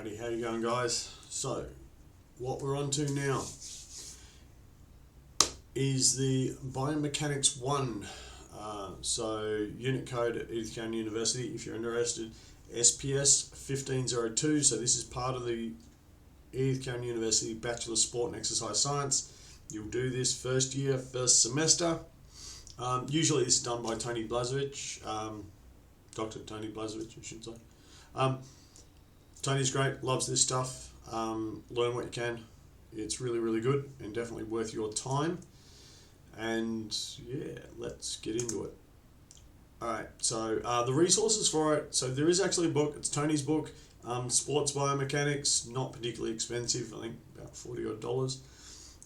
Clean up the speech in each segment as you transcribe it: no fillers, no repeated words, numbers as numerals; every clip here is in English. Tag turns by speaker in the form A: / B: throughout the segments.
A: Alrighty, how you going, guys? So, what we're on to now is the Biomechanics 1. So, unit code at Edith Cowan University, if you're interested, SPS 1502. So, this is part of the Edith Cowan University Bachelor of Sport and Exercise Science. You'll do this first year, first semester. Usually this is done by Tony Blazevich, Dr. Tony Blazevich, I should say. Tony's great, loves this stuff. Learn what you can. It's really, really good and definitely worth your time. And yeah, let's get into it. Alright, so the resources for it. So there is actually a book. It's Tony's book, Sports Biomechanics. Not particularly expensive. I think about $40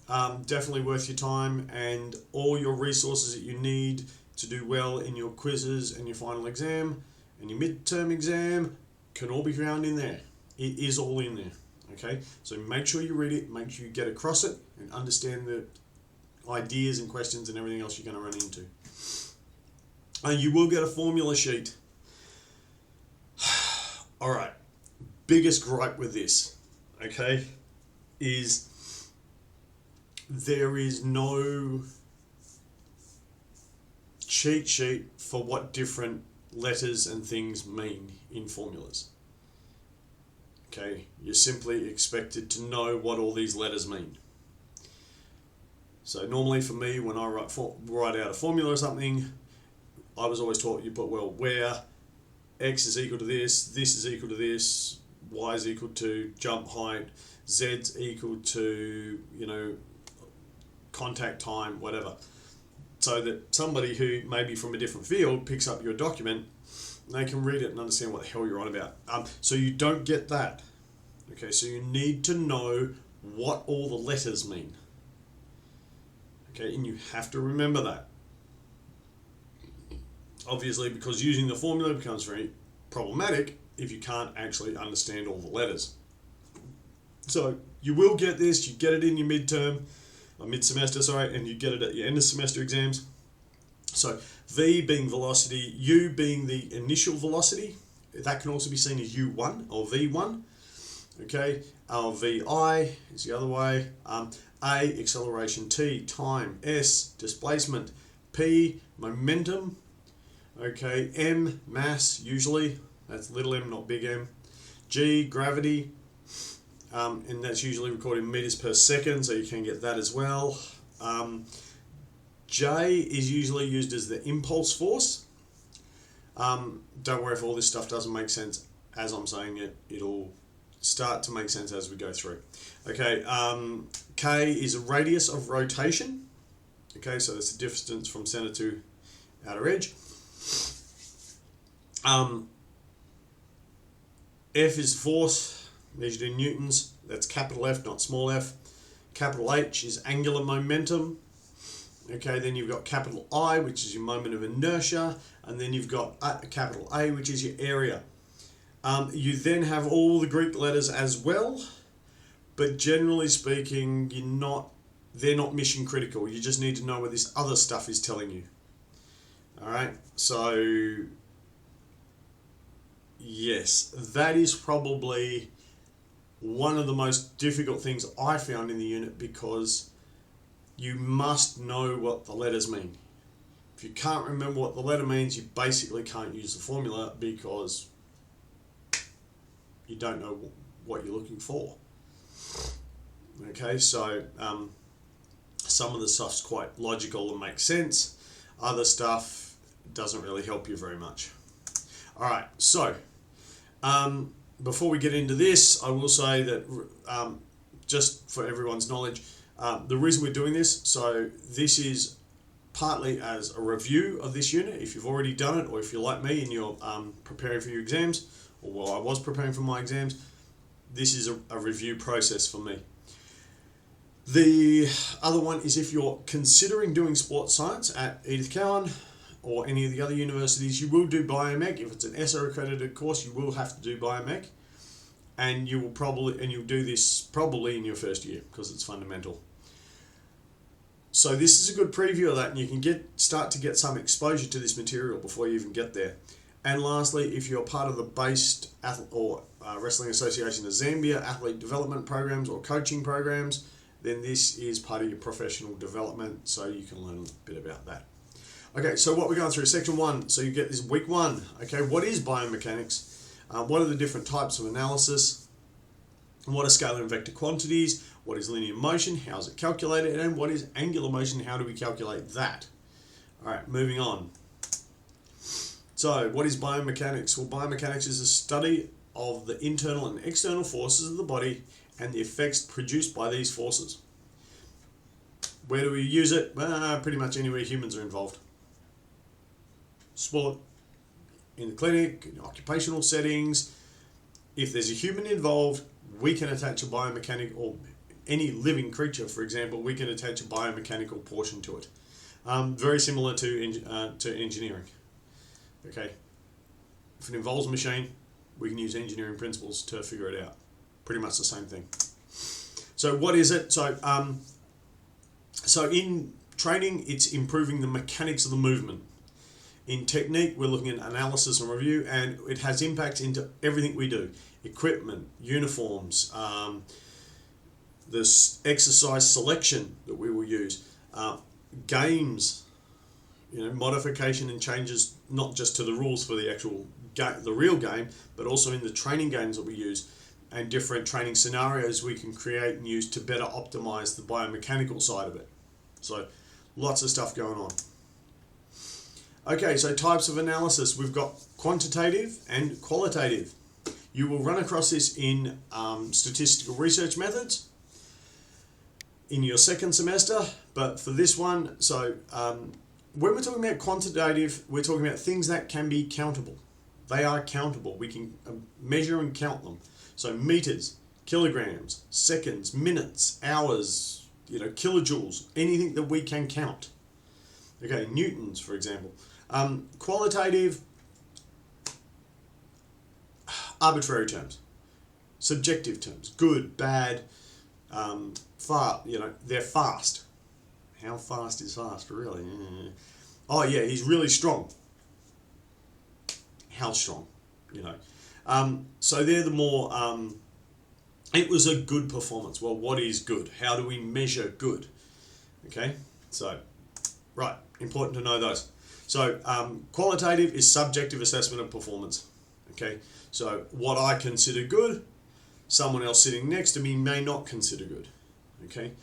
A: odd. Definitely worth your time, and all your resources that you need to do well in your quizzes and your final exam and your midterm exam can all be found in there. It is all in there. Okay, so make sure you read it, make sure you get across it and understand the ideas and questions and everything else you're going to run into. You will get a formula sheet. Alright, biggest gripe with this, okay, is there is no cheat sheet for what different letters and things mean in formulas. Okay, you're simply expected to know what all these letters mean. So normally for me, when I write out a formula or something, I was always taught you put, well, where X is equal to this is equal to this, Y is equal to jump height, Z's equal to, contact time, whatever. So that somebody who may be from a different field picks up your document, they can read it and understand what the hell you're on about. So you don't get that. Okay, so you need to know what all the letters mean. Okay, and you have to remember that. Obviously, because using the formula becomes very problematic if you can't actually understand all the letters. So you will get this, you get it in your mid-semester, and you get it at your end of semester exams. So V being velocity, U being the initial velocity, that can also be seen as U1 or V1. Okay, VI is the other way. A, acceleration, T, time, S, displacement, P, momentum. Okay, M, mass, usually, that's little m, not big M. G, gravity, and that's usually recorded in meters per second, so you can get that as well. J is usually used as the impulse force. Don't worry if all this stuff doesn't make sense as I'm saying it. It'll start to make sense as we go through. Okay, K is a radius of rotation. Okay, so that's the distance from center to outer edge. F is force, measured in newtons. That's capital F, not small f. Capital H is angular momentum. Okay, then you've got capital I, which is your moment of inertia, and then you've got capital A, which is your area. You then have all the Greek letters as well, but generally speaking, they're not mission critical. You just need to know what this other stuff is telling you. Alright, so yes, that is probably one of the most difficult things I found in the unit, because you must know what the letters mean. If you can't remember what the letter means, you basically can't use the formula because you don't know what you're looking for. Okay, so some of the stuff's quite logical and makes sense. Other stuff doesn't really help you very much. Alright, so before we get into this, I will say that just for everyone's knowledge, the reason we're doing this, so this is partly as a review of this unit, if you've already done it, or if you're like me and you're preparing for your exams, or while I was preparing for my exams, this is a review process for me. The other one is if you're considering doing sports science at Edith Cowan or any of the other universities, you will do biomech. If it's an ESSA accredited course, you will have to do biomech, and you'll do this probably in your first year because it's fundamental. So this is a good preview of that, and you can start to get some exposure to this material before you even get there. And lastly, if you're part of the based Wrestling Association of Zambia athlete development programs or coaching programs, then this is part of your professional development, so you can learn a bit about that. Okay, so what we're going through, section 1, so you get this week 1. Okay, what is biomechanics? What are the different types of analysis? What are scalar and vector quantities? What is linear motion? How is it calculated? And what is angular motion? How do we calculate that? All right, moving on. So, what is biomechanics? Well, biomechanics is a study of the internal and external forces of the body and the effects produced by these forces. Where do we use it? Pretty much anywhere humans are involved. Sport, in the clinic, in occupational settings. If there's a human involved, we can attach a biomechanical, or any living creature, for example, we can attach a biomechanical portion to it. Very similar to engineering. Okay, if it involves a machine, we can use engineering principles to figure it out. Pretty much the same thing. So what is it? So in training, it's improving the mechanics of the movement. In technique, we're looking at analysis and review, and it has impacts into everything we do. Equipment, uniforms, this exercise selection that we will use, games, modification and changes, not just to the rules for the actual the real game, but also in the training games that we use, and different training scenarios we can create and use to better optimize the biomechanical side of it. So lots of stuff going on. Okay, so types of analysis. We've got quantitative and qualitative. You will run across this in statistical research methods in your second semester, but for this one, so when we're talking about quantitative, we're talking about things that can be countable. They are countable. We can measure and count them. So meters, kilograms, seconds, minutes, hours, kilojoules, anything that we can count. Okay, newtons, for example. Qualitative, arbitrary terms, subjective terms, good, bad, far, they're fast. How fast is fast, really? Oh yeah, he's really strong. How strong, So they're the more, it was a good performance. Well, what is good? How do we measure good? Okay, so, right, important to know those. So qualitative is subjective assessment of performance. Okay, so what I consider good, someone else sitting next to me may not consider good. Okay,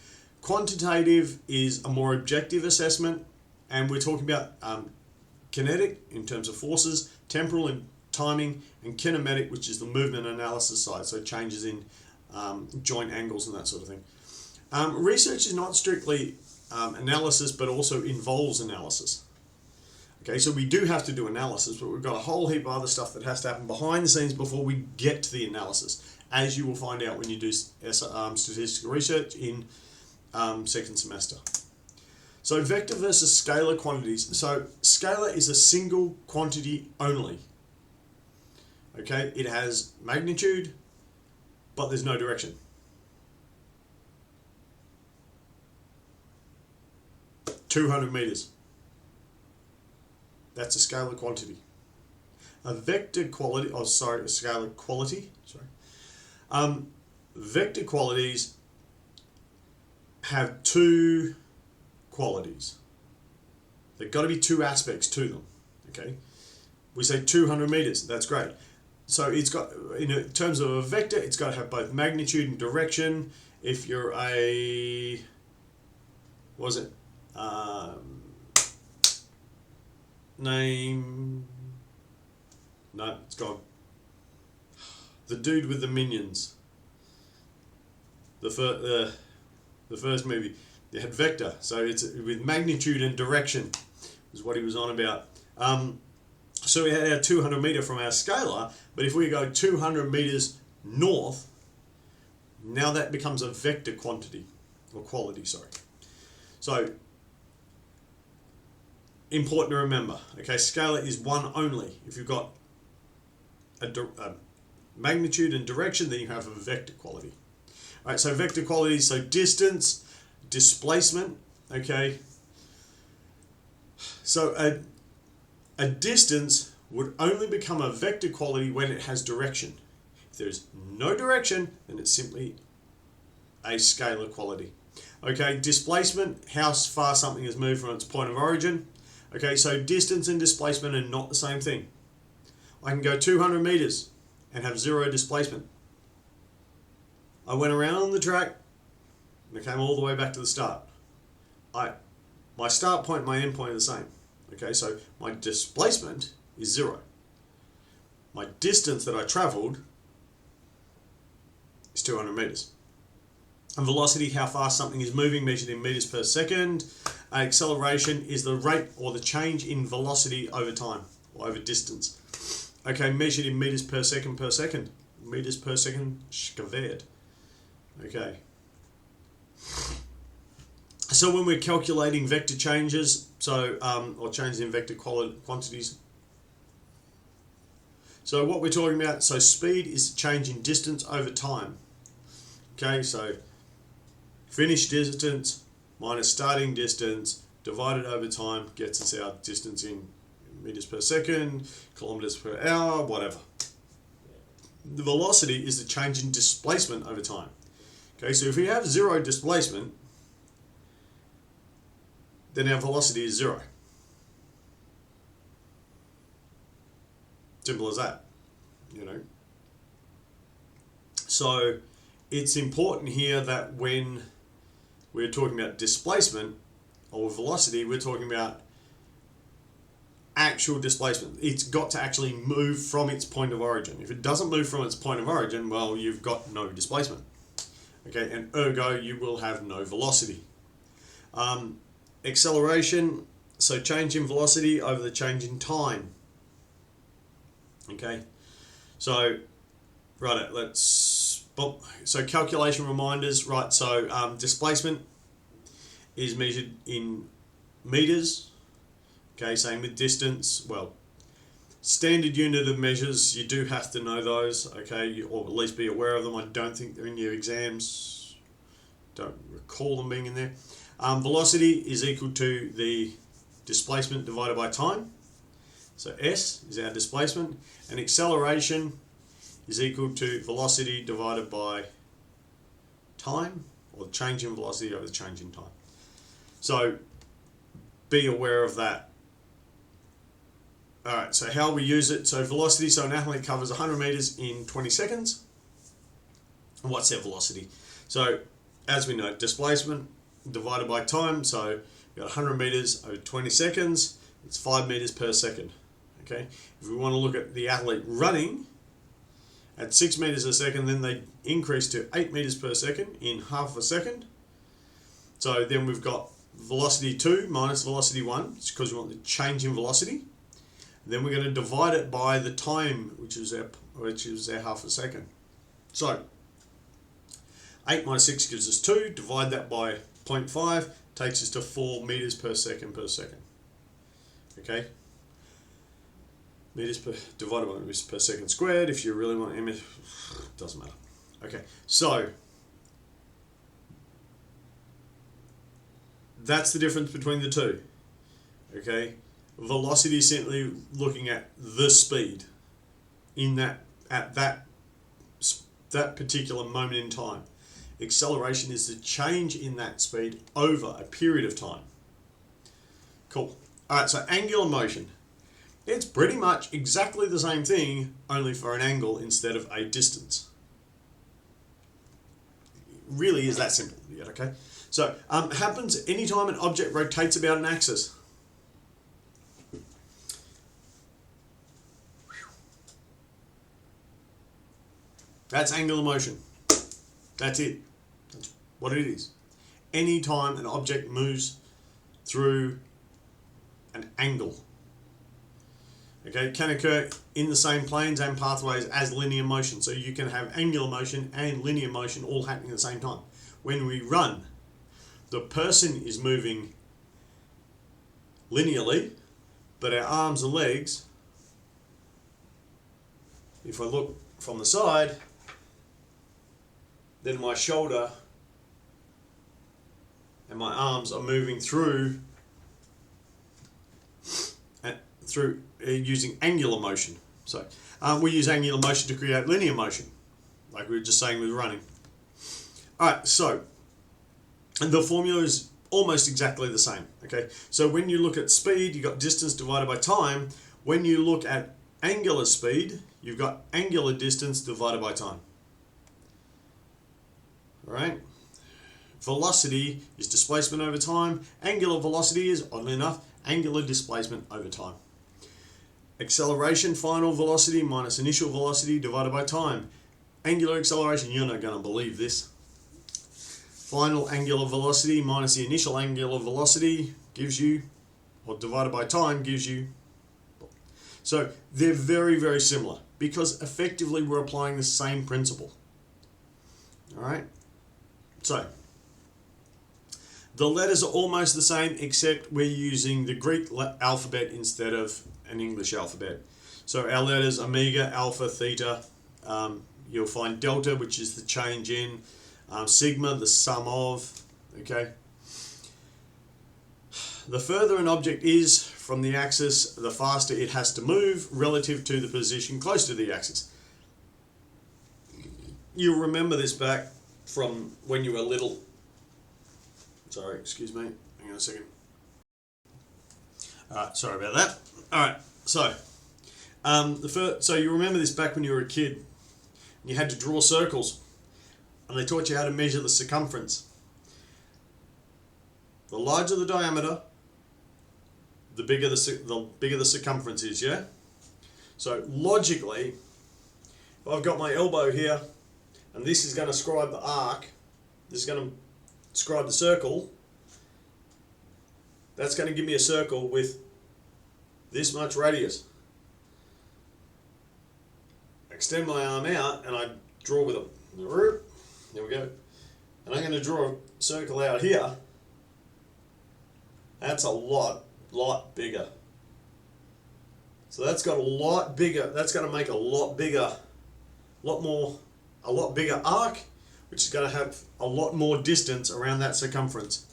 A: quantitative is a more objective assessment, and we're talking about kinetic in terms of forces, temporal in timing, and kinematic, which is the movement analysis side, so changes in joint angles and that sort of thing. Research is not strictly analysis, but also involves analysis. Okay, so we do have to do analysis, but we've got a whole heap of other stuff that has to happen behind the scenes before we get to the analysis, as you will find out when you do statistical research in second semester. So vector versus scalar quantities. So scalar is a single quantity only. Okay, it has magnitude, but there's no direction. $200 meters. That's a scalar quantity. A vector quality, a scalar quality, vector qualities have two qualities. There've got to be two aspects to them, okay? We say 200 meters, that's great. So it's got, in terms of a vector, it's got to have both magnitude and direction. If you're a, what was it? Name, no, it's gone. The dude with the minions. The first movie, they had vector, so it's with magnitude and direction, is what he was on about. So we had our 200 meter from our scalar, but if we go 200 meters north, now that becomes a vector quantity, or quality, sorry. So, important to remember, okay, scalar is one only. If you've got a magnitude and direction, then you have a vector quality. All right, so vector qualities, so distance, displacement, okay. So a distance would only become a vector quality when it has direction. If there's no direction, then it's simply a scalar quality. Okay, displacement, how far something has moved from its point of origin. Okay, so distance and displacement are not the same thing. I can go 200 meters and have zero displacement. I went around the track and I came all the way back to the start. My start point and my end point are the same. Okay, so my displacement is zero. My distance that I travelled is 200 meters. And velocity, how fast something is moving, measured in meters per second. Acceleration is the rate or the change in velocity over time, or over distance. Okay, measured in meters per second per second. Meters per second squared. Okay. So when we're calculating vector changes, or changes in vector quantities. So what we're talking about, so speed is change in distance over time. Okay, so finished distance minus starting distance divided over time gets us our distance in meters per second, kilometers per hour, whatever. The velocity is the change in displacement over time. Okay, so if we have zero displacement, then our velocity is zero. Simple as that, you know. So it's important here that when we're talking about displacement or velocity, we're talking about actual displacement. It's got to actually move from its point of origin. If it doesn't move from its point of origin, well, you've got no displacement. Okay, and ergo, you will have no velocity. Acceleration, so change in velocity over the change in time. Okay, so right, so calculation reminders, right? So displacement is measured in meters. Okay, same with distance. Well, standard unit of measures, you do have to know those. Okay, or at least be aware of them. I don't think they're in your exams. Don't recall them being in there. Velocity is equal to the displacement divided by time. So S is our displacement, and acceleration is equal to velocity divided by time, or change in velocity over the change in time. So be aware of that. Alright, so how we use it. So velocity, so an athlete covers 100 meters in 20 seconds. And what's their velocity? So as we know, displacement divided by time, so we've got 100 meters over 20 seconds, it's 5 meters per second. Okay, if we want to look at the athlete running at 6 meters a second, then they increase to 8 meters per second in half a second. So then we've got velocity 2 minus velocity 1, it's because we want the change in velocity. Then we're going to divide it by the time, which is our half a second. So 8 minus 6 gives us 2, divide that by 0.5, takes us to 4 meters per second per second. Okay, meters per divided by meters per second squared. If you really want to, doesn't matter. Okay, so that's the difference between the two. Okay, velocity is simply looking at the speed in that at that particular moment in time. Acceleration is the change in that speed over a period of time. Cool. Alright, so angular motion. It's pretty much exactly the same thing, only for an angle instead of a distance. It really is that simple. Yeah, okay. So happens anytime an object rotates about an axis. That's angular motion. That's it. That's what it is. Anytime an object moves through an angle. Okay, it can occur in the same planes and pathways as linear motion. So you can have angular motion and linear motion all happening at the same time. When we run, the person is moving linearly, but our arms and legs, if I look from the side, then my shoulder and my arms are moving through through using angular motion. So we use angular motion to create linear motion, like we were just saying with running. Alright, so and the formula is almost exactly the same. Okay, so when you look at speed, you've got distance divided by time. When you look at angular speed, you've got angular distance divided by time. Alright, velocity is displacement over time. Angular velocity is, oddly enough, angular displacement over time. Acceleration, final velocity minus initial velocity divided by time. Angular acceleration, you're not going to believe this. Final angular velocity minus the initial angular velocity gives you, or divided by time gives you. So they're very, very similar because effectively we're applying the same principle. Alright, so the letters are almost the same except we're using the Greek alphabet instead of an English alphabet. So our letters omega, alpha, theta, you'll find delta, which is the change in, sigma, the sum of, okay. The further an object is from the axis, the faster it has to move relative to the position close to the axis. You'll remember this back from when you were little. Sorry, excuse me, hang on a second. Alright, sorry about that. Alright, so so you remember this back when you were a kid. You had to draw circles, and they taught you how to measure the circumference. The larger the diameter, the bigger the circumference is, yeah? So logically, if I've got my elbow here, and this is going to describe the arc, this is going to describe the circle, that's going to give me a circle with this much radius. Extend my arm out and I draw with a, there we go, and I'm going to draw a circle out here. That's a lot bigger. So that's got a lot bigger, that's going to make a lot bigger arc, which is going to have a lot more distance around that circumference.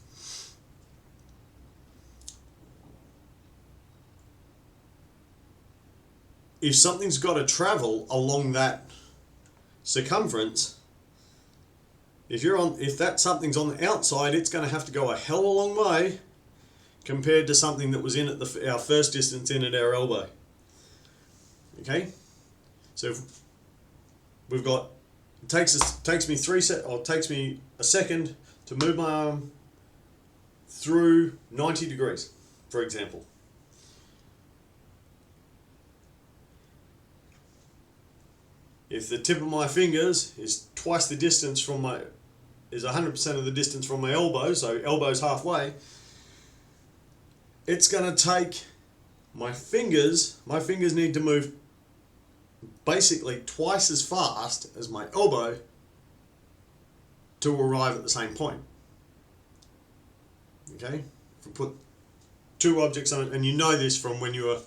A: If something's got to travel along that circumference, if that something's on the outside, it's going to have to go a hell of a long way compared to something that was in at our first distance in at our elbow. Okay, so if we've got, it takes me a second to move my arm through 90 degrees, for example. If the tip of my fingers is twice the distance from is 100% of the distance from my elbow, so elbow's halfway, it's going to take my fingers need to move basically twice as fast as my elbow to arrive at the same point. Okay? If we put two objects on, and you know this from when you were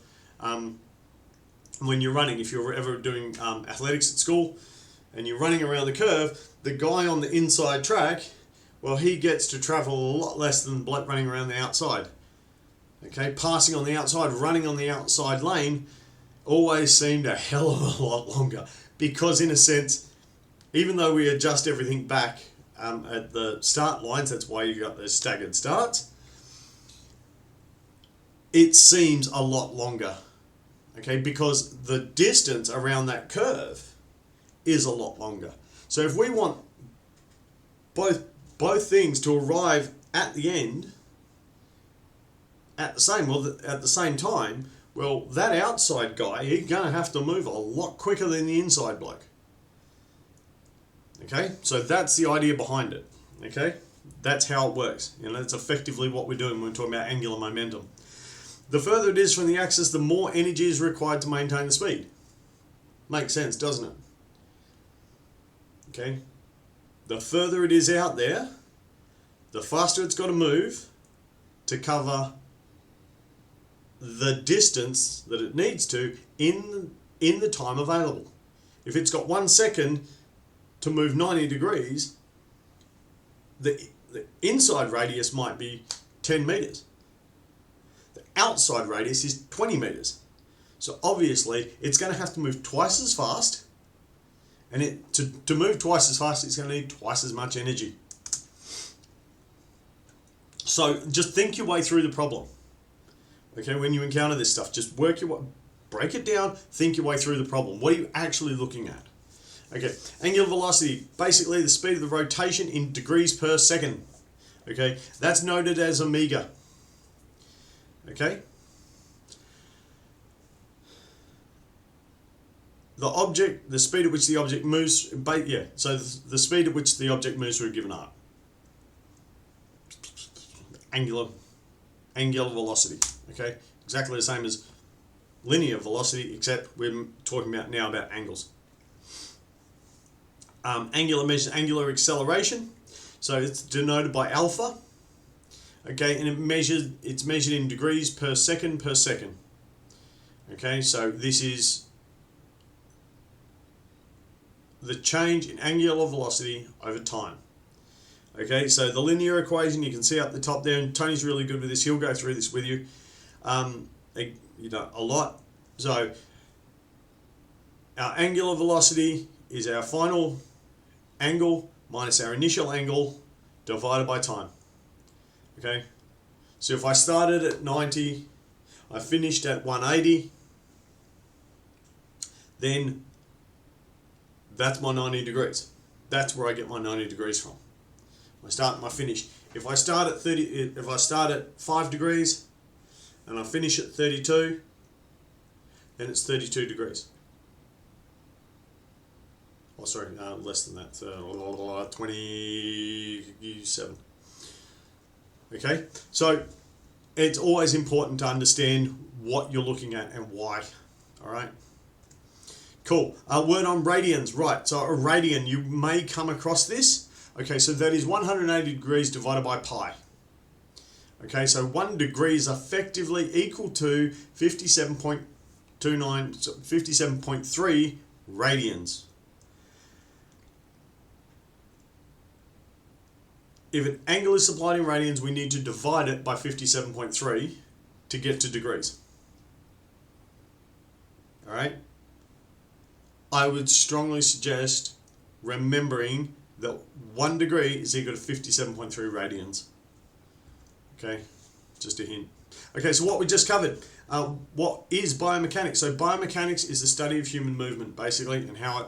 A: when you're running, if you're ever doing athletics at school and you're running around the curve, the guy on the inside track, well, he gets to travel a lot less than the bloke running around the outside. Okay, passing on the outside, running on the outside lane always seemed a hell of a lot longer because, in a sense, even though we adjust everything back at the start lines, that's why you got those staggered starts, it seems a lot longer. Okay, because the distance around that curve is a lot longer. So if we want both things to arrive at the end at the same time, well, that outside guy, he's going to have to move a lot quicker than the inside bloke. Okay, so that's the idea behind it. Okay, that's how it works. You know, that's effectively what we're doing when we're talking about angular momentum. The further it is from the axis, the more energy is required to maintain the speed. Makes sense, doesn't it? Okay. The further it is out there, the faster it's got to move to cover the distance that it needs to in the time available. If it's got 1 second to move 90 degrees, the inside radius might be 10 meters. The outside radius is 20 meters. So obviously it's going to have to move twice as fast, and to move twice as fast, it's going to need twice as much energy. So just think your way through the problem. Okay, when you encounter this stuff, just break it down, think your way through the problem. What are you actually looking at? Okay, angular velocity, basically the speed of the rotation in degrees per second. Okay, that's noted as omega. Okay. The speed at which the object moves, so the speed at which the object moves through a given arc. Angular velocity, okay? Exactly the same as linear velocity, except we're talking about now about angles. Angular acceleration, so it's denoted by alpha, okay, and it's measured in degrees per second. Okay, so this is the change in angular velocity over time. Okay, so the linear equation you can see up the top there, and Tony's really good with this. He'll go through this with you, a lot. So our angular velocity is our final angle minus our initial angle divided by time. Okay, so if I started at 90, I finished at 180, then that's my 90 degrees. That's where I get my 90 degrees from. My start and my finish. If I start at 5 degrees and I finish at 32, then it's 32 degrees. Oh, sorry, less than that. 27. Okay, so it's always important to understand what you're looking at and why. All right. Cool. Word on radians, right? So a radian, you may come across this. Okay, so that is 180 degrees divided by pi. Okay, so 1 degree is effectively equal to 57.3 radians. If an angle is supplied in radians, we need to divide it by 57.3 to get to degrees. All right. I would strongly suggest remembering that 1 degree is equal to 57.3 radians. Okay, just a hint. Okay, so what we just covered, what is biomechanics? So biomechanics is the study of human movement, basically, and how it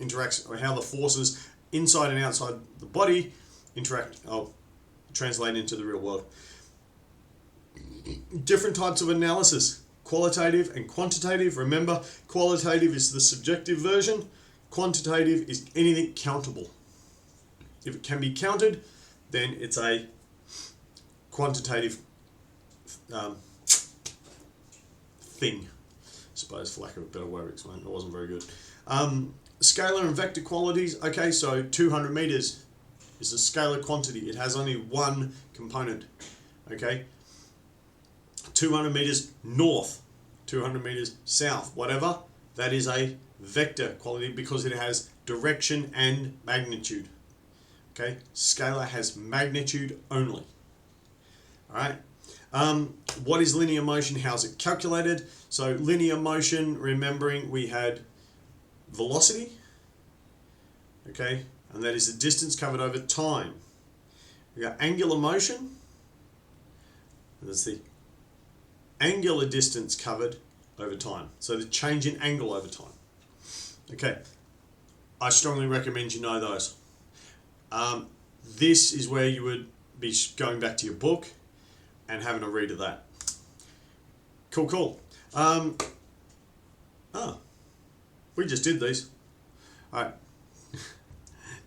A: interacts, or how the forces inside and outside the body translate into the real world. Different types of analysis. Qualitative and quantitative. Remember, qualitative is the subjective version. Quantitative is anything countable. If it can be counted, then it's a quantitative thing. I suppose, for lack of a better way of explaining, it wasn't very good. Scalar and vector qualities. Okay, so 200 meters is a scalar quantity. It has only one component. Okay. 200 meters north, 200 meters south, whatever, that is a vector quality because it has direction and magnitude. Okay, scalar has magnitude only. All right. What is linear motion? How's it calculated? So linear motion, remembering we had velocity, okay, and that is the distance covered over time. We got angular motion, and that's the angular distance covered over time. So the change in angle over time. Okay, I strongly recommend you know those. This is where you would be going back to your book and having a read of that. Cool. We just did these. All right.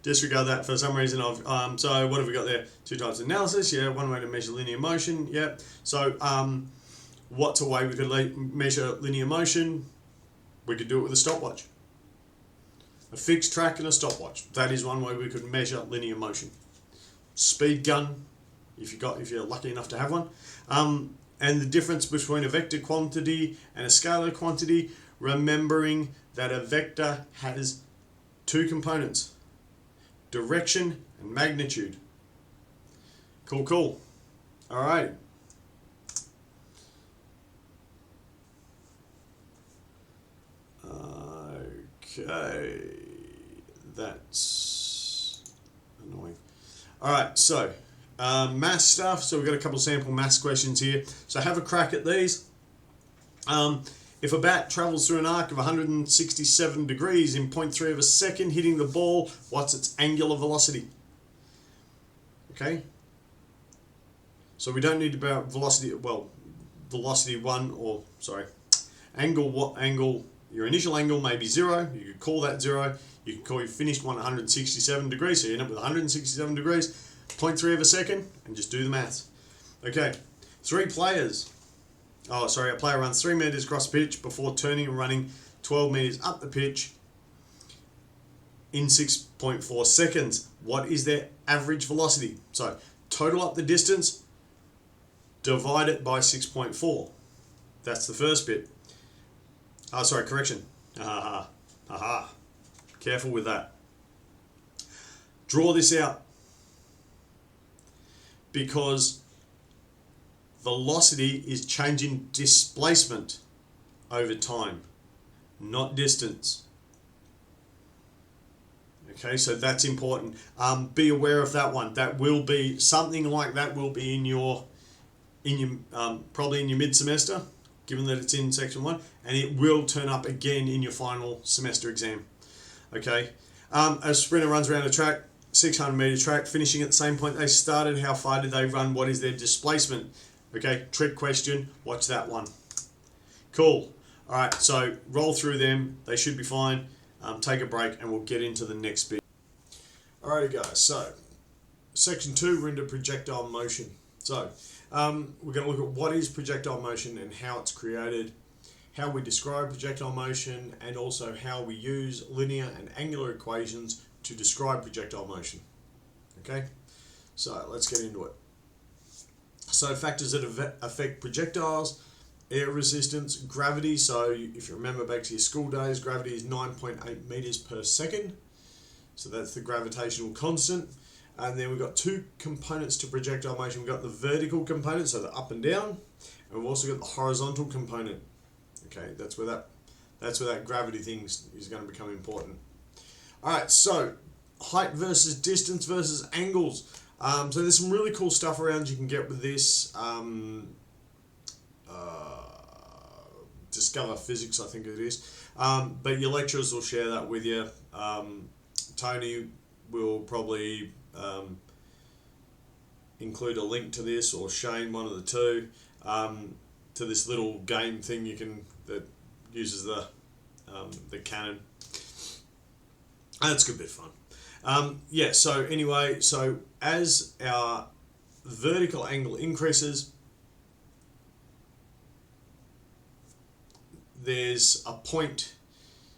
A: Disregard that for some reason. So what have we got there? 2 types of analysis. Yeah, one way to measure linear motion. Yeah. So what's a way we could measure linear motion? We could do it with a stopwatch. A fixed track and a stopwatch. That is one way we could measure linear motion. Speed gun, if you're lucky enough to have one. And the difference between a vector quantity and a scalar quantity, remembering that a vector has 2 components, direction and magnitude. Cool. All right. Okay, that's annoying. All right, so mass stuff. So we've got a couple sample mass questions here. So have a crack at these. If a bat travels through an arc of 167 degrees in 0.3 of a second, hitting the ball, what's its angular velocity? Okay. So we don't need about velocity. Well, velocity one, or sorry, angle. What angle? Your initial angle may be 0. You could call that 0. You can call your finished one 167 degrees. So you end up with 167 degrees, 0.3 of a second, and just do the maths. Okay, 3 players. Oh, sorry, a player runs 3 meters across the pitch before turning and running 12 meters up the pitch in 6.4 seconds. What is their average velocity? So total up the distance, divide it by 6.4. That's the first bit. Oh, sorry, correction. Aha. Careful with that. Draw this out, because velocity is changing displacement over time, not distance. Okay, so that's important. Be aware of that one. That will be something like that will be in your probably in your mid-semester, given that it's in section 1, and it will turn up again in your final semester exam. Okay, a sprinter runs around a track, 600 meter track, finishing at the same point they started. How far did they run? What is their displacement? Okay, trick question. Watch that one. Cool. All right, so roll through them. They should be fine. Take a break and we'll get into the next bit. Alrighty guys, so section 2, we're into projectile motion. So we're going to look at what is projectile motion and how it's created, how we describe projectile motion, and also how we use linear and angular equations to describe projectile motion. Okay, so let's get into it. So factors that affect projectiles: air resistance, gravity. So if you remember back to your school days, gravity is 9.8 meters per second. So that's the gravitational constant. And then we've got 2 components to projectile motion. We've got the vertical component, so the up and down, and we've also got the horizontal component. Okay, that's where that gravity thing is going to become important. All right, so height versus distance versus angles. So there's some really cool stuff around you can get with this. Discover Physics, I think it is. But your lecturers will share that with you. Tony will probably include a link to this, or Shane, one of the two, to this little game thing that uses the cannon. And it's a good bit of fun. Yeah, so anyway, so as our vertical angle increases, there's a point,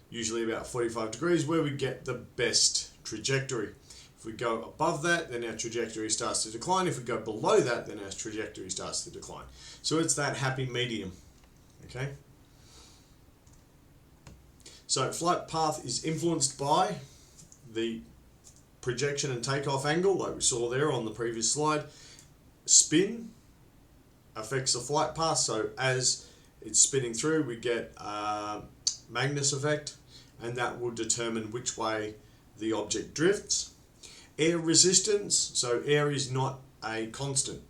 A: usually about 45 degrees, where we get the best trajectory. If we go above that, then our trajectory starts to decline. If we go below that, then our trajectory starts to decline. So it's that happy medium. Okay? So flight path is influenced by the projection and takeoff angle, like we saw there on the previous slide. Spin affects the flight path, so as it's spinning through, we get Magnus effect, and that will determine which way the object drifts. Air resistance, so air is not a constant.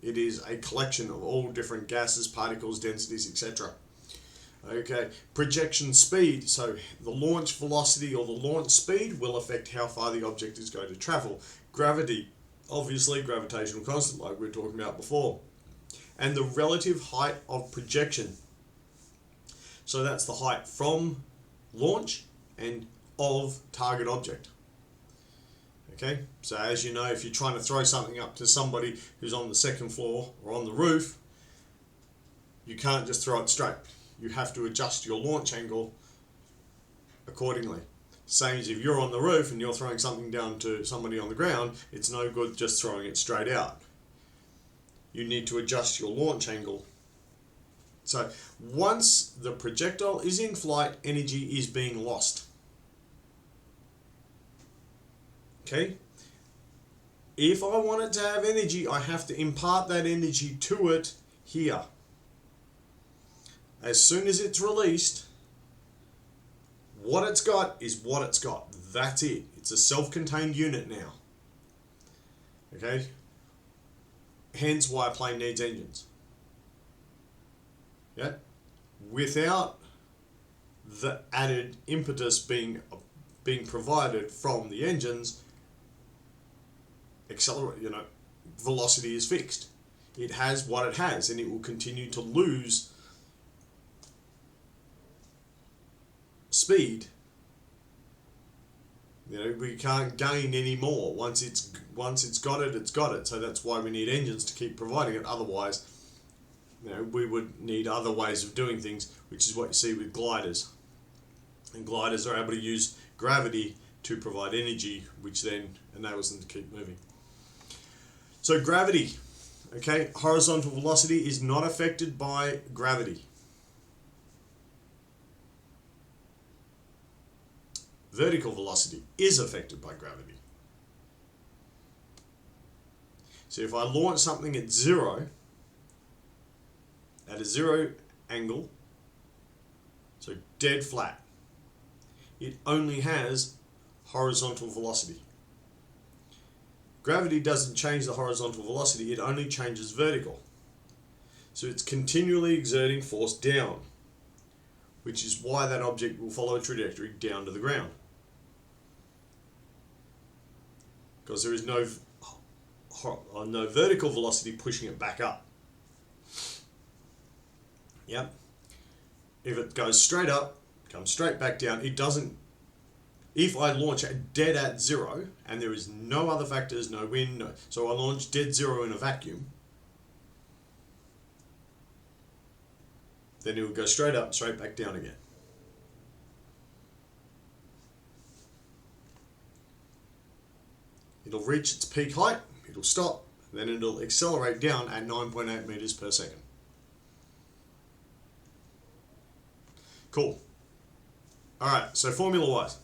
A: It is a collection of all different gases, particles, densities, etc. Okay, projection speed, so the launch velocity or the launch speed will affect how far the object is going to travel. Gravity, obviously gravitational constant, like we were talking about before. And the relative height of projection. So that's the height from launch and of target object. Okay, so as you know, if you're trying to throw something up to somebody who's on the second floor or on the roof, you can't just throw it straight. You have to adjust your launch angle accordingly. Same as if you're on the roof and you're throwing something down to somebody on the ground, it's no good just throwing it straight out. You need to adjust your launch angle. So once the projectile is in flight, energy is being lost. Okay? If I want it to have energy, I have to impart that energy to it here. As soon as it's released, What it's got is what it's got. That's it. It's a self-contained unit now. Okay? Hence why a plane needs engines. Yeah? Without the added impetus being provided from the engines, velocity is fixed. It has what it has, and it will continue to lose speed. We can't gain any more. Once it's got it, it's got it. So that's why we need engines to keep providing it. Otherwise, we would need other ways of doing things, which is what you see with gliders. And gliders are able to use gravity to provide energy, which then enables them to keep moving. So gravity, okay, horizontal velocity is not affected by gravity. Vertical velocity is affected by gravity. So if I launch something at zero, at a zero angle, so dead flat, it only has horizontal velocity. Gravity doesn't change the horizontal velocity, it only changes vertical. So it's continually exerting force down, which is why that object will follow a trajectory down to the ground. Because there is no vertical velocity pushing it back up. Yep. If it goes straight up, comes straight back down, it doesn't. If I launch it dead at zero and there is no other factors, no wind, so I launch dead zero in a vacuum, then it will go straight up, straight back down again. It'll reach its peak height, it'll stop, then it'll accelerate down at 9.8 meters per second. Cool. Alright, so formula-wise.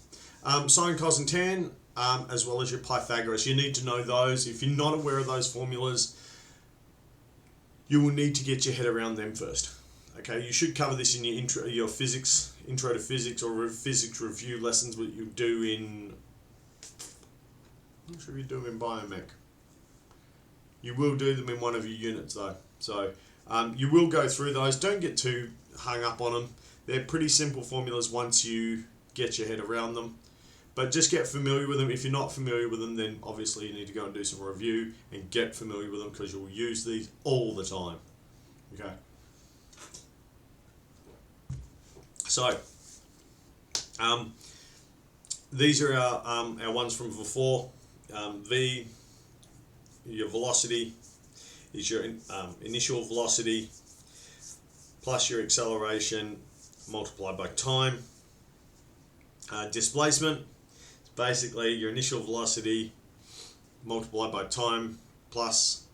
A: Sine, cos and tan, as well as your Pythagoras. You need to know those. If you're not aware of those formulas, you will need to get your head around them first. Okay, you should cover this in your intro to physics or physics review lessons, what you do in, I'm not sure if you do them in biomech. You will do them in one of your units though. So you will go through those. Don't get too hung up on them. They're pretty simple formulas once you get your head around them. But just get familiar with them. If you're not familiar with them, then obviously you need to go and do some review and get familiar with them, because you'll use these all the time. Okay. So, these are our ones from before. V, your velocity, is your initial velocity plus your acceleration multiplied by time. Displacement is basically your initial velocity multiplied by time plus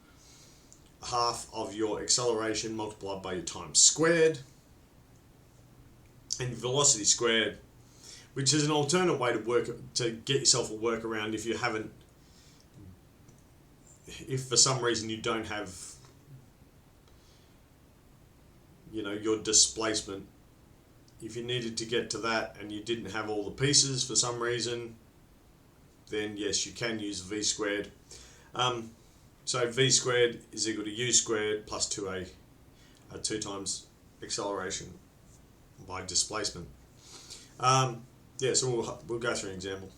A: half of your acceleration multiplied by your time squared. And velocity squared, which is an alternate way to get yourself a workaround if for some reason you don't have your displacement. If you needed to get to that and you didn't have all the pieces for some reason, then yes, you can use v squared. So v squared is equal to u squared plus 2a, 2 times acceleration by displacement. So we'll go through an example.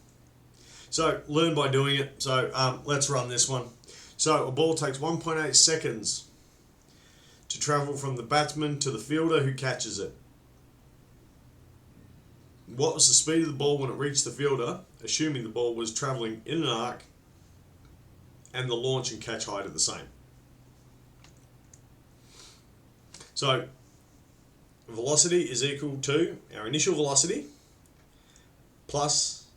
A: So learn by doing it. So let's run this one. So a ball takes 1.8 seconds to travel from the batsman to the fielder who catches it. What was the speed of the ball when it reached the fielder, assuming the ball was travelling in an arc and the launch and catch height are the same? So velocity is equal to our initial velocity plus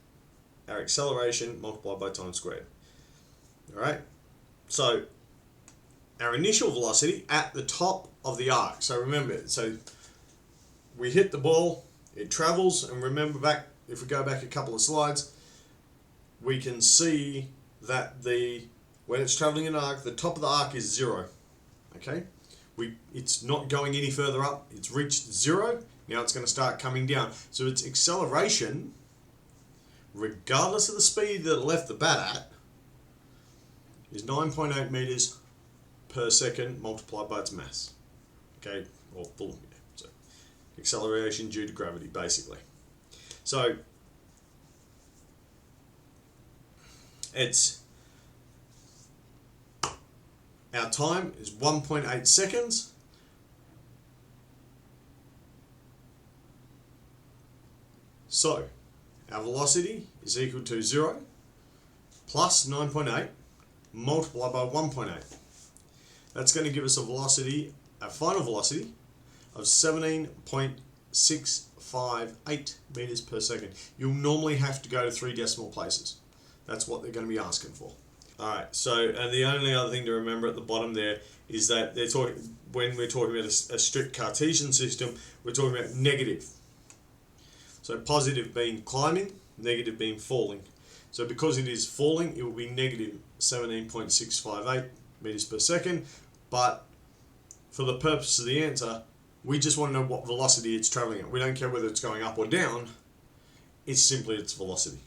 A: our acceleration multiplied by time squared. Alright, so our initial velocity at the top of the arc. So remember, we hit the ball, it travels, and remember back, if we go back a couple of slides, we can see that when it's traveling in an arc, the top of the arc is 0. Okay, it's not going any further up, it's reached 0, Now it's going to start coming down. So its acceleration, regardless of the speed that it left the bat at, is 9.8 meters per second multiplied by its mass. Okay, or full, so acceleration due to gravity, basically. So our time is 1.8 seconds. So our velocity is equal to 0 plus 9.8 multiplied by 1.8. That's going to give us a velocity, a final velocity of 17.658 meters per second. You'll normally have to go to 3 decimal places. That's what they're going to be asking for. Alright, so, and the only other thing to remember at the bottom there is that they're talking, when we're talking about a strict Cartesian system, we're talking about negative. So positive being climbing, negative being falling. So because it is falling, it will be negative 17.658 meters per second. But for the purpose of the answer, we just want to know what velocity it's traveling at. We don't care whether it's going up or down. It's simply its velocity.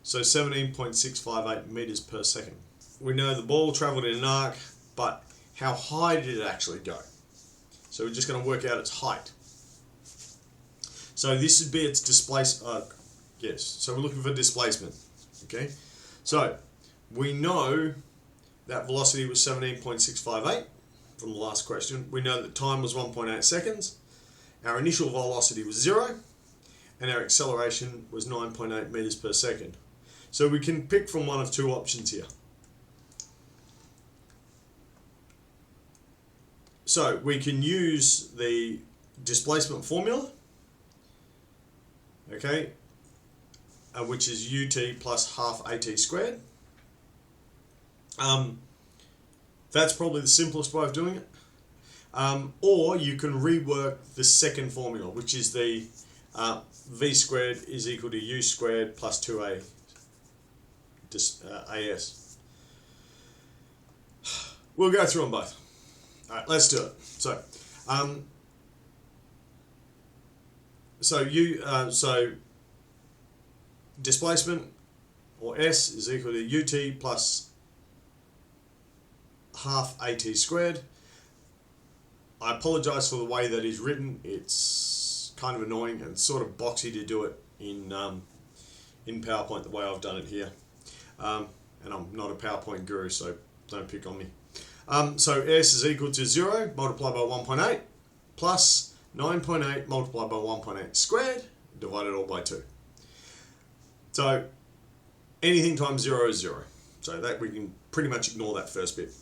A: So 17.658 meters per second. We know the ball traveled in an arc, but how high did it actually go? So we're just going to work out its height. So this would be its displacement. Yes, so we're looking for displacement. Okay, so we know that velocity was 17.658 from the last question. We know that time was 1.8 seconds. Our initial velocity was 0, and our acceleration was 9.8 meters per second. So we can pick from one of 2 options here. So we can use the displacement formula, okay, which is ut plus half at squared. That's probably the simplest way of doing it. Or you can rework the second formula, which is the v squared is equal to u squared plus 2a as. We'll go through them both. All right, let's do it. So displacement, or S, is equal to ut plus half at squared. I apologise for the way that is written. It's kind of annoying and sort of boxy to do it in PowerPoint the way I've done it here. And I'm not a PowerPoint guru, so don't pick on me. So S is equal to 0 multiplied by 1.8 plus 9.8 multiplied by 1.8 squared divided all by 2. So anything times 0 is 0. So that we can pretty much ignore that first bit.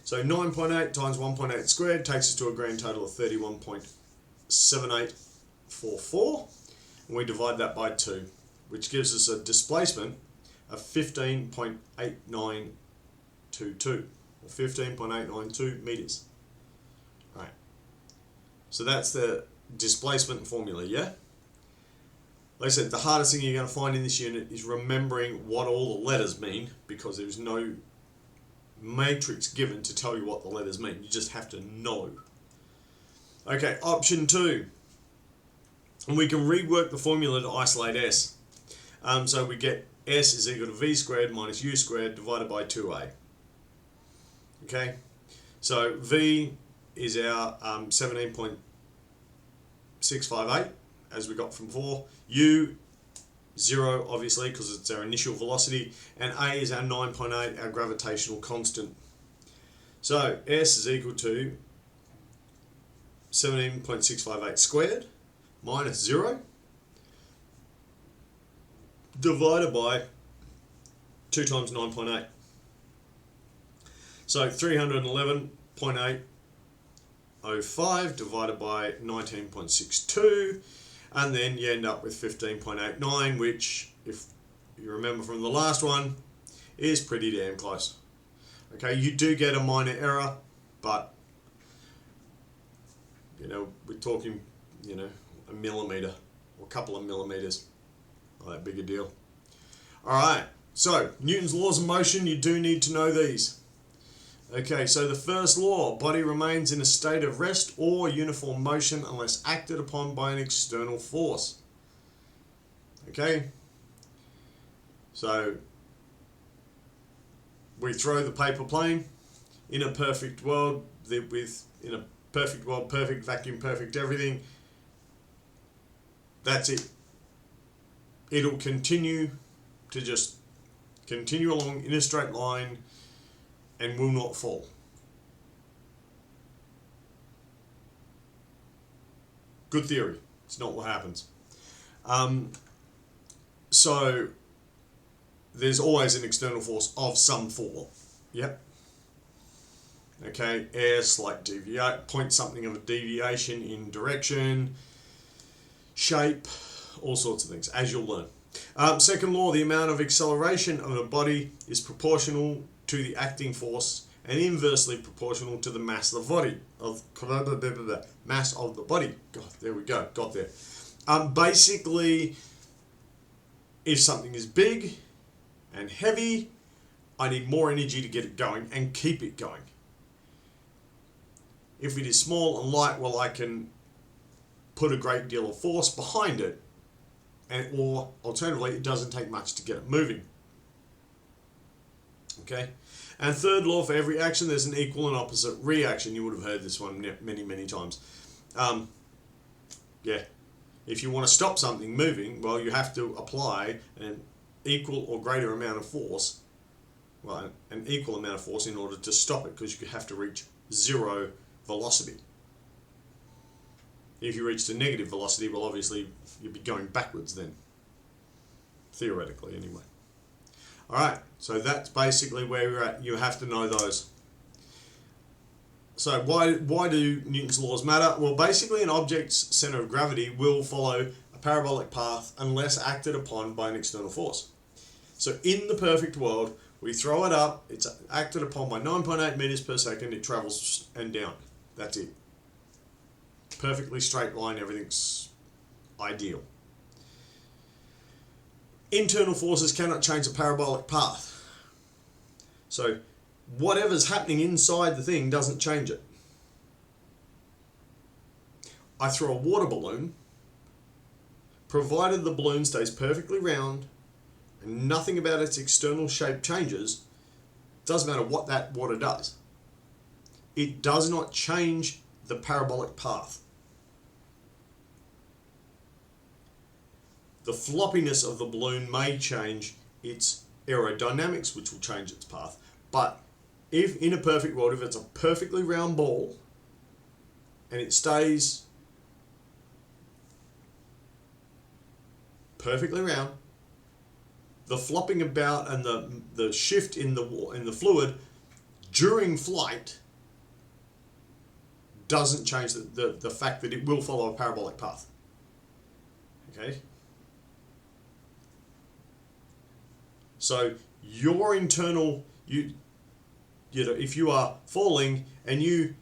A: So 9.8 times 1.8 squared takes us to a grand total of 31.7844. And we divide that by 2, which gives us a displacement of 15.8922. Or 15.892 meters. Right. So that's the displacement formula, yeah? Like I said, the hardest thing you're going to find in this unit is remembering what all the letters mean, because there's no matrix given to tell you what the letters mean. You just have to know. Okay, option 2. And we can rework the formula to isolate S. So we get S is equal to v squared minus u squared divided by 2a. Okay, so V is our 17.658 as we got from before. U, 0 obviously because it's our initial velocity, and A is our 9.8, our gravitational constant. So S is equal to 17.658 squared minus 0 divided by 2 times 9.8. So 311.805 divided by 19.62, and then you end up with 15.89, which, if you remember from the last one, is pretty damn close. Okay, you do get a minor error, but we're talking, a millimetre or a couple of millimetres. Not that big a deal. All right, so Newton's laws of motion, you do need to know these. Okay, so the first law, body remains in a state of rest or uniform motion unless acted upon by an external force. Okay, so we throw the paper plane in a perfect world, perfect vacuum, perfect everything. That's it. It'll continue to just continue along in a straight line and will not fall. Good theory. It's not what happens. So there's always an external force of some form. Yep. Okay, air, slight point something of a deviation in direction, shape, all sorts of things, as you'll learn. Second law, the amount of acceleration of a body is proportional to the acting force and inversely proportional to the mass of the body. Mass of the body. God, there we go, got there. Basically, if something is big and heavy, I need more energy to get it going and keep it going. If it is small and light, well, I can put a great deal of force behind it, or alternatively, it doesn't take much to get it moving. Okay, and third law, for every action, there's an equal and opposite reaction. You would have heard this one many, many times. Yeah, if you want to stop something moving, well, you have to apply an equal or greater amount of force, well, an equal amount of force in order to stop it, because you have to reach zero velocity. If you reached a negative velocity, well, obviously you'd be going backwards then, theoretically anyway. Alright, so that's basically where we're at. You have to know those. So why do Newton's laws matter? Well, basically an object's centre of gravity will follow a parabolic path unless acted upon by an external force. So in the perfect world, we throw it up, it's acted upon by 9.8 meters per second, it travels and down. That's it. Perfectly straight line, everything's ideal. Internal forces cannot change the parabolic path. So whatever's happening inside the thing doesn't change it. I throw a water balloon, provided the balloon stays perfectly round and nothing about its external shape changes, doesn't matter what that water does. It does not change the parabolic path. The floppiness of the balloon may change its aerodynamics, which will change its path. But if in a perfect world, if it's a perfectly round ball and it stays perfectly round, the flopping about and the shift in the fluid during flight doesn't change the fact that it will follow a parabolic path. Okay? So your internal, you know, if you are falling and you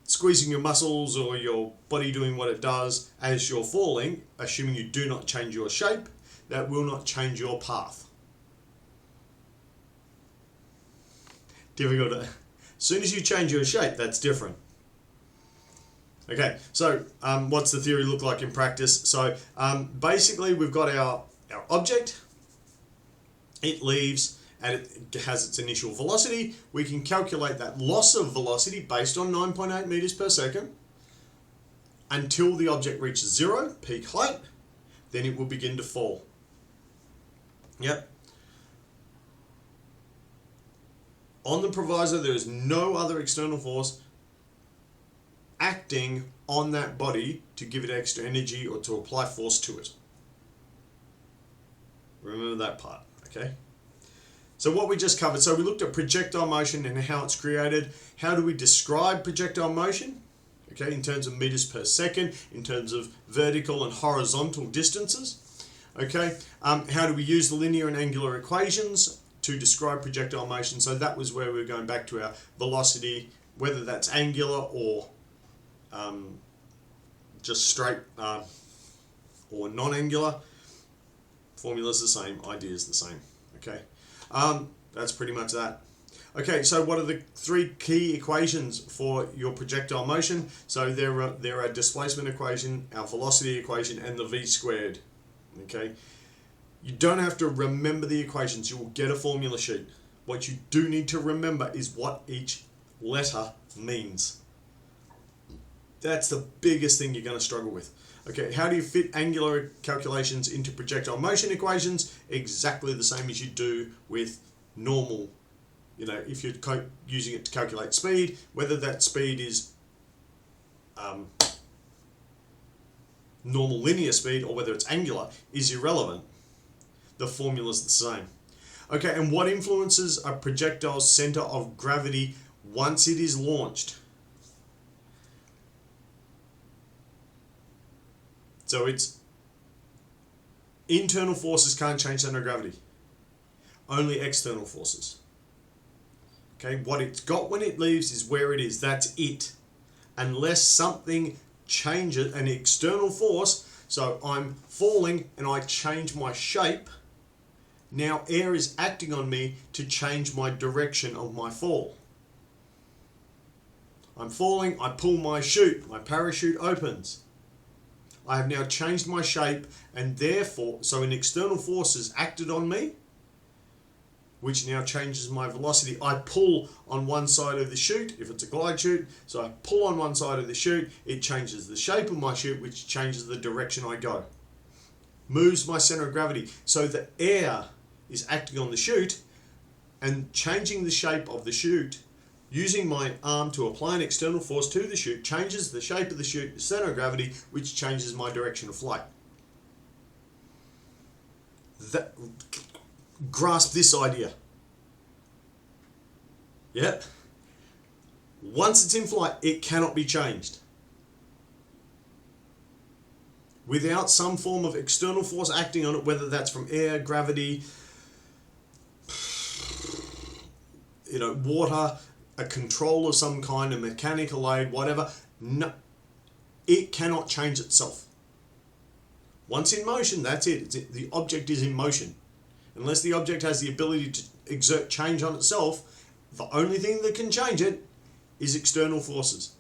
A: squeezing your muscles or your body doing what it does as you're falling, assuming you do not change your shape, that will not change your path. Difficult to, as soon as you change your shape, that's different. Okay, so what's the theory look like in practice? So basically we've got our object. It leaves and it has its initial velocity. We can calculate that loss of velocity based on 9.8 meters per second until the object reaches zero, peak height, then it will begin to fall. Yep. On the proviso, there is no other external force acting on that body to give it extra energy or to apply force to it. Remember that part, okay? So what we just covered, so we looked at projectile motion and how it's created. How do we describe projectile motion? Okay, in terms of meters per second, in terms of vertical and horizontal distances. Okay, how do we use the linear and angular equations to describe projectile motion? So that was where we were going back to our velocity, whether that's angular or just straight or non-angular. Formula's the same, idea is the same. Okay, that's pretty much that. Okay, so what are the three key equations for your projectile motion? So there are displacement equation, our velocity equation, and the v squared. Okay, you don't have to remember the equations. You will get a formula sheet. What you do need to remember is what each letter means. That's the biggest thing you're going to struggle with. Okay, how do you fit angular calculations into projectile motion equations? Exactly the same as you do with normal. You know, if you're using it to calculate speed, whether that speed is normal linear speed or whether it's angular is irrelevant. The formula's the same. Okay, and what influences a projectile's center of gravity once it is launched? So it's internal forces can't change center of gravity. Only external forces. Okay, what it's got when it leaves is where it is. That's it. Unless something changes, an external force, so I'm falling and I change my shape, now air is acting on me to change my direction of my fall. I'm falling, I pull my chute, my parachute opens. I have now changed my shape, and therefore, so an external force has acted on me, which now changes my velocity. I pull on one side of the chute, if it's a glide chute, so I pull on one side of the chute, it changes the shape of my chute, which changes the direction I go. Moves my center of gravity, so the air is acting on the chute and changing the shape of the chute, using my arm to apply an external force to the chute, changes the shape of the chute, the center of gravity, which changes my direction of flight. Grasp this idea. Yeah? Once it's in flight, it cannot be changed. Without some form of external force acting on it, whether that's from air, gravity, water, a control of some kind, a mechanical aid, whatever, no, it cannot change itself. Once in motion, that's it. The object is in motion. Unless the object has the ability to exert change on itself, the only thing that can change it is external forces.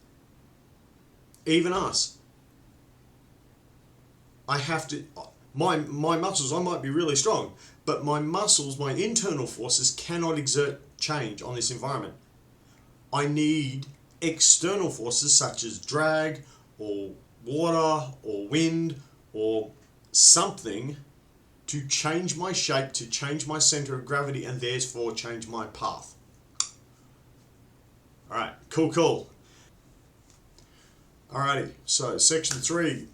A: Even us. I have to, my muscles, I might be really strong, but my muscles, my internal forces cannot exert change on this environment. I need external forces such as drag or water or wind or something to change my shape, to change my center of gravity, and therefore change my path. Alright, cool. Alrighty, so section 3,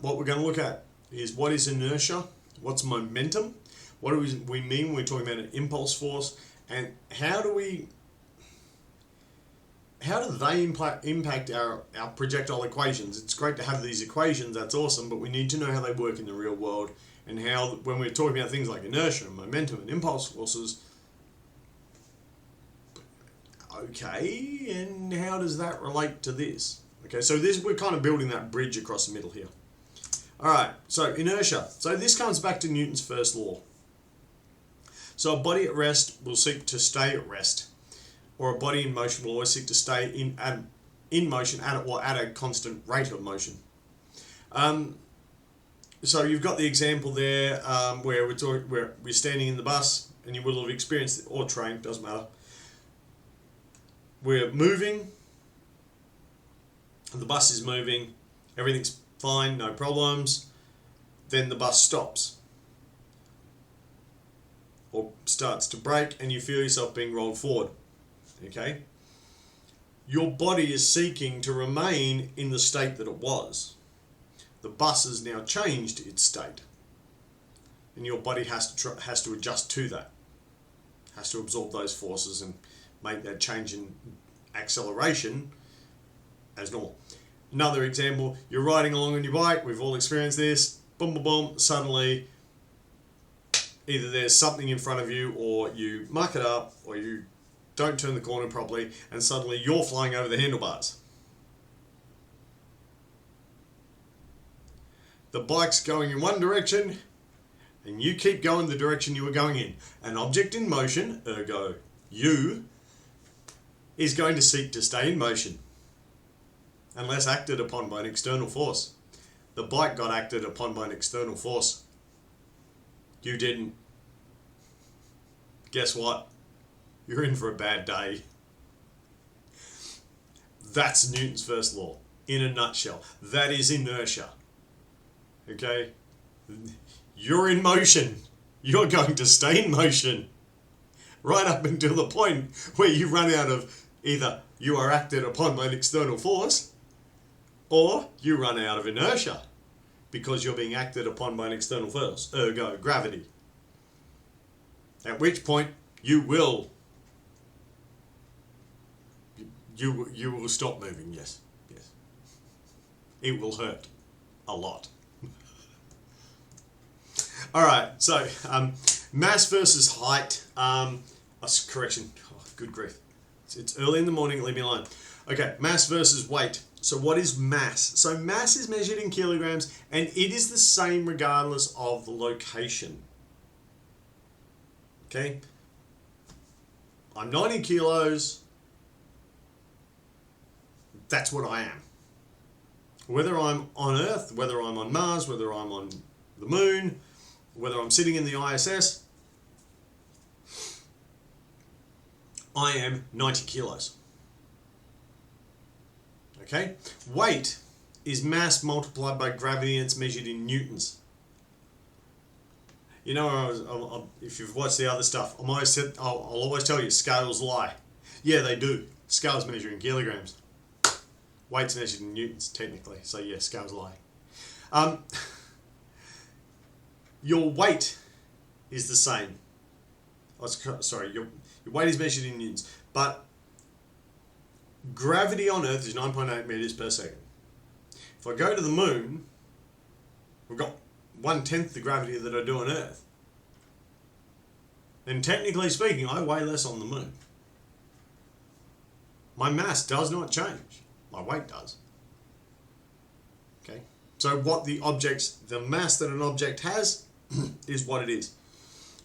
A: what we're going to look at is what is inertia, what's momentum, what do we mean when we're talking about an impulse force, and how do they impact our projectile equations? It's great to have these equations, that's awesome, but we need to know how they work in the real world, and how, when we're talking about things like inertia, momentum, and impulse forces, okay, and how does that relate to this? Okay, so we're kind of building that bridge across the middle here. Alright, so inertia. So this comes back to Newton's first law. So a body at rest will seek to stay at rest, or a body in motion will always seek to stay in motion at a constant rate of motion. So you've got the example there where we're standing in the bus, and you will have experienced, or train, doesn't matter. We're moving, the bus is moving, everything's fine, no problems. Then the bus stops or starts to brake, and you feel yourself being rolled forward. Okay? Your body is seeking to remain in the state that it was. The bus has now changed its state, and your body has to adjust to that, has to absorb those forces and make that change in acceleration as normal. Another example, you're riding along on your bike, we've all experienced this, boom, boom, boom, suddenly either there's something in front of you, or you muck it up, or you don't turn the corner properly, and suddenly you're flying over the handlebars. The bike's going in one direction, and you keep going the direction you were going in. An object in motion, ergo you, is going to seek to stay in motion unless acted upon by an external force. The bike got acted upon by an external force. You didn't. Guess what? You're in for a bad day. That's Newton's first law in a nutshell. That is inertia. Okay? You're in motion. You're going to stay in motion right up until the point where you run out of either you are acted upon by an external force or you run out of inertia because you're being acted upon by an external force, ergo gravity. At which point you will stop moving. Yes. It will hurt a lot. All right, so mass versus height. Correction. Oh, good grief. It's early in the morning. Leave me alone. Okay, mass versus weight. So what is mass? So mass is measured in kilograms, and it is the same regardless of the location. Okay? I'm 90 kilos. That's what I am. Whether I'm on Earth, whether I'm on Mars, whether I'm on the moon, whether I'm sitting in the ISS, I am 90 kilos. Okay? Weight is mass multiplied by gravity, and it's measured in newtons. You know, if you've watched the other stuff, I'll always tell you, scales lie. Yeah, they do. Scales measure in kilograms. Weight's measured in newtons, technically. So yeah, scales lie. Your weight is the same. Your weight is measured in newtons, but gravity on Earth is 9.8 meters per second. If I go to the moon, we've got 1/10 the gravity that I do on Earth. And technically speaking, I weigh less on the moon. My mass does not change. My weight does. Okay? So what the mass that an object has is what it is.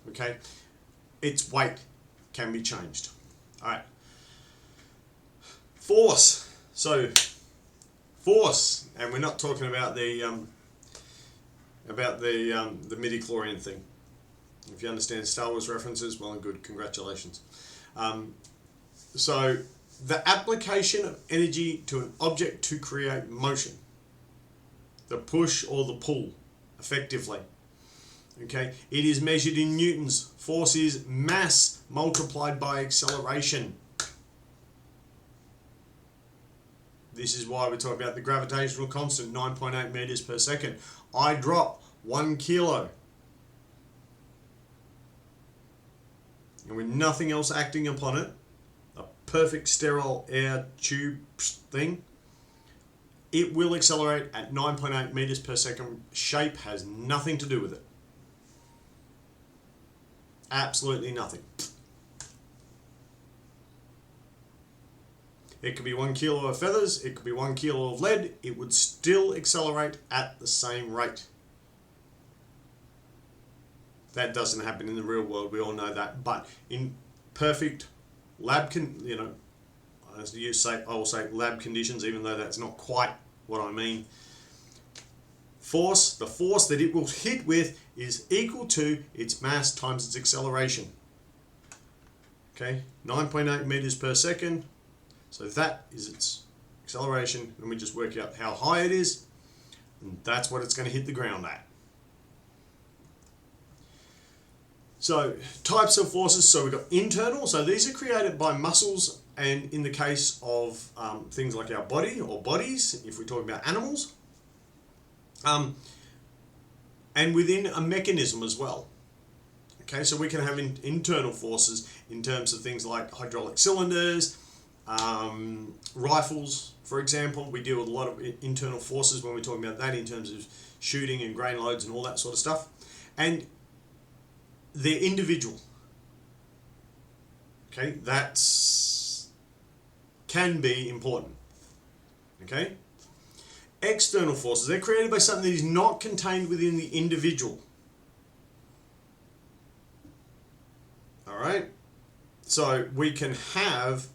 A: Okay? Its weight can be changed. Alright. Force. So, force, and we're not talking about the midi-chlorian thing. If you understand Star Wars references, well and good, congratulations. So, the application of energy to an object to create motion. The push or the pull, effectively. Okay, it is measured in newtons. Force is mass multiplied by acceleration. This is why we talk about the gravitational constant, 9.8 meters per second. I drop 1 kilo. And with nothing else acting upon it, a perfect sterile air tube thing, it will accelerate at 9.8 meters per second. Shape has nothing to do with it. Absolutely nothing. It could be 1 kilo of feathers, it could be 1 kilo of lead, it would still accelerate at the same rate. That doesn't happen in the real world, we all know that, but in perfect lab, I will say lab conditions, even though that's not quite what I mean. The force that it will hit with is equal to its mass times its acceleration. Okay, 9.8 meters per second. So that is its acceleration, and we just work out how high it is, and that's what it's going to hit the ground at. So types of forces, so we've got internal, so these are created by muscles, and in the case of things like our body or bodies, if we're talking about animals, and within a mechanism as well. Okay, so we can have internal forces in terms of things like hydraulic cylinders, rifles, for example. We deal with a lot of internal forces when we're talking about that in terms of shooting and grain loads and all that sort of stuff. And they're individual. Okay, that's can be important. Okay? External forces, they're created by something that is not contained within the individual. Alright? So we can have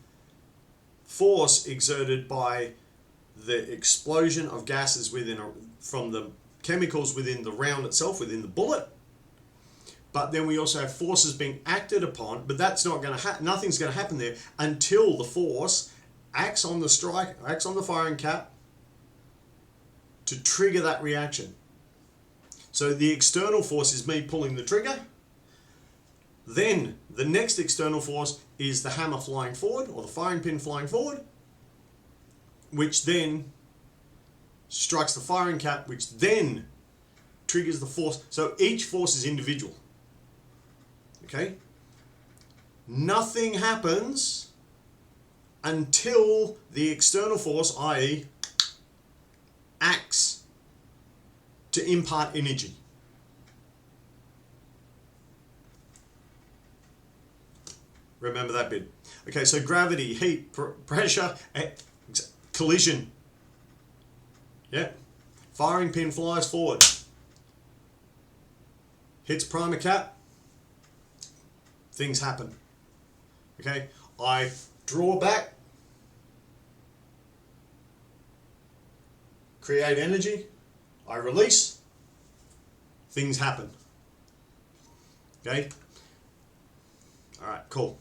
A: force exerted by the explosion of gases from the chemicals within the round itself, within the bullet. But then we also have forces being acted upon, but that's not going to nothing's going to happen there until the force acts on the firing cap to trigger that reaction. So the external force is me pulling the trigger. Then the next external force is the hammer flying forward, or the firing pin flying forward, which then strikes the firing cap, which then triggers the force. So each force is individual. Okay? Nothing happens until the external force, i.e., acts to impart energy. Remember that bit. Okay, so gravity, heat, pressure, collision. Yeah. Firing pin flies forward. Hits primer cap. Things happen. Okay, I draw back. Create energy. I release. Things happen. Okay. All right, cool.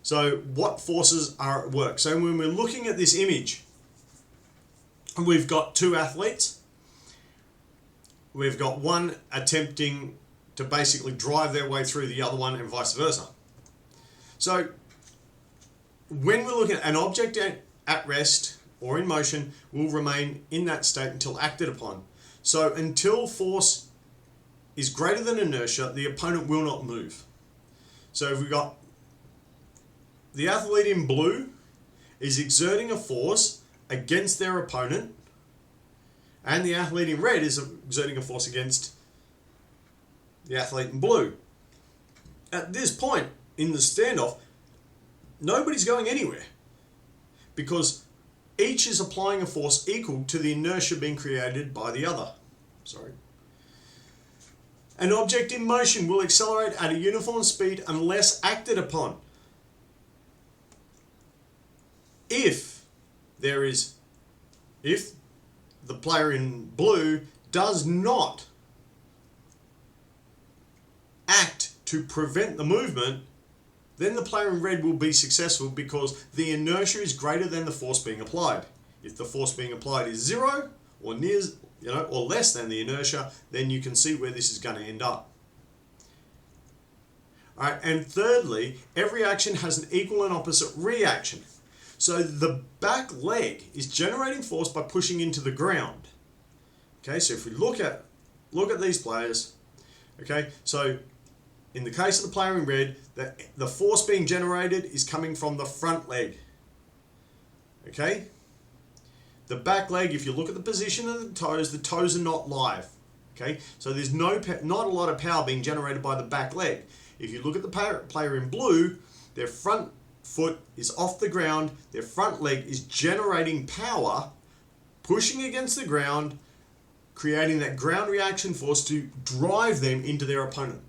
A: So what forces are at work? So when we're looking at this image, we've got two athletes. We've got one attempting to basically drive their way through the other one and vice versa. So when we're looking at an object at rest or in motion, will remain in that state until acted upon. So until force is greater than inertia, the opponent will not move. So if we've got the athlete in blue is exerting a force against their opponent, and the athlete in red is exerting a force against the athlete in blue. At this point in the standoff, nobody's going anywhere because each is applying a force equal to the inertia being created by the other. An object in motion will accelerate at a uniform speed unless acted upon. If the player in blue does not act to prevent the movement, then the player in red will be successful because the inertia is greater than the force being applied. If the force being applied is zero or or less than the inertia, then you can see where this is going to end up. All right, and thirdly, every action has an equal and opposite reaction. So the back leg is generating force by pushing into the ground. Okay, so if we look at these players, okay, so in the case of the player in red, the force being generated is coming from the front leg. Okay? The back leg, if you look at the position of the toes are not live. Okay? So there's not a lot of power being generated by the back leg. If you look at the player in blue, their front foot is off the ground, their front leg is generating power, pushing against the ground, creating that ground reaction force to drive them into their opponent.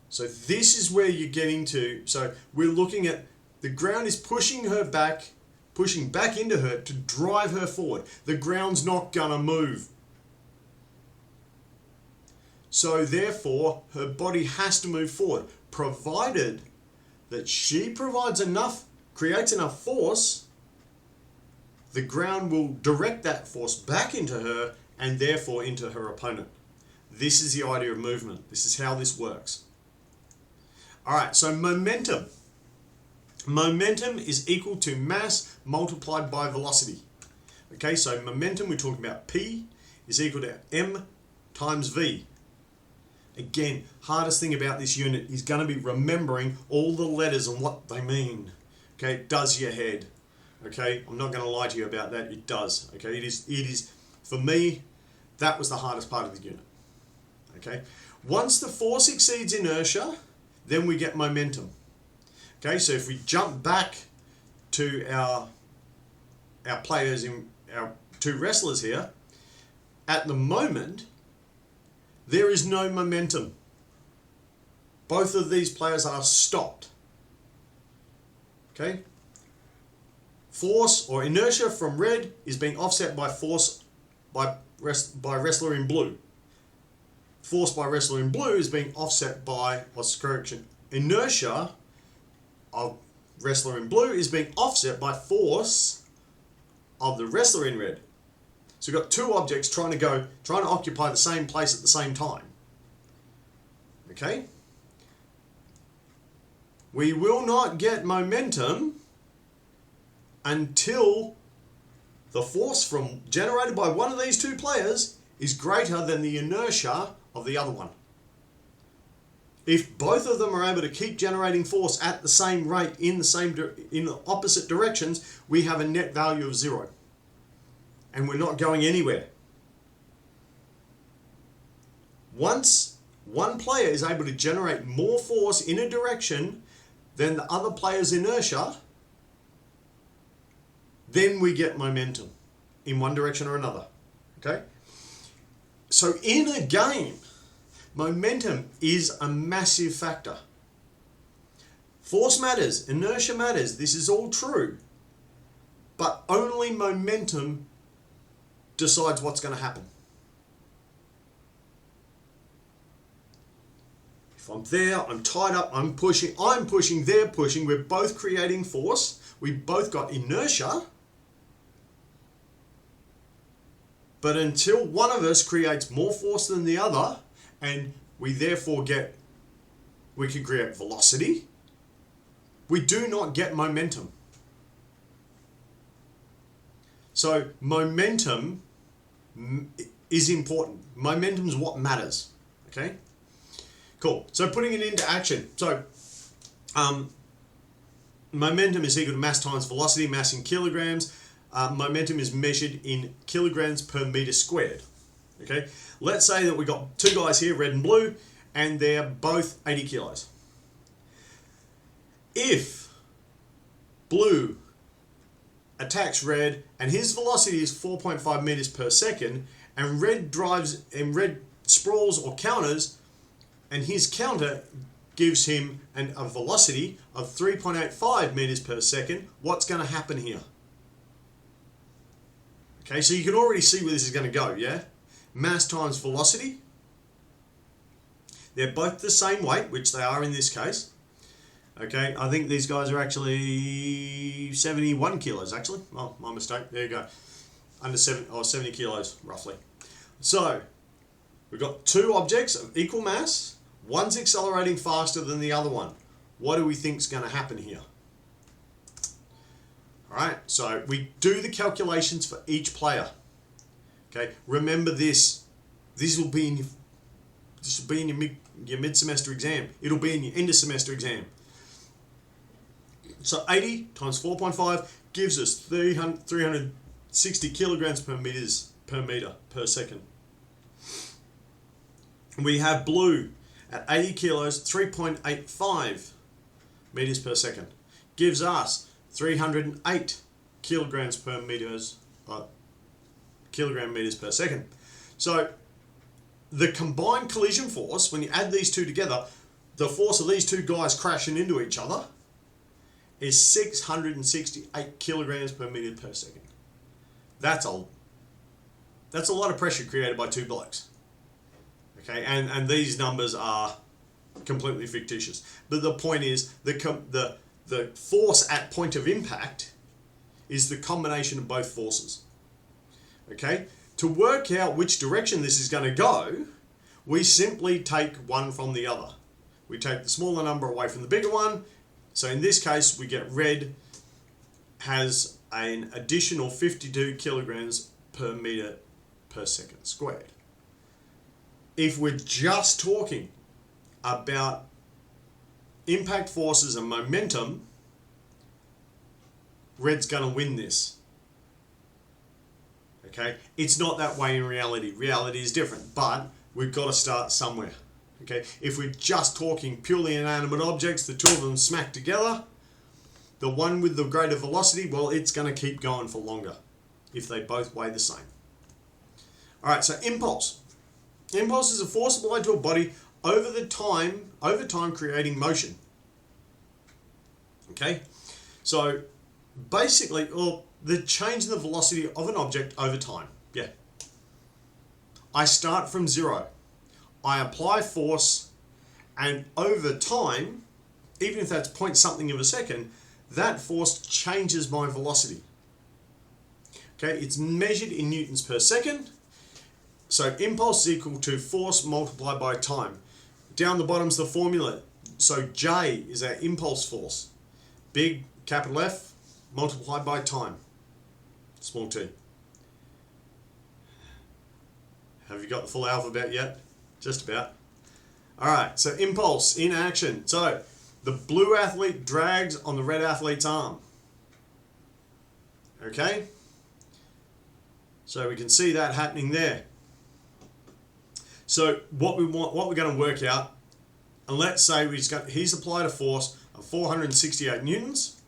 A: So this is where you're getting to. So we're looking at the ground is pushing back into her to drive her forward. The ground's not gonna move. So therefore, her body has to move forward, provided that she creates enough force, the ground will direct that force back into her and therefore into her opponent. This is the idea of movement. This is how this works. All right, so momentum. Momentum is equal to mass multiplied by velocity. Okay, so momentum, we're talking about P is equal to M times V. Again, hardest thing about this unit is going to be remembering all the letters and what they mean. Okay, it does your head. Okay, I'm not going to lie to you about that. It does. Okay, it is. For me, that was the hardest part of the unit. Okay, once the force exceeds inertia, then we get momentum. Okay, so if we jump back to our players in our two wrestlers here, at the moment, there is no momentum. Both of these players are stopped. Okay? Force or inertia from red is being offset by force by wrestler in blue. Force by wrestler in blue is being offset by, inertia of wrestler in blue is being offset by force of the wrestler in red. So we've got two objects trying to occupy the same place at the same time. Okay? We will not get momentum until the force generated by one of these two players is greater than the inertia of the other one. If both of them are able to keep generating force at the same rate in the opposite directions, we have a net value of 0. And we're not going anywhere. Once one player is able to generate more force in a direction than the other player's inertia, then we get momentum in one direction or another. Okay? So in a game, momentum is a massive factor. Force matters, inertia matters, this is all true. But only momentum decides what's going to happen. If I'm there, I'm tied up, I'm pushing, they're pushing, we're both creating force, we both got inertia. But until one of us creates more force than the other, and we therefore we can create velocity, we do not get momentum. So momentum is important. Momentum is what matters. Okay? Cool. So putting it into action. So momentum is equal to mass times velocity, mass in kilograms. Momentum is measured in kilograms per meter squared. Okay? Let's say that we've got two guys here, red and blue, and they're both 80 kilos. If blue attacks red and his velocity is 4.5 meters per second, and red sprawls or counters, and his counter gives him a velocity of 3.85 meters per second, what's going to happen here? Okay, so you can already see where this is going to go, yeah? Mass times velocity. They're both the same weight, which they are in this case. Okay, I think these guys are actually 71 kilos, actually. Oh, my mistake. There you go. Under 70 kilos, roughly. So, we've got two objects of equal mass. One's accelerating faster than the other one. What do we think is going to happen here? Alright, so we do the calculations for each player. Okay, remember this. This will be in your mid-semester exam. It'll be in your end-of-semester exam. So 80 times 4.5 gives us 360 kilograms per meter per second. We have blue at 80 kilos, 3.85 meters per second. Gives us 308 kilograms per kilogram meters per second. So the combined collision force, when you add these two together, the force of these two guys crashing into each other is 668 kilograms per meter per second. That's a lot of pressure created by two blokes. Okay, and these numbers are completely fictitious. But the point is, the force at point of impact is the combination of both forces. Okay, to work out which direction this is going to go, we simply take one from the other. We take the smaller number away from the bigger one. So in this case, we get red has an additional 52 kilograms per meter per second squared. If we're just talking about impact forces and momentum, red's going to win this. Okay, it's not that way in reality. Reality is different, but we've got to start somewhere. Okay, if we're just talking purely inanimate objects, the two of them smack together, the one with the greater velocity, well, it's going to keep going for longer if they both weigh the same. All right, so impulse. Impulse is a force applied to a body over time creating motion. Okay, So basically, or the change in the velocity of an object over time. Yeah. I start from zero. I apply force, and over time, even if that's point something of a second, that force changes my velocity. Okay, it's measured in newtons per second. So impulse is equal to force multiplied by time. Down the bottom's the formula. So J is our impulse force. Big capital F multiplied by time. Small t. Have you got the full alphabet yet? Just about. Alright, so impulse in action. So the blue athlete drags on the red athlete's arm. Okay? So we can see that happening there. So what we're going to work out, and let's say he's applied a force of 468 newtons.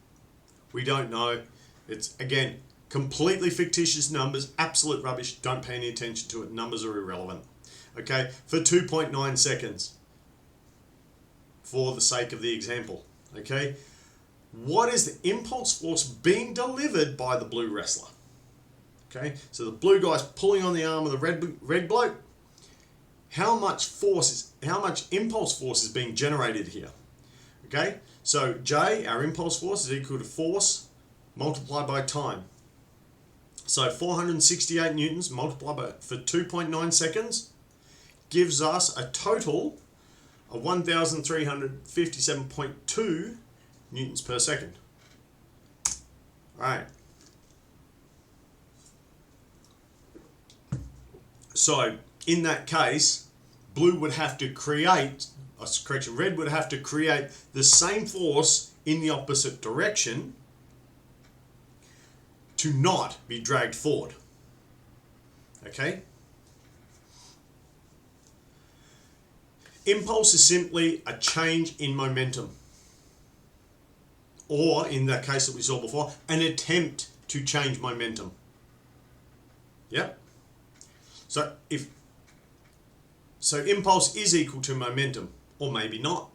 A: We don't know. It's, again, completely fictitious numbers, absolute rubbish. Don't pay any attention to it. Numbers are irrelevant. Okay, for 2.9 seconds, for the sake of the example. Okay, what is the impulse force being delivered by the blue wrestler? Okay, so the blue guy's pulling on the arm of the red bloke. How much impulse force is being generated here? Okay, so J, our impulse force, is equal to force multiplied by time. So 468 newtons multiplied by for 2.9 seconds gives us a total of 1,357.2 newtons per second. Right. So in that case, blue would have to create, red would have to create the same force in the opposite direction to not be dragged forward. Okay? Impulse is simply a change in momentum. Or, in that case that we saw before, an attempt to change momentum. Yep. So impulse is equal to momentum, or maybe not.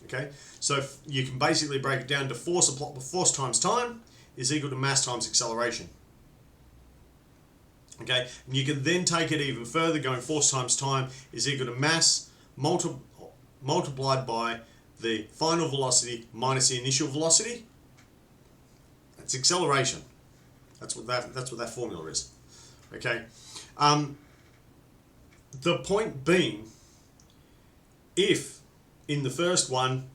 A: Okay? So you can basically break it down to force times time is equal to mass times acceleration. Okay? And you can then take it even further, going force times time is equal to mass multiplied by the final velocity minus the initial velocity. That's acceleration. That's what that formula is. Okay. The point being, if in the first one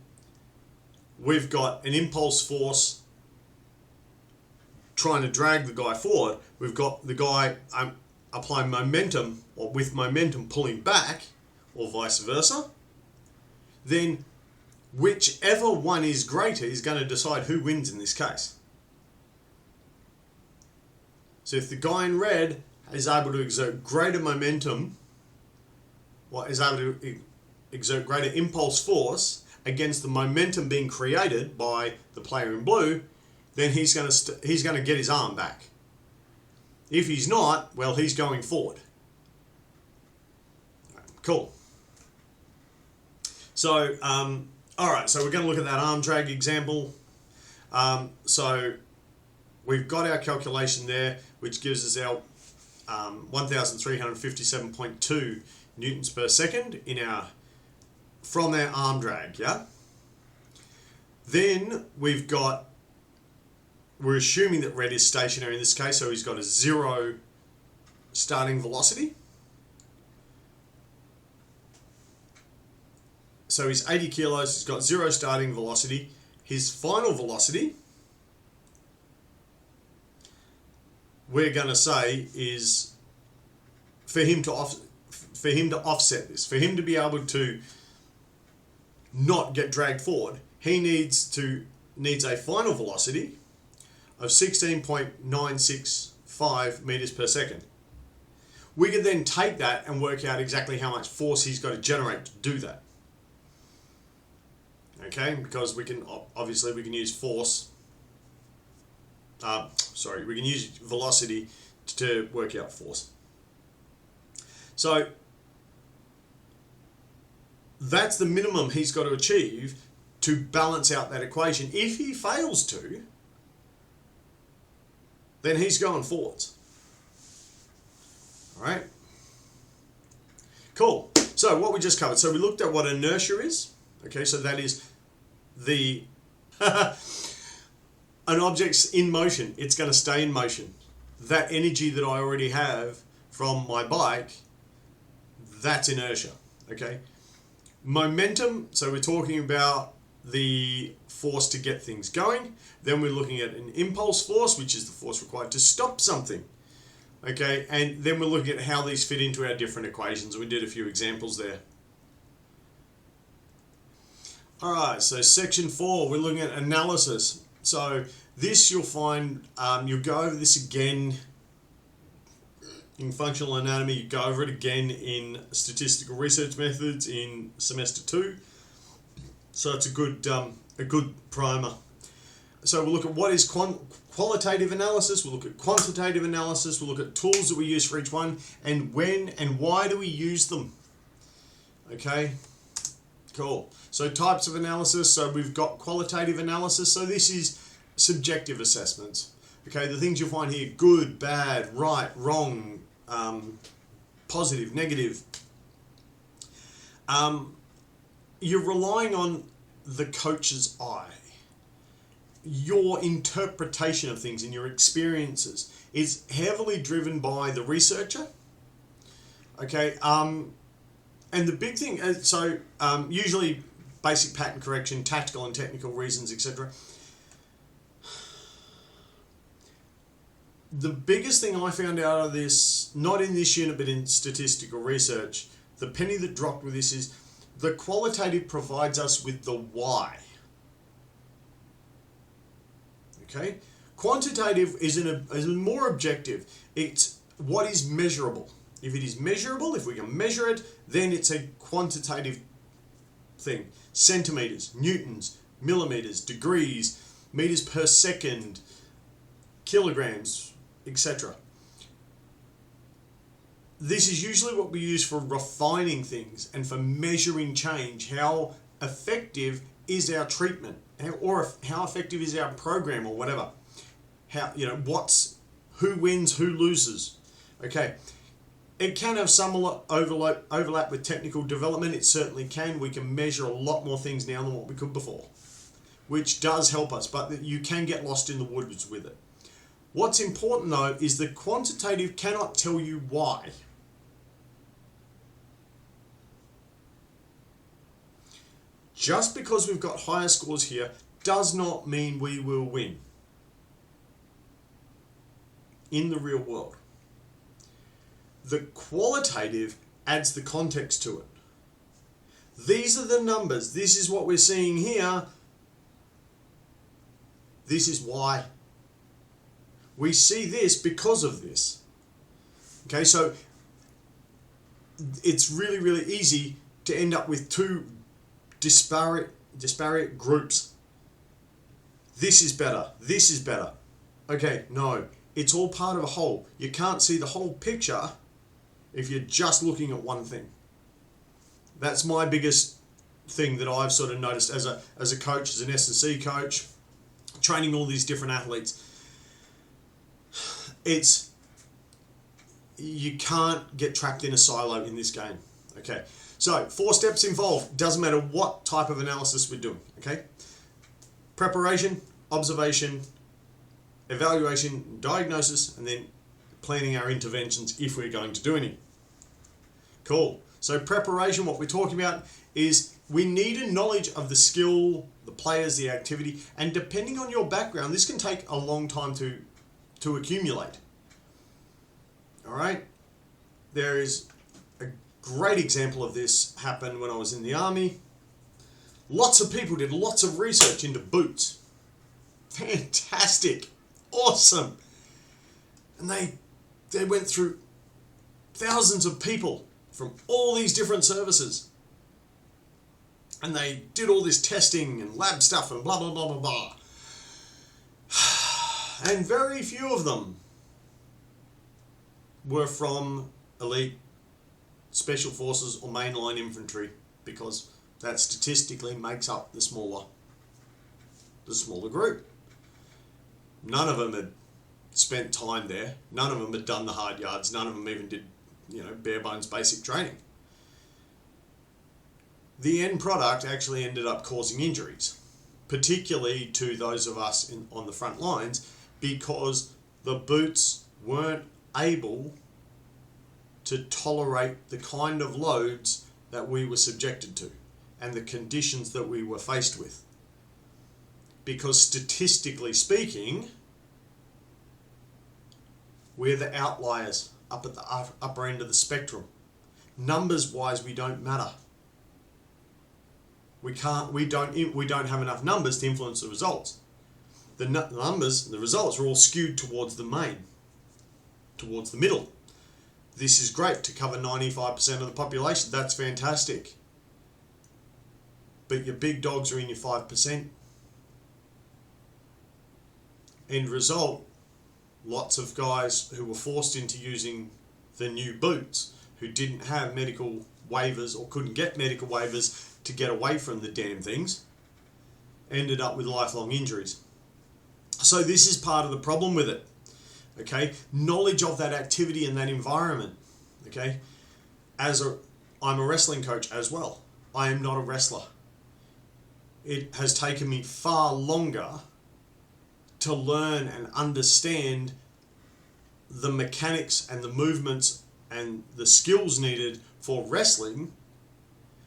A: we've got an impulse force trying to drag the guy forward, we've got the guy applying momentum, or with momentum pulling back, or vice versa, then whichever one is greater is going to decide who wins in this case. So if the guy in red is able to exert greater momentum, or is able to exert greater impulse force against the momentum being created by the player in blue, then he's going to get his arm back. If he's not, well, he's going forward. Cool. So, all right, so we're going to look at that arm drag example. So we've got our calculation there, which gives us our 1,357.2 newtons per second from our arm drag, yeah? Then we're assuming that red is stationary in this case, so he's got a 0 starting velocity. So he's 80 kilos, he's got 0 starting velocity. His final velocity, we're going to say, is for him to offset this, for him to be able to not get dragged forward, he needs a final velocity of 16.965 meters per second. We can then take that and work out exactly how much force he's got to generate to do that. Okay, because we can use we can use velocity to work out force. So that's the minimum he's got to achieve to balance out that equation. If he fails to, then he's going forwards. All right. Cool. So what we just covered. So we looked at what inertia is. Okay, so that is the an object's in motion. It's going to stay in motion. That energy that I already have from my bike, that's inertia. Okay. Momentum. So we're talking about the force to get things going. Then we're looking at an impulse force, which is the force required to stop something. Okay, and then we're looking at how these fit into our different equations. We did a few examples there. All right, so section 4, we're looking at analysis. So this you'll find, you'll go over this again in functional anatomy, you go over it again in statistical research methods in semester 2. So it's a good primer. So we'll look at what is qualitative analysis, we'll look at quantitative analysis, we'll look at tools that we use for each one, and when and why do we use them. Okay, cool. So types of analysis, so we've got qualitative analysis, so this is subjective assessments. Okay, the things you'll find here: good, bad, right, wrong, positive, negative. You're relying on the coach's eye. Your interpretation of things and your experiences is heavily driven by the researcher. Okay, and the big thing, usually basic pattern correction, tactical and technical reasons, etc. The biggest thing I found out of this, not in this unit but in statistical research, the penny that dropped with this is the qualitative provides us with the why. Okay, quantitative is more objective. It's what is measurable. If it is measurable, if we can measure it, then it's a quantitative thing. Centimeters, newtons, millimeters, degrees, meters per second, kilograms, etc. This is usually what we use for refining things and for measuring change. How effective is our treatment? Or how effective is our program, or whatever. Who wins, who loses. Okay, it can have some overlap with technical development. It certainly can. We can measure a lot more things now than what we could before, which does help us, but you can get lost in the woods with it. What's important though is the quantitative cannot tell you why. Just because we've got higher scores here does not mean we will win in the real world. The qualitative adds the context to it. These are the numbers. This is what we're seeing here. This is why. We see this because of this. Okay, so it's really, really easy to end up with two disparate groups. This is better. This is better. Okay, no. It's all part of a whole. You can't see the whole picture if you're just looking at one thing. That's my biggest thing that I've sort of noticed as a coach, as an S&C coach, training all these different athletes. You can't get trapped in a silo in this game. Okay. So 4 steps involved. Doesn't matter what type of analysis we're doing. Okay. Preparation, observation, evaluation, diagnosis, and then planning our interventions if we're going to do any. Cool. So preparation, what we're talking about is we need a knowledge of the skill, the players, the activity, and depending on your background, this can take a long time to accumulate. All right. There is a great example of this happened when I was in the army. Lots of people did lots of research into boots. Fantastic. Awesome. And they went through thousands of people from all these different services. And they did all this testing and lab stuff and blah, blah, blah, blah, blah. And very few of them were from elite special forces or mainline infantry, because that statistically makes up the smaller group. None of them had spent time there. None of them had done the hard yards. None of them even did, bare bones basic training. The end product actually ended up causing injuries, particularly to those of us on the front lines, because the boots weren't able to tolerate the kind of loads that we were subjected to and the conditions that we were faced with. Because statistically speaking, we're the outliers up at the upper end of the spectrum. Numbers wise, we don't matter. We don't have enough numbers to influence the results. The numbers, the results are all skewed towards the main, towards the middle. This is great to cover 95% of the population. That's fantastic. But your big dogs are in your 5%. End result, lots of guys who were forced into using the new boots, who didn't have medical waivers or couldn't get medical waivers to get away from the damn things, ended up with lifelong injuries. So this is part of the problem with it. Okay, knowledge of that activity and that environment. Okay, I'm a wrestling coach as well. I am not a wrestler. It has taken me far longer to learn and understand the mechanics and the movements and the skills needed for wrestling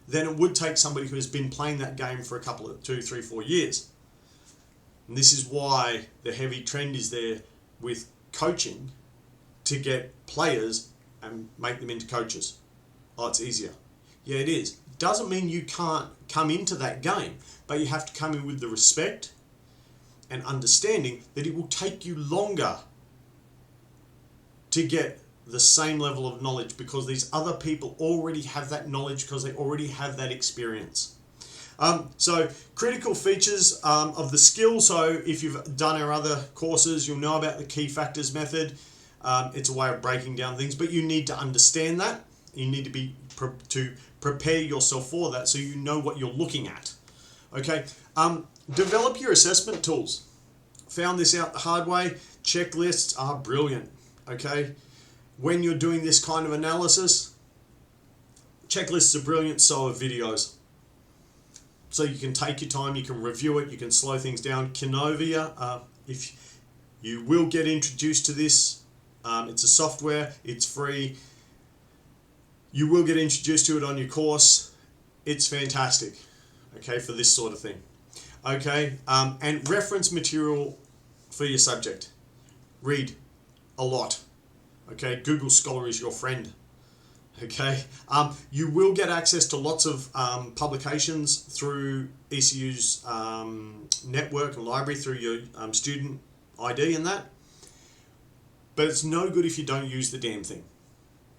A: than it would take somebody who has been playing that game for a couple of 2, 3, 4 years. And this is why the heavy trend is there with coaching to get players and make them into coaches. Oh, it's easier. Yeah, it is. Doesn't mean you can't come into that game, but you have to come in with the respect and understanding that it will take you longer to get the same level of knowledge because these other people already have that knowledge because they already have that experience. So critical features of the skill. So if you've done our other courses, you'll know about the key factors method. It's a way of breaking down things, but you need to understand that. You need to prepare yourself for that so you know what you're looking at. Okay. Develop your assessment tools. Found this out the hard way. Checklists are brilliant. Okay. When you're doing this kind of analysis, checklists are brilliant, so are videos. So you can take your time, you can review it, you can slow things down. Canovia, if you will get introduced to this, it's a software, it's free. You will get introduced to it on your course. It's fantastic, okay, for this sort of thing. Okay, and reference material for your subject. Read a lot. Okay, Google Scholar is your friend. Okay, you will get access to lots of publications through ECU's network and library through your student ID and that. But it's no good if you don't use the damn thing.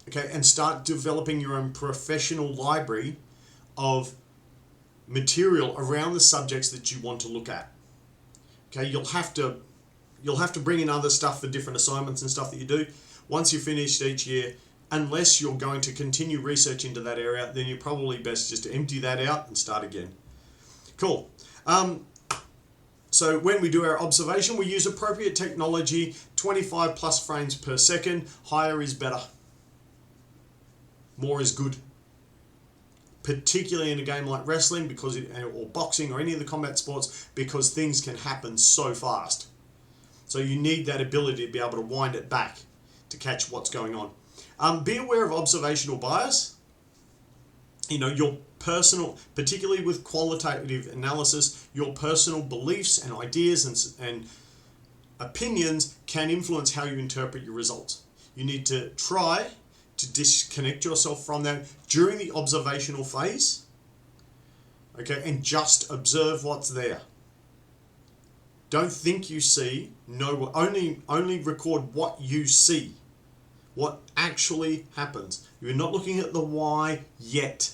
A: Okay, and start developing your own professional library of material around the subjects that you want to look at. Okay, you'll have to bring in other stuff for different assignments and stuff that you do. Once you're finished each year, unless you're going to continue research into that area, then you're probably best just to empty that out and start again. Cool. So when we do our observation, we use appropriate technology, 25 plus frames per second. Higher is better. More is good. Particularly in a game like wrestling or boxing or any of the combat sports, because things can happen so fast. So you need that ability to be able to wind it back to catch what's going on. Be aware of observational bias. Your personal, particularly with qualitative analysis, your personal beliefs and ideas and opinions can influence how you interpret your results. You need to try to disconnect yourself from that during the observational phase, okay, and just observe what's there. Don't think you see, only record what you see, what actually happens. You're not looking at the why yet.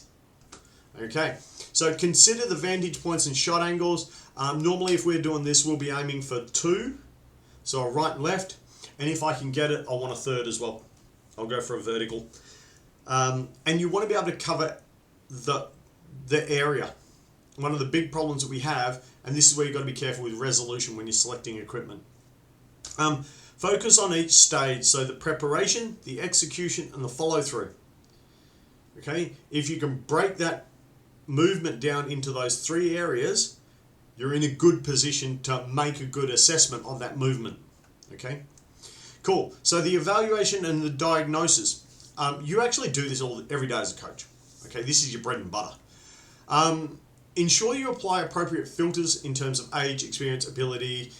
A: Okay, so consider the vantage points and shot angles. Normally if we're doing this, we'll be aiming for 2, so a right and left, and if I can get it, I want a third as well. I'll go for a vertical. And you want to be able to cover the the area. One of the big problems that we have, and this is where you've got to be careful with resolution when you're selecting equipment. Focus on each stage, so the preparation, the execution, and the follow-through. Okay, if you can break that movement down into those 3 areas, you're in a good position to make a good assessment of that movement. Okay, cool. So the evaluation and the diagnosis, you actually do this every day as a coach. Okay, this is your bread and butter. Ensure you apply appropriate filters in terms of age, experience, ability,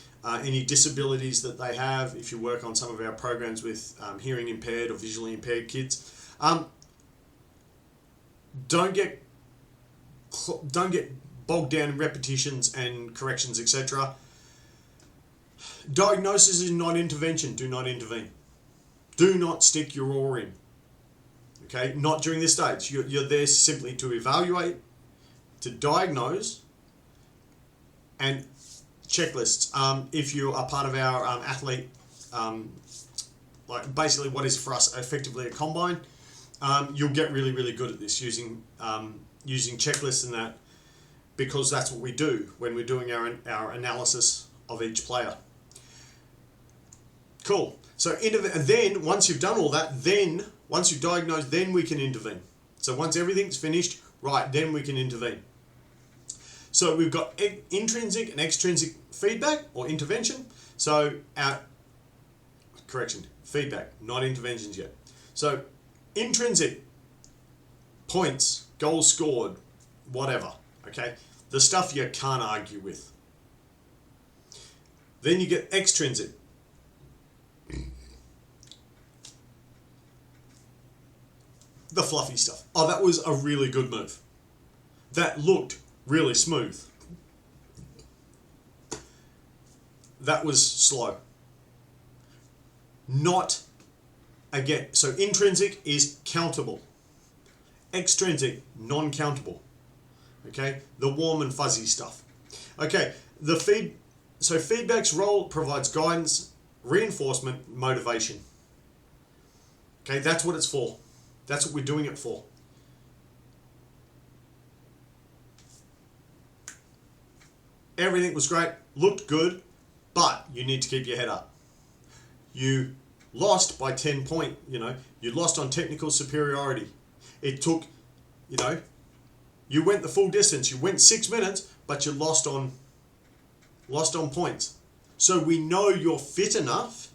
A: any disabilities that they have. If you work on some of our programs with hearing impaired or visually impaired kids, don't get bogged down in repetitions and corrections, etc. Diagnosis is not intervention. Do not intervene. Do not stick your oar in. Okay, not during this stage. You're there simply to evaluate, to diagnose, and checklists. If you are part of our athlete, like basically what is for us effectively a combine, you'll get really, really good at this using checklists and that, because that's what we do when we're doing our analysis of each player. Cool. So then once you've done all that, once you've diagnosed, then we can intervene. So once everything's finished, right, then we can intervene. So we've got intrinsic and extrinsic feedback or intervention. So feedback, not interventions yet. So intrinsic, points, goals scored, whatever, okay? The stuff you can't argue with. Then you get extrinsic. The fluffy stuff. Oh, that was a really good move. That looked really smooth. That was slow. Not, again, so intrinsic is countable. Extrinsic, non-countable. Okay, the warm and fuzzy stuff. Okay, so feedback's role provides guidance, reinforcement, motivation. Okay, that's what it's for. That's what we're doing it for. Everything was great, looked good, but you need to keep your head up. You lost by 10 points, you lost on technical superiority. It took, you went the full distance, you went 6 minutes, but you lost on points. So we know you're fit enough,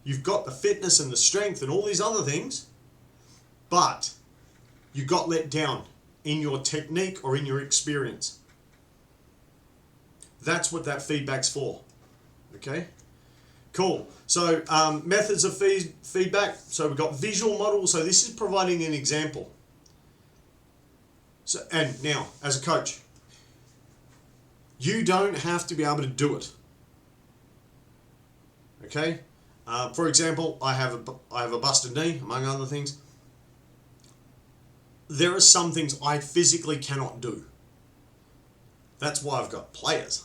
A: you've got the fitness and the strength and all these other things, but you got let down in your technique or in your experience. That's what that feedback's for. Okay? Cool. So methods of feedback. So we've got visual model. So this is providing an example. So, and now, as a coach, you don't have to be able to do it. Okay? For example, I have a busted knee, among other things. There are some things I physically cannot do. That's why I've got players.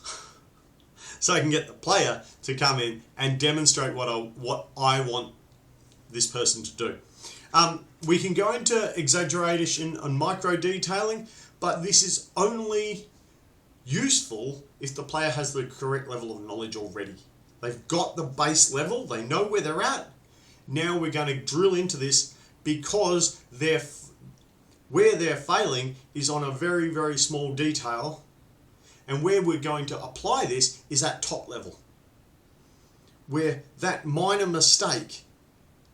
A: So I can get the player to come in and demonstrate what I want this person to do. We can go into exaggeration and micro detailing, but this is only useful if the player has the correct level of knowledge already. They've got the base level, they know where they're at. Now we're going to drill into this because where they're failing is on a very, very small detail. And where we're going to apply this is at top level, where that minor mistake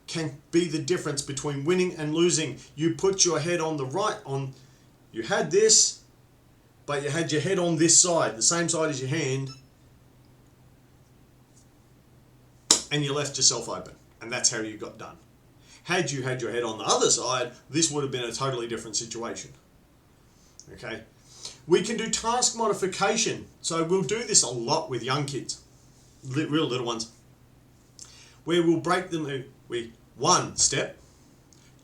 A: can be the difference between winning and losing. You put your head on the right, you had this, but you had your head on this side, the same side as your hand, and you left yourself open, and that's how you got done. Had you had your head on the other side, this would have been a totally different situation. Okay? We can do task modification. So we'll do this a lot with young kids, real little ones, where we'll break them. 1, step.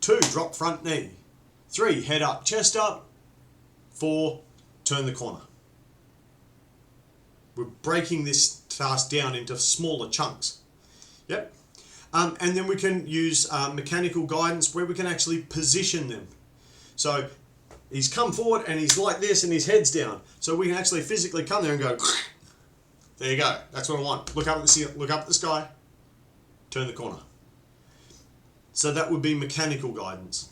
A: 2, drop front knee. 3, head up, chest up. 4, turn the corner. We're breaking this task down into smaller chunks. Yep. And then we can use mechanical guidance where we can actually position them. So he's come forward and he's like this and his head's down. So we can actually physically come there and go, there you go. That's what I want. Look up at the sky, turn the corner. So that would be mechanical guidance.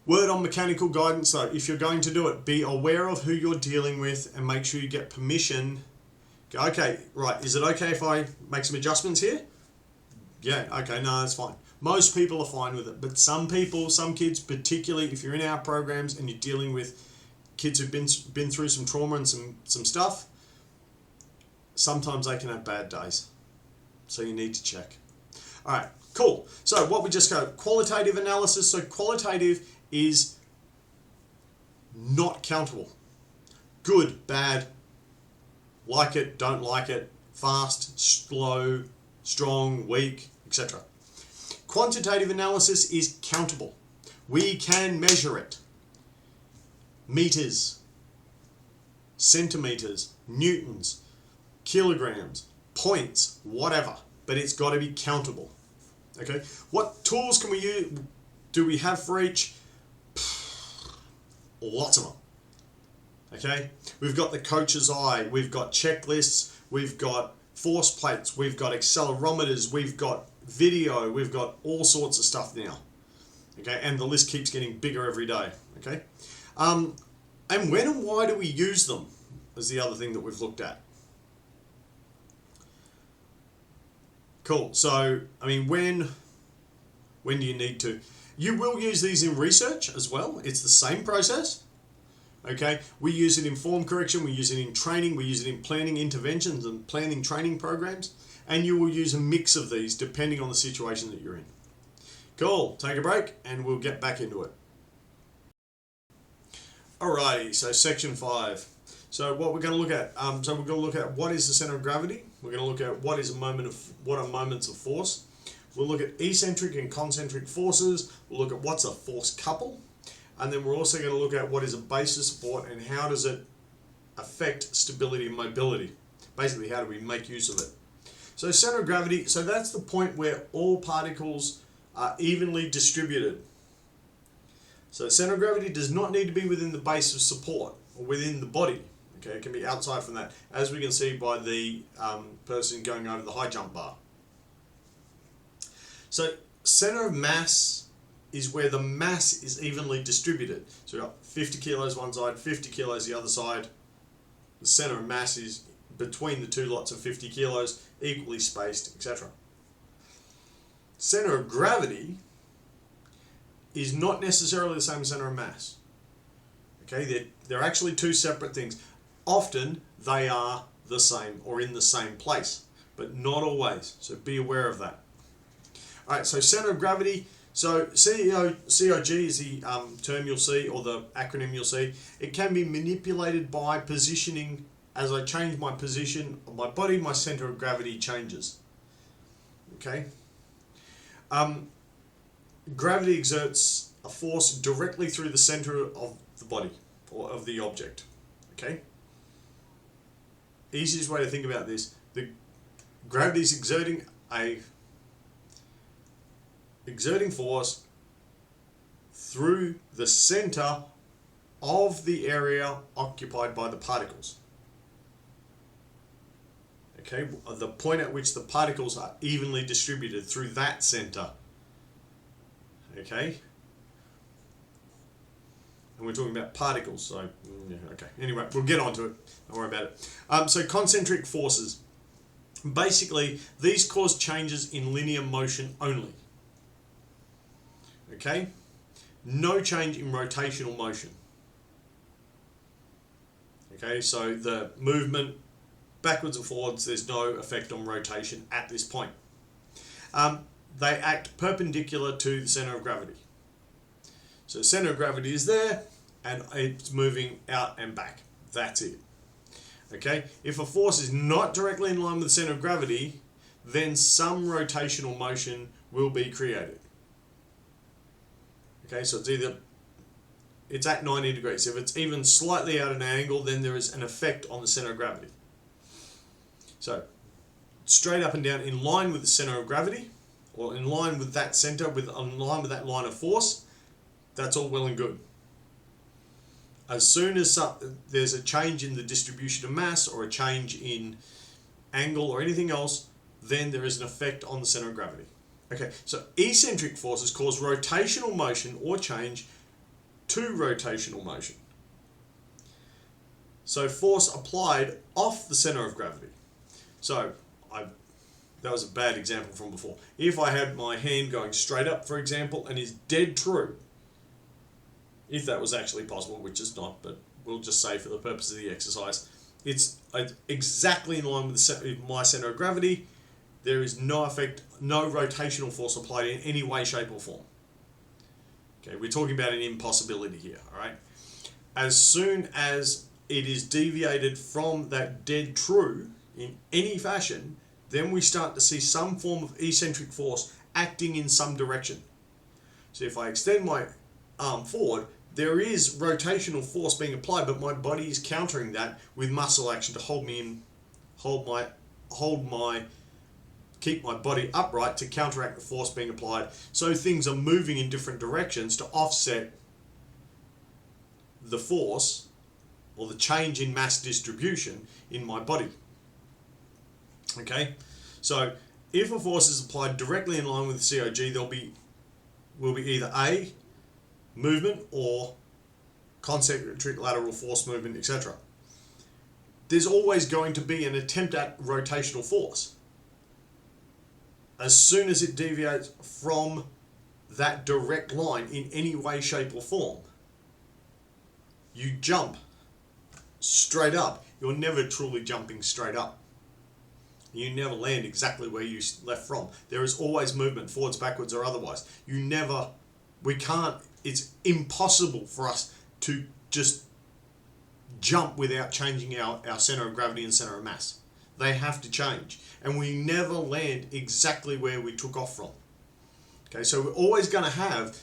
A: Word on mechanical guidance though, if you're going to do it, be aware of who you're dealing with and make sure you get permission. Go, okay, right, is it okay if I make some adjustments here? Yeah, okay, no, that's fine. Most people are fine with it, but some people, some kids, particularly if you're in our programs and you're dealing with kids who've been through some trauma and some stuff, sometimes they can have bad days. So you need to check. All right, cool. So what we just go, qualitative analysis. So qualitative is not countable. Good, bad, like it, don't like it, fast, slow, strong, weak, etc. Quantitative analysis is countable. We can measure it. Meters, centimeters, newtons, kilograms, points, whatever, but it's got to be countable. Okay, what tools can we use? Do we have for each? Lots of them. Okay, we've got the coach's eye, we've got checklists, we've got force plates, we've got accelerometers, we've got video, we've got all sorts of stuff now. Okay, and the list keeps getting bigger every day. Okay, and when and why do we use them is the other thing that we've looked at. Cool. So, I mean, when do you need to? You will use these in research as well. It's the same process. Okay, we use it in form correction, we use it in training, we use it in planning interventions and planning training programs, and you will use a mix of these depending on the situation that you're in. Cool. Take a break and we'll get back into it. Alrighty, so section 5. So what we're going to look at, we're going to look at what is the center of gravity. We're going to look at what are moments of force. We'll look at eccentric and concentric forces. We'll look at what's a force couple. And then we're also going to look at what is a base of support and how does it affect stability and mobility. Basically, how do we make use of it? So center of gravity, so that's the point where all particles are evenly distributed. So center of gravity does not need to be within the base of support or within the body. Okay, it can be outside from that, as we can see by the person going over the high jump bar. So center of mass is where the mass is evenly distributed. So we've got 50 kilos one side, 50 kilos the other side. The center of mass is between the two lots of 50 kilos, equally spaced, etc. Center of gravity is not necessarily the same as center of mass. Okay, they're actually two separate things. Often they are the same or in the same place, but not always. So be aware of that. All right, so center of gravity. So COG is the term you'll see, or the acronym you'll see. It can be manipulated by positioning. As I change my position of my body, my center of gravity changes. Okay. Gravity exerts a force directly through the center of the body or of the object. Okay. Easiest way to think about this: the gravity is exerting force through the center of the area occupied by the particles. Okay, the point at which the particles are evenly distributed through that center. Okay, and we're talking about particles, so yeah, okay. Anyway, we'll get onto it. Don't worry about it. So concentric forces. Basically, these cause changes in linear motion only. Okay, no change in rotational motion. Okay, so the movement backwards and forwards, there's no effect on rotation at this point. They act perpendicular to the center of gravity. So the center of gravity is there and it's moving out and back. That's it. Okay, if a force is not directly in line with the center of gravity, then some rotational motion will be created. Okay, so it's at 90 degrees. If it's even slightly at an angle, then there is an effect on the center of gravity. So straight up and down in line with the center of gravity, or in line with that center, in line with that line of force, that's all well and good. As soon as there's a change in the distribution of mass or a change in angle or anything else, then there is an effect on the center of gravity. Okay, so eccentric forces cause rotational motion or change to rotational motion. So force applied off the center of gravity. So that was a bad example from before. If I had my hand going straight up, for example, and is dead true, if that was actually possible, which is not, but we'll just say for the purpose of the exercise, it's exactly in line with my center of gravity. There is no effect, no rotational force applied in any way, shape, or form. Okay, we're talking about an impossibility here, all right? As soon as it is deviated from that dead true in any fashion, then we start to see some form of eccentric force acting in some direction. So if I extend my arm forward, there is rotational force being applied, but my body is countering that with muscle action to hold me in, keep my body upright to counteract the force being applied. So things are moving in different directions to offset the force or the change in mass distribution in my body. Okay, so if a force is applied directly in line with the COG, will be either A, movement, or concentric lateral force movement, etc. There's always going to be an attempt at rotational force. As soon as it deviates from that direct line in any way, shape, or form, you jump straight up. You're never truly jumping straight up. You never land exactly where you left from. There is always movement, forwards, backwards, or otherwise. It's impossible for us to just jump without changing our center of gravity and center of mass. They have to change. And we never land exactly where we took off from. Okay, so we're always going to have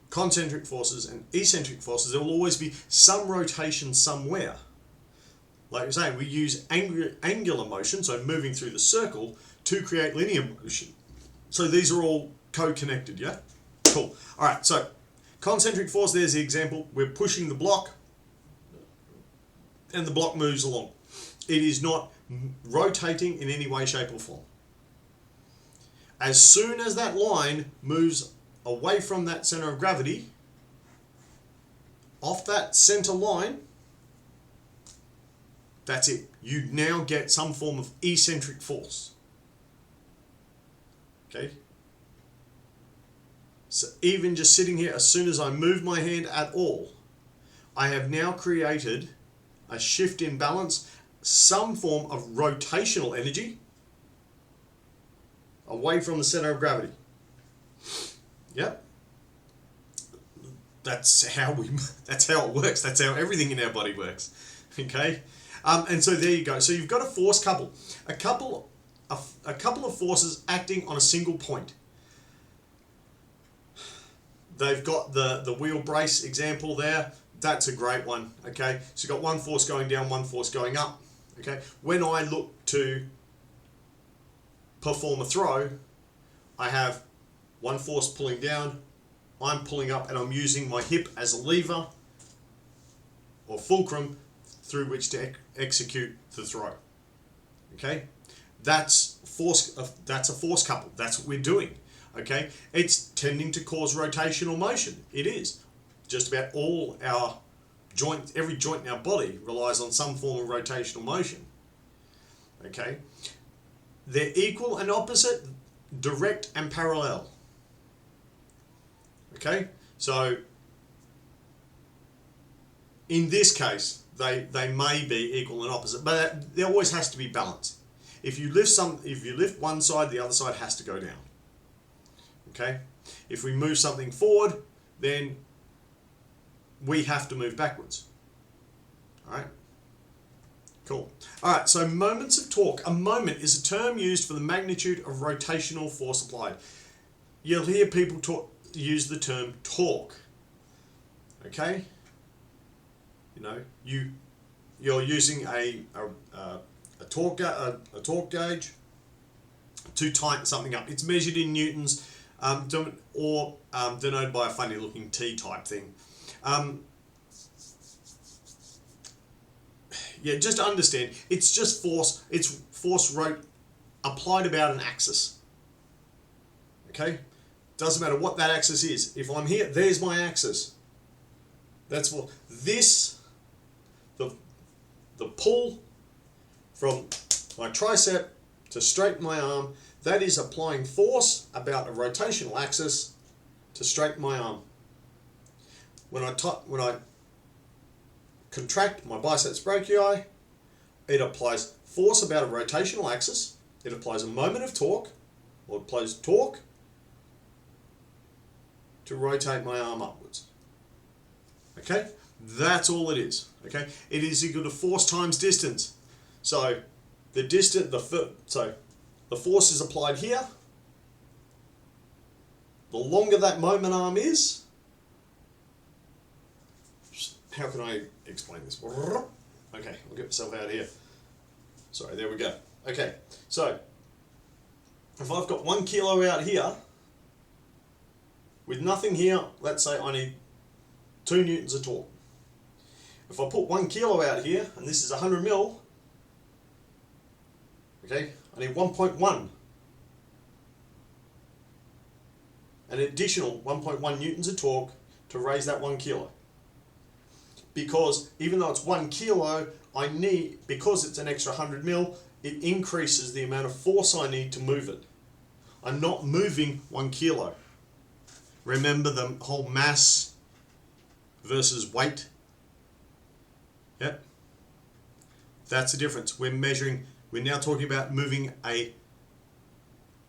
A: concentric forces and eccentric forces. There will always be some rotation somewhere. Like you're saying, we use angular motion, so moving through the circle, to create linear motion. So these are all co-connected, yeah? Cool. All right, so concentric force, there's the example. We're pushing the block, and the block moves along. It is not rotating in any way, shape, or form. As soon as that line moves away from that center of gravity, off that center line, that's it. You now get some form of eccentric force. Okay? So even just sitting here, as soon as I move my hand at all, I have now created a shift in balance, some form of rotational energy away from the center of gravity. Yep. That's how it works. That's how everything in our body works. Okay? And so there you go. So you've got a force couple. A couple of forces acting on a single point. They've got the wheel brace example there. That's a great one. Okay? So you've got one force going down, one force going up. Okay? When I look to perform a throw, I have one force pulling down, I'm pulling up, and I'm using my hip as a lever or fulcrum through which to execute the throw. Okay, that's a force couple. That's what we're doing. Okay, it's tending to cause rotational motion. It is. Just about all our joints, every joint in our body relies on some form of rotational motion. Okay, they're equal and opposite, direct and parallel. Okay, so in this case, they may be equal and opposite, but there always has to be balance. If you lift one side, the other side has to go down. Okay? If we move something forward, then we have to move backwards. All right? Cool. All right, so moments of torque. A moment is a term used for the magnitude of rotational force applied. You'll hear people use the term torque. Okay? You know, you're using a torque gauge to tighten something up. It's measured in newtons, or denoted by a funny looking T type thing. Yeah, just understand, it's just force. It's force applied about an axis. Okay? Doesn't matter what that axis is. If I'm here, there's my axis. That's what this, the pull from my tricep to straighten my arm, that is applying force about a rotational axis to straighten my arm. When I contract my biceps brachii, it applies force about a rotational axis. It applies a moment of torque, or it applies torque to rotate my arm upwards. Okay, that's all it is. Okay, it is equal to force times distance. So the distance, the force is applied here. The longer that moment arm is, how can I explain this? Okay, I'll get myself out of here. Sorry, there we go. Okay, so if I've got 1 kilo out here, with nothing here, let's say I need 2 newtons of torque. If I put 1 kilo out here, and this is 100 mil, okay, I need 1.1. An additional 1.1 newtons of torque to raise that 1 kilo. Because even though it's 1 kilo, I need, because it's an extra 100 mil, it increases the amount of force I need to move it. I'm not moving 1 kilo. Remember the whole mass versus weight? Yep. That's the difference. We're now talking about moving a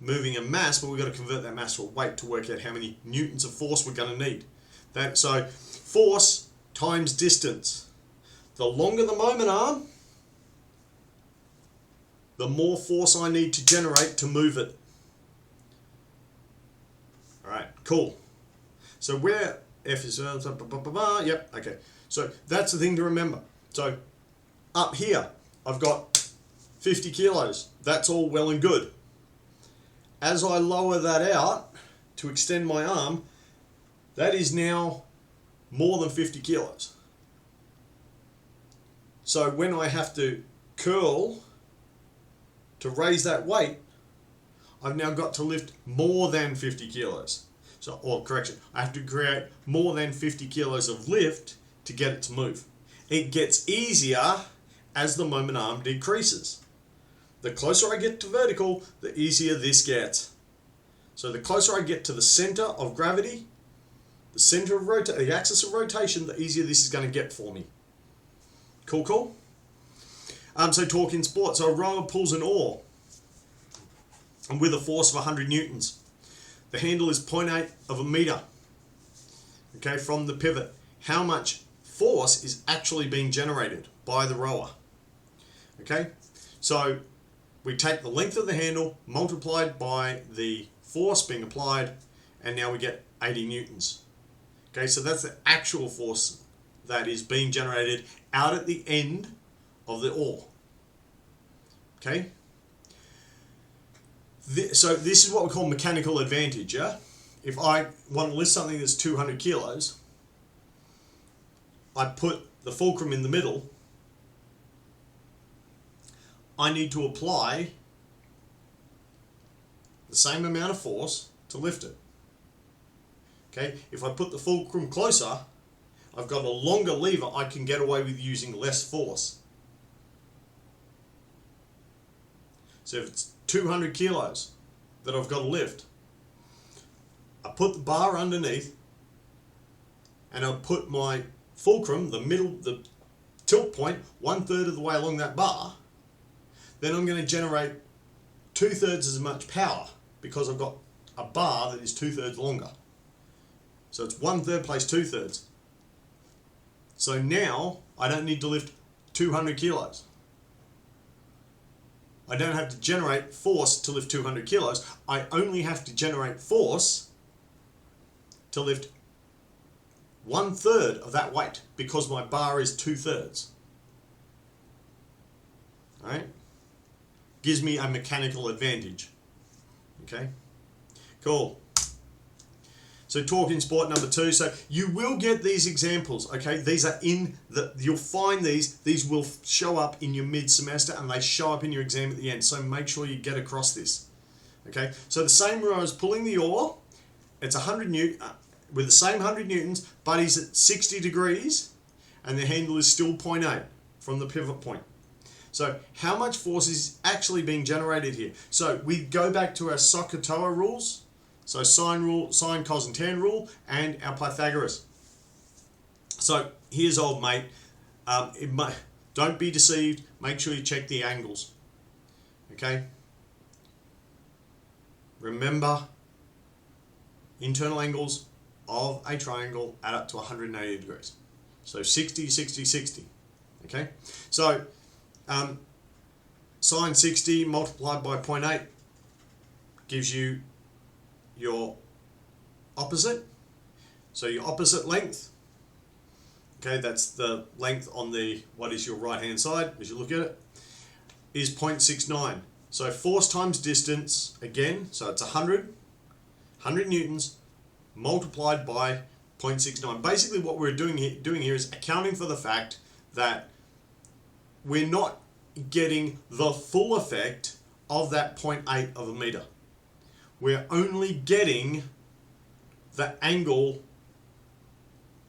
A: mass, but we've got to convert that mass to a weight to work out how many newtons of force we're going to need. So force times distance. The longer the moment arm, the more force I need to generate to move it. Alright, cool. So where F is, yep, okay. So that's the thing to remember. So up here, I've got 50 kilos. That's all well and good. As I lower that out to extend my arm, that is now more than 50 kilos. So when I have to curl to raise that weight, I've now got to lift more than 50 kilos. So, or correction, I have to create more than 50 kilos of lift to get it to move. It gets easier as the moment arm decreases. The closer I get to vertical, the easier this gets. So the closer I get to the center of gravity, the center of the axis of rotation, the easier this is going to get for me. Cool, cool? So torque in sport. So a rower pulls an oar and with a force of 100 newtons. The handle is 0.8 of a meter, okay, from the pivot. How much force is actually being generated by the rower? Okay, so we take the length of the handle multiplied by the force being applied, and now we get 80 newtons. Okay, so that's the actual force that is being generated out at the end of the oar. Okay. So this is what we call mechanical advantage, yeah? If I want to lift something that's 200 kilos, I put the fulcrum in the middle, I need to apply the same amount of force to lift it. Okay, if I put the fulcrum closer, I've got a longer lever, I can get away with using less force. So if it's 200 kilos that I've got to lift, I put the bar underneath and I'll put my fulcrum, the tilt point, 1/3 of the way along that bar, then I'm going to generate 2/3 as much power because I've got a bar that is 2/3 longer. So it's 1/3 plus 2/3. So now I don't need to lift 200 kilos. I don't have to generate force to lift 200 kilos. I only have to generate force to lift 1/3 of that weight because my bar is 2/3. Alright? Gives me a mechanical advantage. Okay? Cool. So talking sport number 2. So you will get these examples, okay? These are you'll find these will show up in your mid-semester and they show up in your exam at the end. So make sure you get across this, okay? So the same row as pulling the oar, it's 100 newton, with the same 100 newtons, but he's at 60 degrees and the handle is still 0.8 from the pivot point. So how much force is actually being generated here? So we go back to our SOHCAHTOA rules. So sine, cos and tan rule, and our Pythagoras. So here's old mate. Don't be deceived. Make sure you check the angles. Okay? Remember, internal angles of a triangle add up to 180 degrees. So 60, 60, 60. Okay? So sine 60 multiplied by 0.8 gives you your opposite. So your opposite length, okay, that's the length on the, what is your right hand side as you look at it, is 0.69. So force times distance again, so it's 100 newtons multiplied by 0.69. Basically what we're doing here is accounting for the fact that we're not getting the full effect of that 0.8 of a meter. We're only getting the angle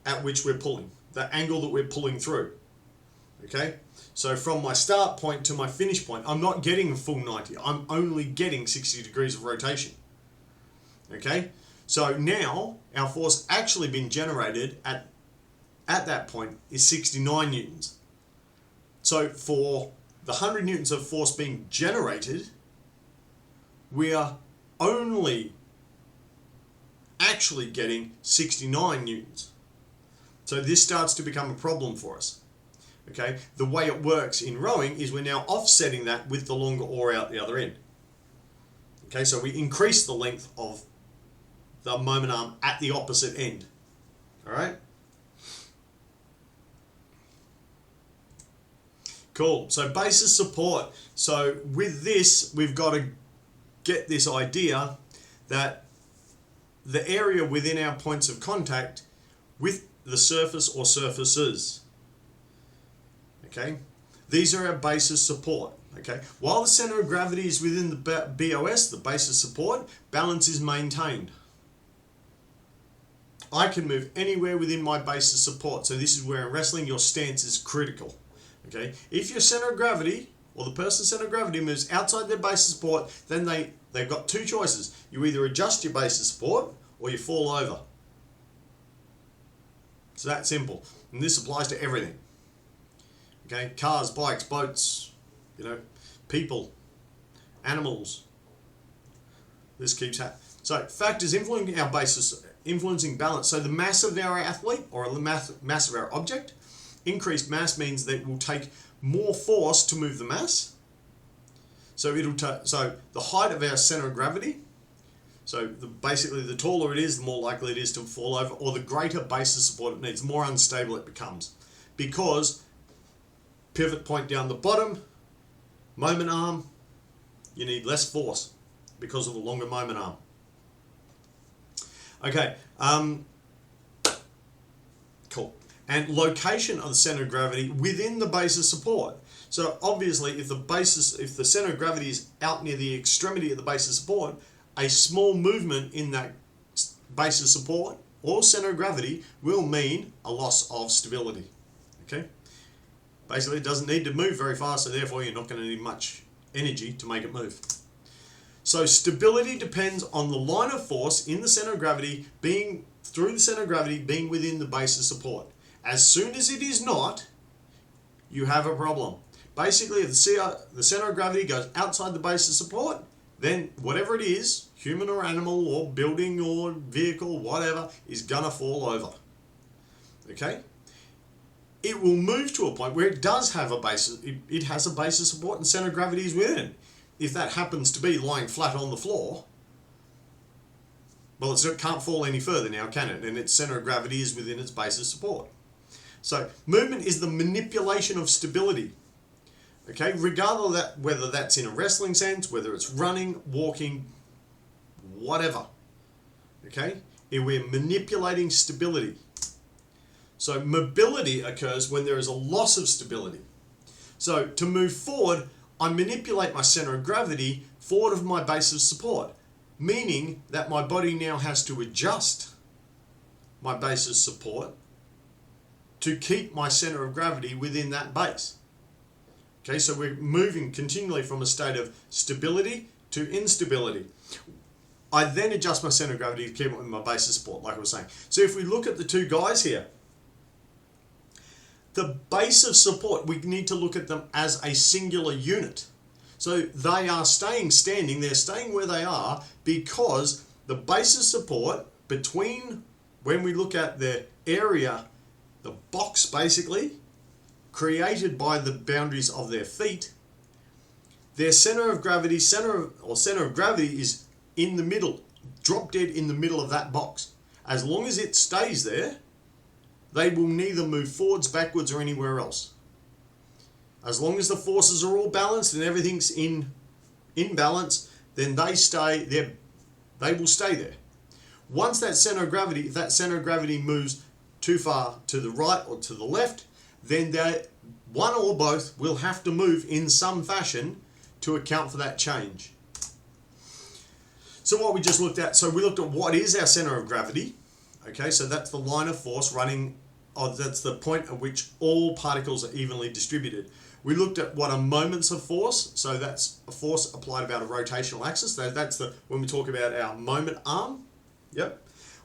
A: at which we're pulling, the angle that we're pulling through. Okay? So from my start point to my finish point, I'm not getting a full 90. I'm only getting 60 degrees of rotation. Okay? So now our force actually being generated at that point is 69 newtons. So for the 100 newtons of force being generated, we are only actually getting 69 newtons. So this starts to become a problem for us. Okay, the way it works in rowing is we're now offsetting that with the longer oar out the other end. Okay, so we increase the length of the moment arm at the opposite end. All right. Cool. So basis support. So with this, we've got to get this idea that the area within our points of contact with the surface or surfaces, okay, these are our basis support. Okay, while the center of gravity is within the BOS, the basis support, balance is maintained. I can move anywhere within my basis support. So this is where in wrestling your stance is critical. Okay, if your center of gravity or the person's center of gravity moves outside their basis support, then they've got two choices. You either adjust your basis support or you fall over. It's that simple. And this applies to everything. Okay, cars, bikes, boats, you know, people, animals. This keeps happening. So factors influencing our basis, influencing balance. So the mass of our athlete or the mass of our object. Increased mass means that it will take more force to move the mass. So so the height of our center of gravity. So basically the taller it is, the more likely it is to fall over, or the greater basis support it needs, the more unstable it becomes. Because pivot point down the bottom, moment arm, you need less force because of the longer moment arm. Okay, cool. And location of the center of gravity within the basis support. So obviously if the center of gravity is out near the extremity of the basis support, a small movement in that basis support or center of gravity will mean a loss of stability. Okay? Basically it doesn't need to move very fast, so therefore you're not going to need much energy to make it move. So stability depends on the line of force in the center of gravity being through the center of gravity being within the basis support. As soon as it is not, you have a problem. Basically, if the center of gravity goes outside the basis support, then whatever it is, human or animal or building or vehicle, whatever, is gonna fall over. Okay? It will move to a point where it does have a basis, it has a basis support and center of gravity is within. If that happens to be lying flat on the floor, well, it can't fall any further now, can it? And its center of gravity is within its basis support. So movement is the manipulation of stability. Okay, regardless of whether that's in a wrestling sense, whether it's running, walking, whatever. Okay, we're manipulating stability. So mobility occurs when there is a loss of stability. So to move forward, I manipulate my center of gravity forward of my base of support, meaning that my body now has to adjust my base of support to keep my center of gravity within that base. Okay, so we're moving continually from a state of stability to instability. I then adjust my center of gravity to keep it with my base of support, like I was saying. So if we look at the two guys here, the base of support, we need to look at them as a singular unit. So they are staying standing, they're staying where they are because the base of support between, when we look at the area, the box basically, created by the boundaries of their feet, their center of gravity is in the middle, drop dead in the middle of that box. As long as it stays there, they will neither move forwards, backwards, or anywhere else. As long as the forces are all balanced and everything's in balance, then they stay there. They will stay there. Once that center of gravity, if that center of gravity moves too far to the right or to the left, then one or both will have to move in some fashion to account for that change. So what we just looked at, so we looked at what is our center of gravity. Okay, so that's the line of force running, that's the point at which all particles are evenly distributed. We looked at what are moments of force, so that's a force applied about a rotational axis. So that's when we talk about our moment arm. Yep.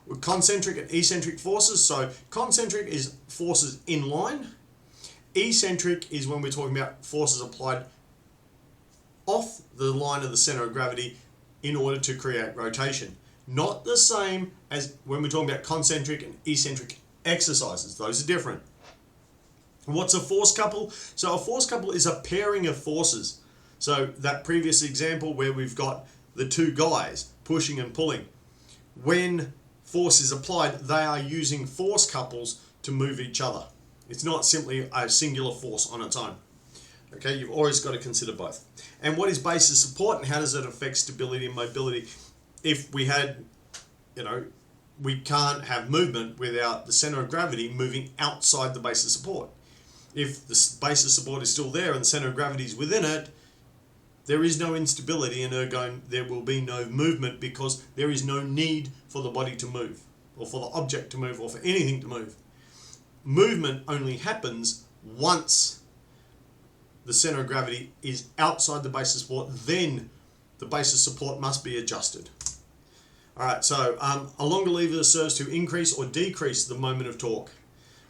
A: With concentric and eccentric forces, so concentric is forces in line. Eccentric is when we're talking about forces applied off the line of the center of gravity in order to create rotation. Not the same as when we're talking about concentric and eccentric exercises. Those are different. What's a force couple? So a force couple is a pairing of forces. So that previous example where we've got the two guys pushing and pulling. When force is applied, they are using force couples to move each other. It's not simply a singular force on its own. Okay, you've always got to consider both. And what is base of support and how does it affect stability and mobility? If we had, we can't have movement without the center of gravity moving outside the base of support. If the base of support is still there and the center of gravity is within it, there is no instability and ergo there will be no movement because there is no need for the body to move or for the object to move or for anything to move. Movement only happens once the center of gravity is outside the base of support, then the base of support must be adjusted. Alright, so a longer lever serves to increase or decrease the moment of torque.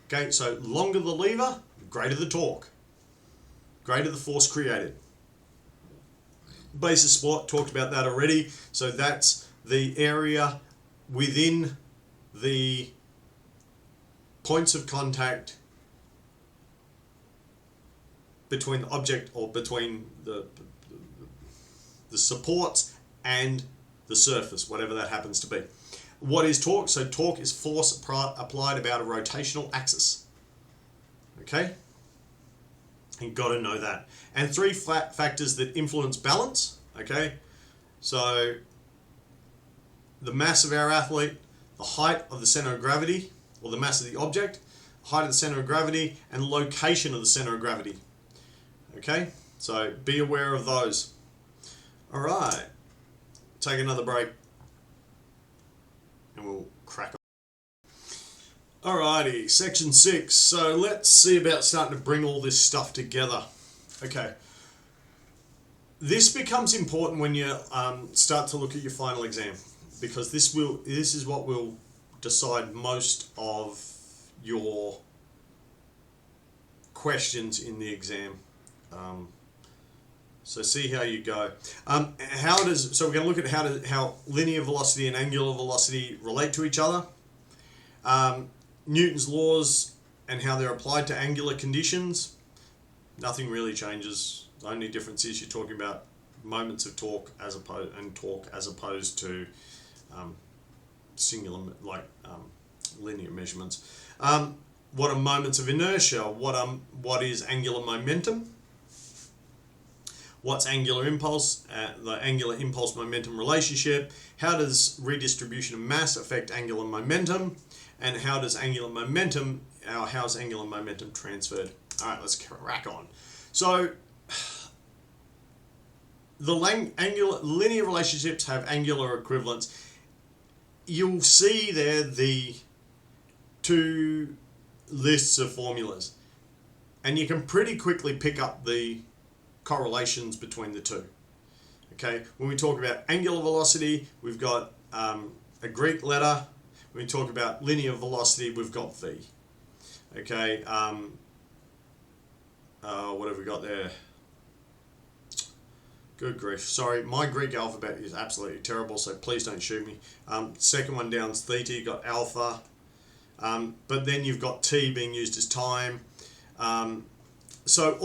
A: Okay, so longer the lever, greater the torque, greater the force created. Base of support, talked about that already. So that's the area within the points of contact between the object or between the supports and the surface, whatever that happens to be. What is torque? So torque is force applied about a rotational axis. Okay? You've got to know that. And three factors that influence balance. Okay? So the mass of our athlete, the height of the center of gravity, or the mass of the object, height of the center of gravity, and location of the center of gravity. Okay? So be aware of those. All right. Take another break and we'll crack on. Alrighty, section 6. So let's see about starting to bring all this stuff together. Okay. This becomes important when you start to look at your final exam because this is what will decide most of your questions in the exam. So see how you go. So we're going to look at how linear velocity and angular velocity relate to each other. Newton's laws and how they're applied to angular conditions. Nothing really changes. The only difference is you're talking about moments of torque as opposed to singular linear measurements. What are moments of inertia? What is angular momentum? What's angular impulse? The angular impulse momentum relationship. How does redistribution of mass affect angular momentum? And how is angular momentum transferred? All right, let's crack on. So the linear relationships have angular equivalents. You'll see there the two lists of formulas, and you can pretty quickly pick up the correlations between the two. Okay, when we talk about angular velocity, we've got a Greek letter. When we talk about linear velocity, we've got V. Okay, what have we got there? Good grief. Sorry, my Greek alphabet is absolutely terrible, so please don't shoot me. Second one down is theta, you've got alpha. But then you've got T being used as time. So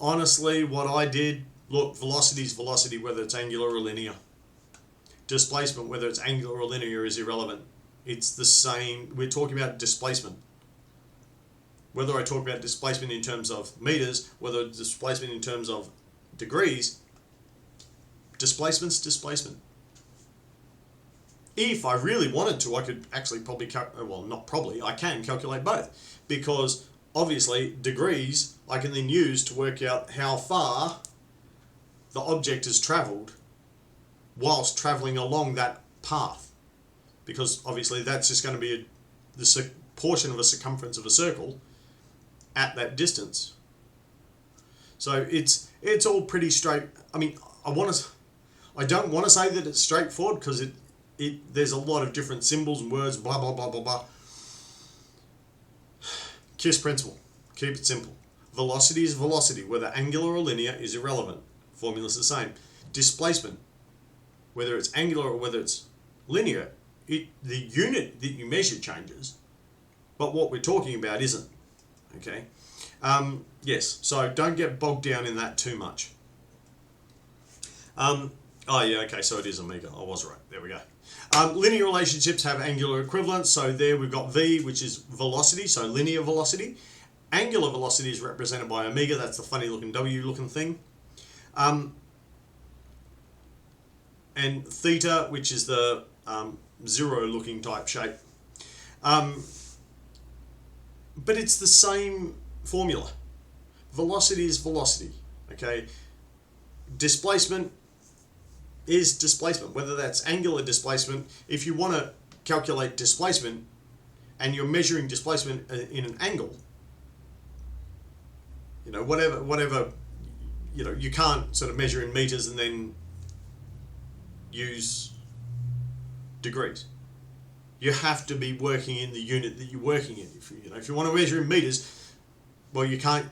A: honestly, what I did, look, velocity is velocity, whether it's angular or linear. Displacement, whether it's angular or linear, is irrelevant. It's the same. We're talking about displacement. Whether I talk about displacement in terms of meters, whether it's displacement in terms of degrees, displacement's displacement. If I really wanted to, I could actually I can calculate both, because obviously degrees I can then use to work out how far the object has travelled whilst travelling along that path, because obviously that's just going to be the portion of a circumference of a circle at that distance. So it's all pretty straight. I mean, I don't want to say that it's straightforward, because there's a lot of different symbols and words, blah blah blah blah blah. KISS principle. Keep it simple. Velocity is velocity, whether angular or linear is irrelevant. Formula's the same. Displacement, whether it's angular or whether it's linear, the unit that you measure changes, but what we're talking about isn't. Okay. Yes. So don't get bogged down in that too much. Oh yeah. Okay. So it is omega. I was right. There we go. Linear relationships have angular equivalents. So there we've got V, which is velocity, so linear velocity. Angular velocity is represented by omega. That's the funny looking W looking thing. And theta, which is the zero looking type shape. But it's the same formula. Velocity is velocity. Okay. Displacement is displacement, whether that's angular displacement. If you want to calculate displacement and you're measuring displacement in an angle, whatever, you can't sort of measure in meters and then use degrees. You have to be working in the unit that you're working in. If you want to measure in meters, well, you can't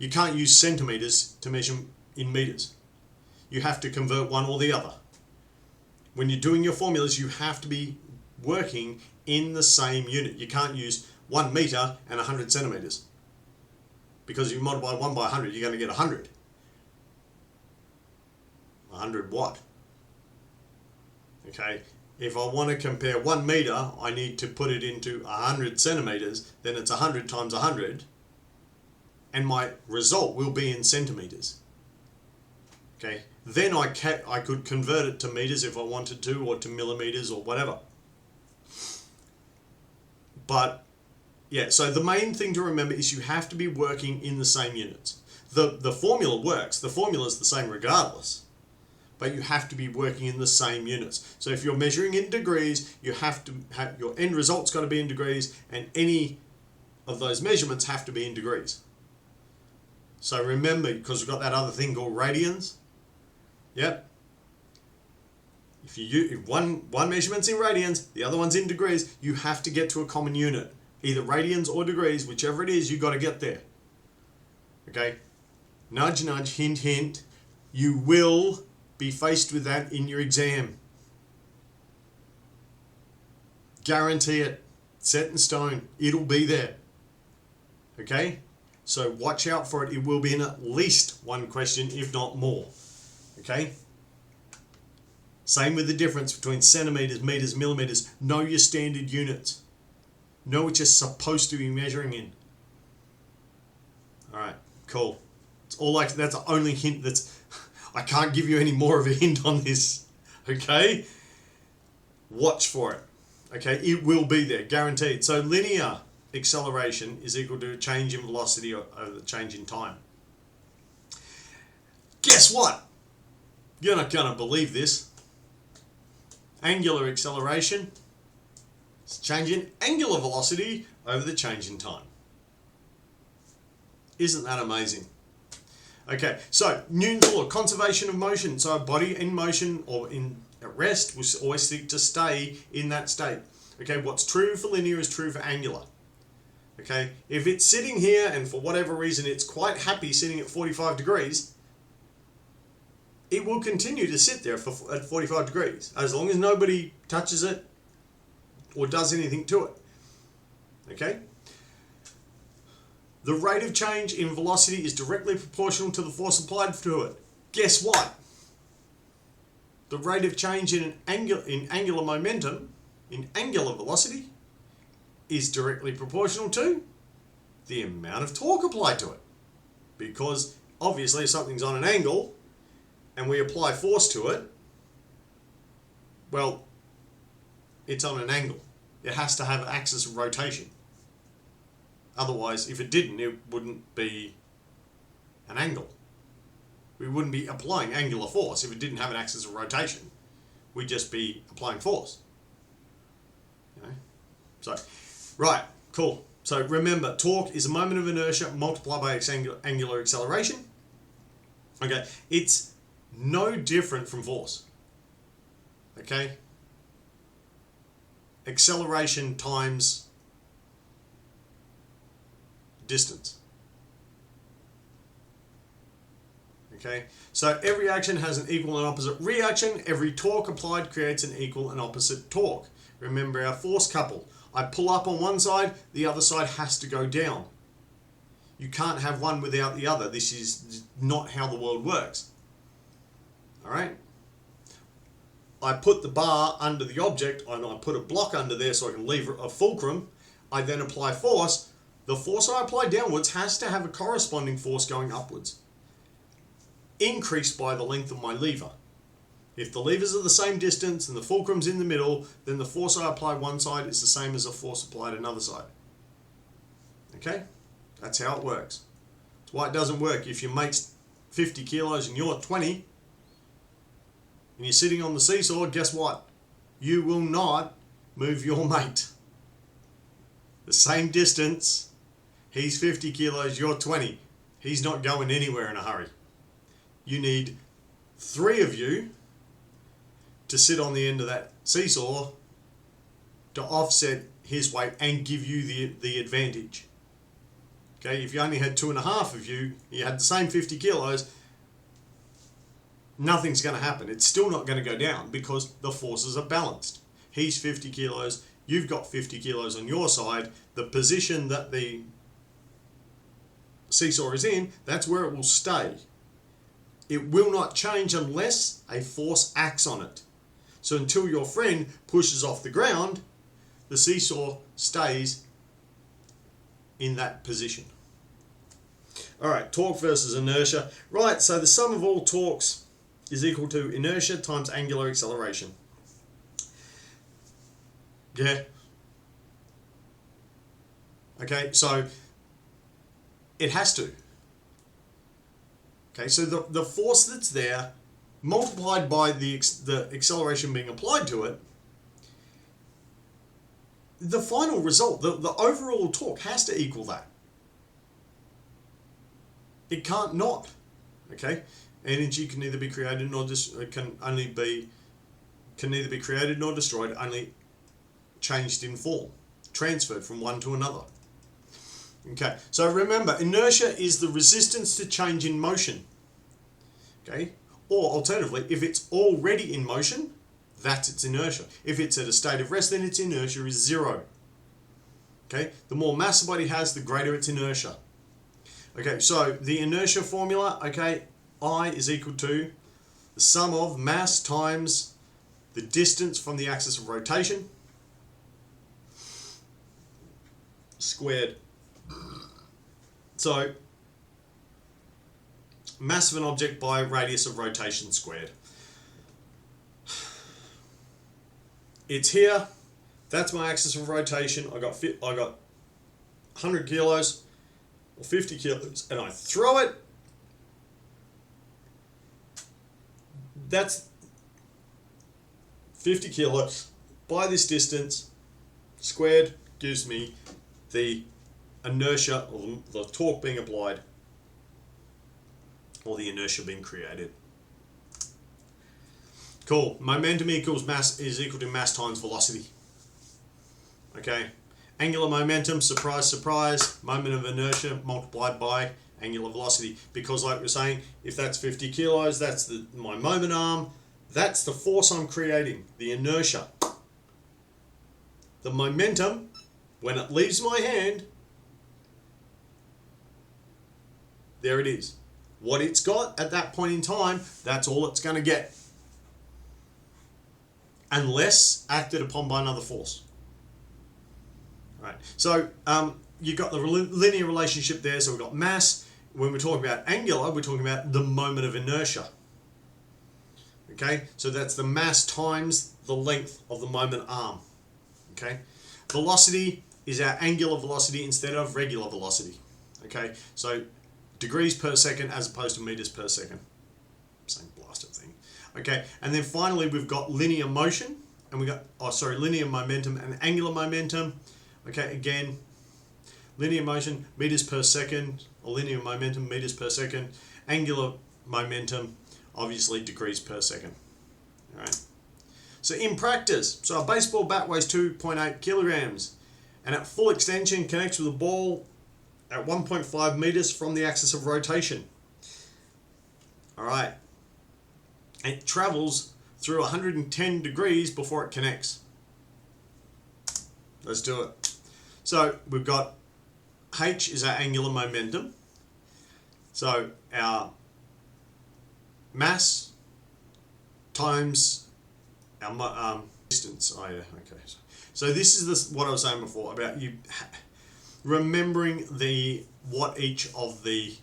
A: use centimeters to measure in meters. You have to convert one or the other. When you're doing your formulas, you have to be working in the same unit. You can't use 1 meter and 100 centimeters, because if you multiply 1 by 100, you're going to get 100. 100 what? Okay, if I want to compare 1 meter, I need to put it into 100 centimeters, then it's 100 times 100, and my result will be in centimeters. Okay, then I could convert it to meters if I wanted to, or to millimeters, or whatever. But yeah, so the main thing to remember is you have to be working in the same units. The formula works. The formula is the same regardless, but you have to be working in the same units. So if you're measuring in degrees, you have to have your end result's got to be in degrees, and any of those measurements have to be in degrees. So remember, because we've got that other thing called radians. Yep. If one measurement's in radians, the other one's in degrees, you have to get to a common unit. Either radians or degrees, whichever it is, you've got to get there. Okay? Nudge, nudge, hint, hint. You will be faced with that in your exam. Guarantee it. Set in stone. It'll be there. Okay? So watch out for it. It will be in at least one question, if not more. Okay? Same with the difference between centimeters, meters, millimeters. Know your standard units. Know what you're supposed to be measuring in. Alright, cool. It's all like, that's the only hint I can't give you any more of a hint on this. Okay? Watch for it. Okay? It will be there, guaranteed. So linear acceleration is equal to a change in velocity over the change in time. Guess what? You're not going to believe this. Angular acceleration is change in angular velocity over the change in time. Isn't that amazing? Okay, so Newton's law, conservation of motion. So a body in motion or at rest will always seek to stay in that state. Okay, what's true for linear is true for angular. Okay, if it's sitting here and for whatever reason it's quite happy sitting at 45 degrees, it will continue to sit there at 45 degrees as long as nobody touches it or does anything to it. Okay? The rate of change in velocity is directly proportional to the force applied to it. Guess what? The rate of change in angular momentum, in angular velocity, is directly proportional to the amount of torque applied to it. Because obviously if something's on an angle and we apply force to it, well, it's on an angle. It has to have an axis of rotation. Otherwise, if it didn't, it wouldn't be an angle. We wouldn't be applying angular force if it didn't have an axis of rotation. We'd just be applying force. You know? So, right, cool. So remember, torque is a moment of inertia multiplied by its angular acceleration. Okay, it's no different from force. Okay? Acceleration times distance. Okay, so every action has an equal and opposite reaction. Every torque applied creates an equal and opposite torque. Remember our force couple. I pull up on one side, the other side has to go down. You can't have one without the other. This is not how the world works. Alright? I put the bar under the object, and I put a block under there so I can leave a fulcrum. I then apply force. The force I apply downwards has to have a corresponding force going upwards, increased by the length of my lever. If the levers are the same distance and the fulcrum's in the middle, then the force I apply one side is the same as the force applied another side. Okay? That's how it works. That's why it doesn't work. If your mate's 50 kilos and you're 20, and you're sitting on the seesaw, guess what? You will not move your mate. The same distance. He's 50 kilos, you're 20. He's not going anywhere in a hurry. You need 3 of you to sit on the end of that seesaw to offset his weight and give you the advantage. Okay, if you only had 2.5 of you, you had the same 50 kilos, nothing's going to happen. It's still not going to go down because the forces are balanced. He's 50 kilos, you've got 50 kilos on your side. The position that the seesaw is in, that's where it will stay. It will not change unless a force acts on it. So until your friend pushes off the ground, the seesaw stays in that position. Alright, torque versus inertia. Right, so the sum of all torques is equal to inertia times angular acceleration. Yeah. Okay, so it has to. Okay, so the force that's there multiplied by the acceleration being applied to it, the final result, the overall torque has to equal that. It can't not. Okay, energy can neither be created nor can neither be created nor destroyed, only changed in form, transferred from one to another. Okay, so remember, inertia is the resistance to change in motion. Okay, or alternatively, if it's already in motion, that's its inertia. If it's at a state of rest, then its inertia is 0. Okay, the more mass the body has, the greater its inertia. Okay, so the inertia formula, okay, I is equal to the sum of mass times the distance from the axis of rotation squared. So mass of an object by radius of rotation squared. It's here. That's my axis of rotation. I got 100 kilos or 50 kilos, and I throw it. That's 50 kilos by this distance squared gives me the inertia, or the torque being applied, or the inertia being created. Cool. Momentum equals mass is equal to mass times velocity. Okay. Angular momentum, surprise, surprise, moment of inertia multiplied by angular velocity. Because like we're saying, if that's 50 kilos, that's my moment arm. That's the force I'm creating, the inertia. The momentum, when it leaves my hand, there it is. What it's got at that point in time, that's all it's going to get. Unless acted upon by another force. Right. So you've got the linear relationship there. So we've got mass. When we're talking about angular, we're talking about the moment of inertia. Okay. So that's the mass times the length of the moment arm. Okay. Velocity is our angular velocity instead of regular velocity. Okay. So degrees per second as opposed to meters per second. Same blasted thing. Okay, and then finally we've got linear motion, and we got linear momentum and angular momentum. Okay, again, linear motion meters per second, or linear momentum meters per second, angular momentum obviously degrees per second. All right. So in practice, so a baseball bat weighs 2.8 kilograms, and at full extension connects with a ball at 1.5 meters from the axis of rotation. All right. It travels through 110 degrees before it connects. Let's do it. So we've got H is our angular momentum. So our mass times our distance. Oh yeah, okay. So this is what I was saying before about you remembering what each of the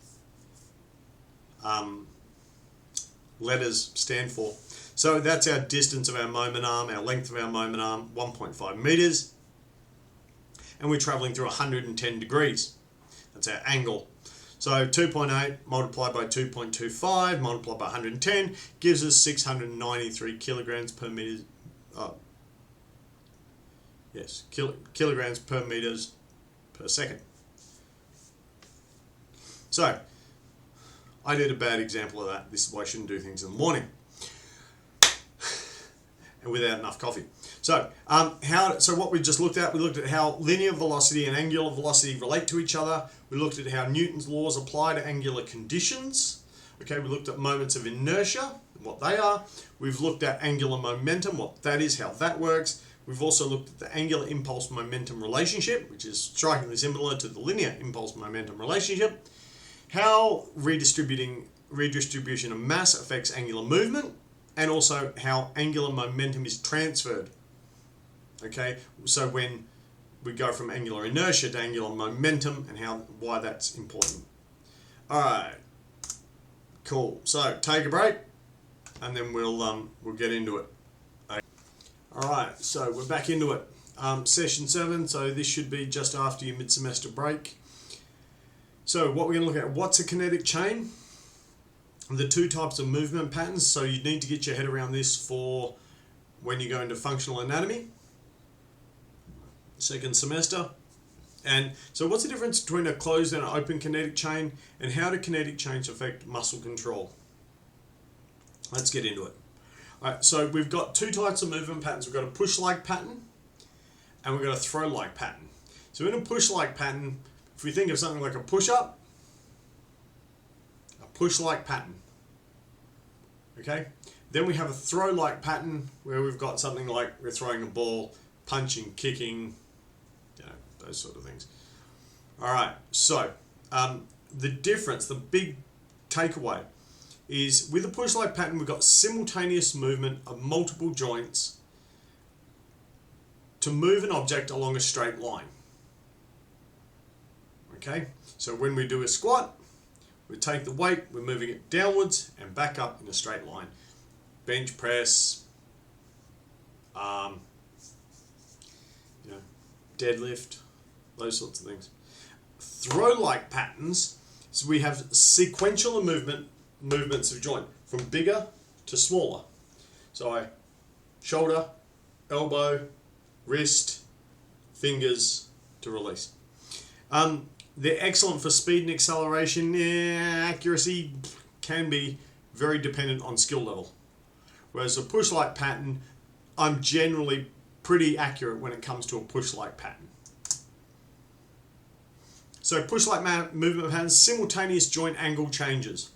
A: letters stand for. So that's our distance of our moment arm, our length of our moment arm, 1.5 meters, and we're traveling through 110 degrees. That's our angle. So 2.8 multiplied by 2.25 multiplied by 110 gives us 693 kilograms per meter. Kilograms per meters per second. So I did a bad example of that. This is why I shouldn't do things in the morning and without enough coffee. So what we just looked at, we looked at how linear velocity and angular velocity relate to each other. We looked at how Newton's laws apply to angular conditions. Okay, we looked at moments of inertia, what they are. We've looked at angular momentum, what that is, how that works. We've also looked at the angular impulse momentum relationship, which is strikingly similar to the linear impulse momentum relationship. How redistribution of mass affects angular movement, and also how angular momentum is transferred. Okay, so when we go from angular inertia to angular momentum, and why that's important. All right, cool. So take a break, and then we'll get into it. Okay. All right, so we're back into it. Session 7. So this should be just after your mid-semester break. So what we're going to look at, what's a kinetic chain? The two types of movement patterns. So you need to get your head around this for when you go into functional anatomy, second semester. And so what's the difference between a closed and an open kinetic chain, and how do kinetic chains affect muscle control? Let's get into it. All right, so we've got two types of movement patterns. We've got a push-like pattern and we've got a throw-like pattern. So in a push-like pattern, if we think of something like a push-up, a push-like pattern, okay? Then we have a throw-like pattern where we've got something like we're throwing a ball, punching, kicking, those sort of things. All right, so the difference, the big takeaway is with a push-like pattern, we've got simultaneous movement of multiple joints to move an object along a straight line. Okay, so when we do a squat, We take the weight, we're moving it downwards and back up in a straight line. Bench press, deadlift, those sorts of things. Throw-like patterns, so we have sequential movements of joint from bigger to smaller. So shoulder, elbow, wrist, fingers to release. They're excellent for speed and acceleration. Accuracy can be very dependent on skill level. Whereas a push-like pattern, I'm generally pretty accurate when it comes to a push-like pattern. So push-like movement patterns, simultaneous joint angle changes.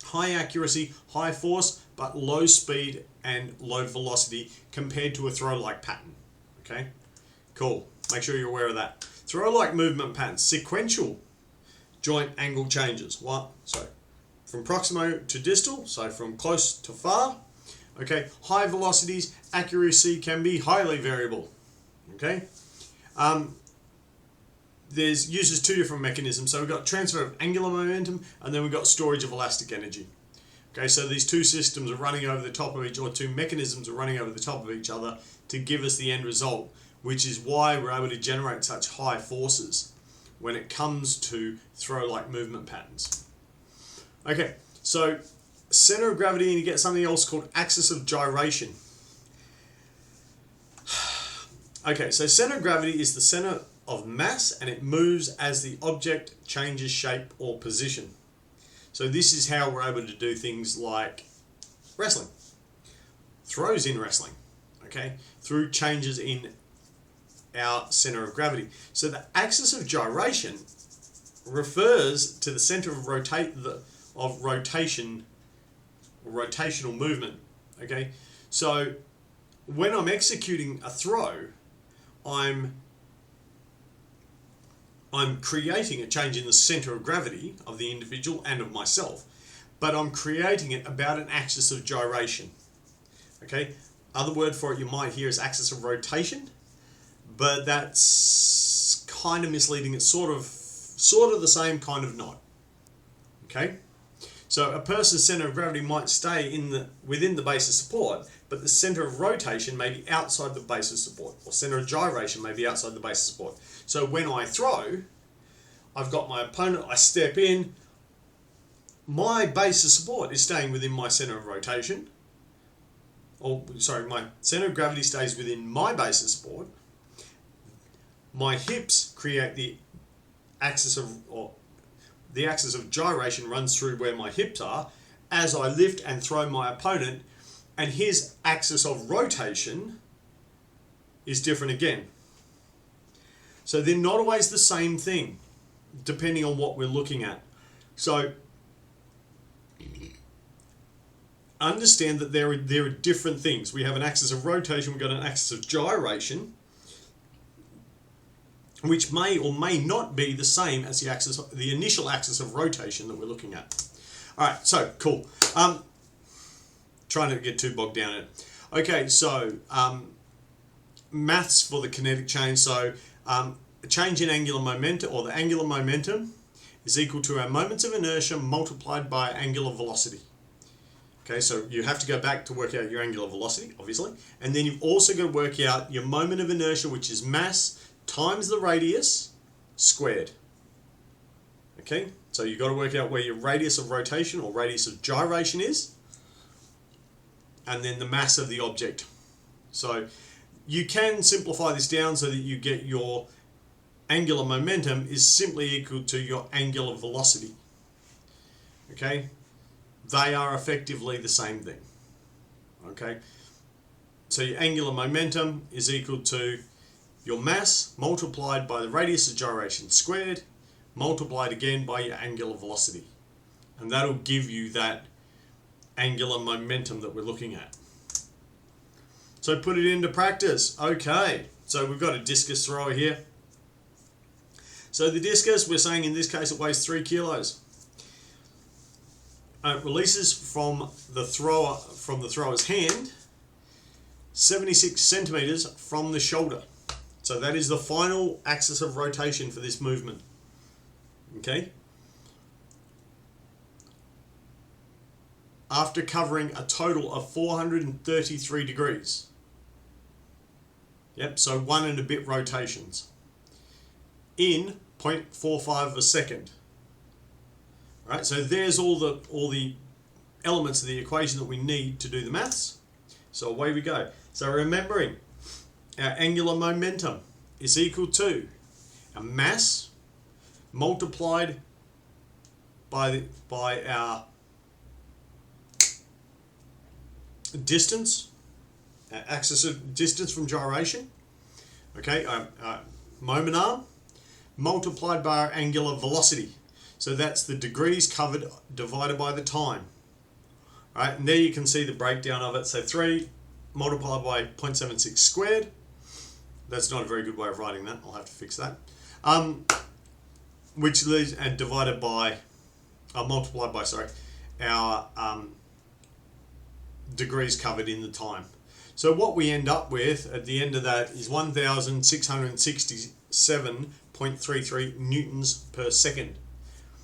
A: High accuracy, high force, but low speed and low velocity compared to a throw-like pattern. Okay, cool. Make sure you're aware of that. Throw-like movement patterns, sequential joint angle changes. What? So from proximo to distal, so from close to far. Okay, high velocities, accuracy can be highly variable. Okay, there's uses two different mechanisms. So we've got transfer of angular momentum, and then we've got storage of elastic energy. Okay, so these two systems are running over the top of each, or two mechanisms are running over the top of each other to give us the end result, which is why we're able to generate such high forces when it comes to throw-like movement patterns. Okay, so center of gravity, and you get something else called axis of gyration. Okay, so center of gravity is the center of mass, and it moves as the object changes shape or position. So this is how we're able to do things like wrestling, throws in wrestling, okay, through changes in our center of gravity. So the axis of gyration refers to the center of rotational movement. Okay, so when I'm executing a throw, I'm creating a change in the center of gravity of the individual and of myself, but I'm creating it about an axis of gyration. Okay, other word for it you might hear is axis of rotation, but that's kind of misleading. It's sort of the same, kind of not. Okay, so a person's center of gravity might stay within the base of support, but the center of rotation may be outside the base of support, or center of gyration may be outside the base of support. So when I throw, I've got my opponent, I step in, my base of support is staying within my center of rotation, my center of gravity stays within my base of support. My hips create the axis of gyration runs through where my hips are as I lift and throw my opponent, and his axis of rotation is different again. So they're not always the same thing, depending on what we're looking at. So understand that there are different things. We have an axis of rotation, we've got an axis of gyration, which may or may not be the same as the initial axis of rotation that we're looking at. All right, so cool. Trying to get too bogged down in it. Okay, so maths for the kinetic change. So a change in angular momentum, or the angular momentum, is equal to our moments of inertia multiplied by angular velocity. Okay, so you have to go back to work out your angular velocity, obviously, and then you've also got to work out your moment of inertia, which is mass times the radius squared. Okay, so you've got to work out where your radius of rotation or radius of gyration is, and then the mass of the object. So you can simplify this down so that you get your angular momentum is simply equal to your angular velocity. Okay, they are effectively the same thing. Okay, so your angular momentum is equal to your mass multiplied by the radius of gyration squared, multiplied again by your angular velocity. And that'll give you that angular momentum that we're looking at. So put it into practice. Okay, so we've got a discus thrower here. So the discus, we're saying in this case it weighs 3 kilos. It releases from the thrower's hand 76 centimeters from the shoulder. So that is the final axis of rotation for this movement. Okay. after covering a total of 433 degrees. Yep, so 1 and a bit rotations in 0.45 of a second. All right, so there's all the elements of the equation that we need to do the maths. So away we go. So remembering, our angular momentum is equal to a mass multiplied by our distance, axis of distance from gyration, okay, moment arm, multiplied by our angular velocity. So that's the degrees covered divided by the time. All right, and there you can see the breakdown of it. So 3 multiplied by 0.76 squared. That's not a very good way of writing that. I'll have to fix that. Which leaves, and divided by, multiplied by, sorry, our degrees covered in the time. So what we end up with at the end of that is 1,667.33 newtons per second.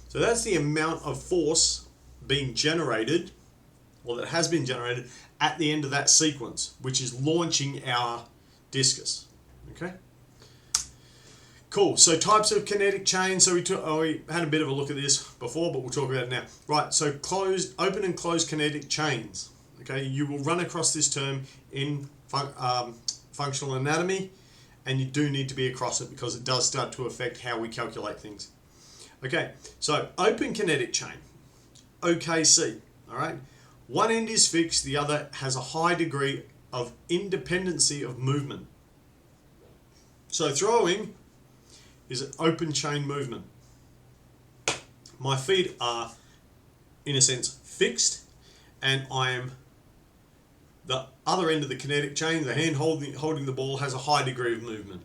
A: So that's the amount of force being generated, or that has been generated, at the end of that sequence, which is launching our discus. Okay? Cool. So types of kinetic chain. So we had a bit of a look at this before, but we'll talk about it now. Right, so open and closed kinetic chains. Okay, you will run across this term in functional anatomy, and you do need to be across it because it does start to affect how we calculate things. Okay, so open kinetic chain, OKC, all right? One end is fixed, the other has a high degree of independency of movement. So throwing is an open chain movement. My feet are, in a sense, fixed, and I am the other end of the kinetic chain. The hand holding the ball has a high degree of movement.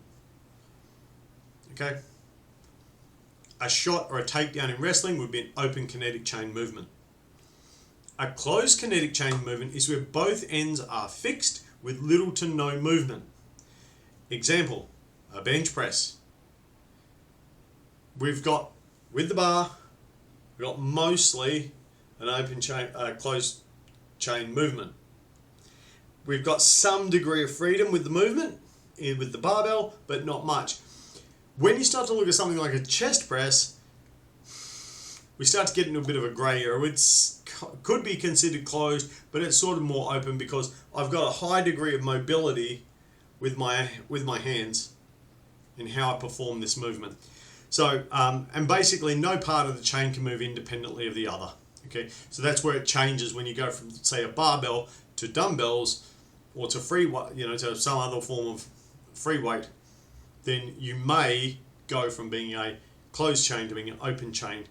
A: Okay? A shot or a takedown in wrestling would be an open kinetic chain movement. A closed kinetic chain movement is where both ends are fixed with little to no movement. Example, a bench press. We've got, with the bar, we've got mostly an open chain, closed chain movement. We've got some degree of freedom with the movement, with the barbell, but not much. When you start to look at something like a chest press, we start to get into a bit of a grey area. It could be considered closed, but it's sort of more open because I've got a high degree of mobility with my hands in how I perform this movement. So, and basically no part of the chain can move independently of the other. Okay, so that's where it changes when you go from, say, a barbell to dumbbells, or to free weight, to some other form of free weight. Then you may go from being a closed chain to being an open chain.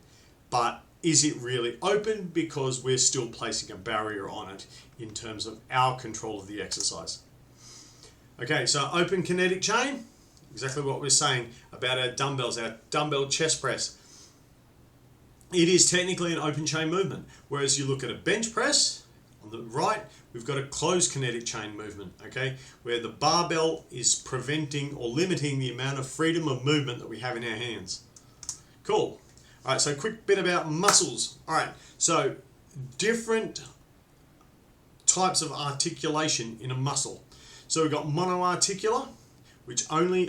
A: But is it really open? Because we're still placing a barrier on it in terms of our control of the exercise. Okay, so open kinetic chain, exactly what we're saying about our dumbbells, our dumbbell chest press. It is technically an open chain movement. Whereas you look at a bench press, on the right, we've got a closed kinetic chain movement, okay, where the barbell is preventing or limiting the amount of freedom of movement that we have in our hands. Cool. All right, so quick bit about muscles. All right, so different types of articulation in a muscle. So we've got monoarticular, which only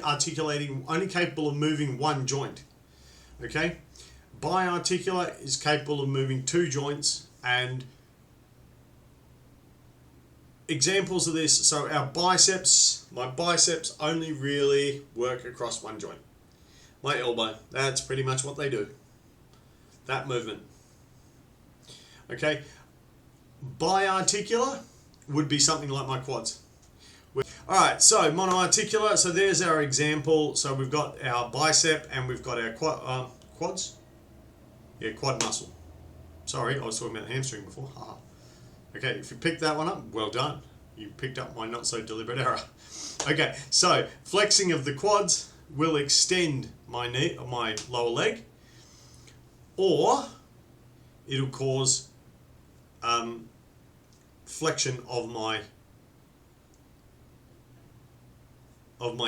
A: capable of moving one joint, okay. Biarticular is capable of moving two joints, and examples of this, so our biceps, my biceps only really work across one joint. My elbow, that's pretty much what they do. That movement. Okay, biarticular would be something like my quads. Alright, so monoarticular, so there's our example. So we've got our bicep and we've got our quads. Yeah, quad muscle. Sorry, I was talking about hamstring before. Haha. Okay, if you picked that one up, well done. You picked up my not so deliberate error. Okay, so flexing of the quads will extend my knee, or my lower leg, or it'll cause flexion of my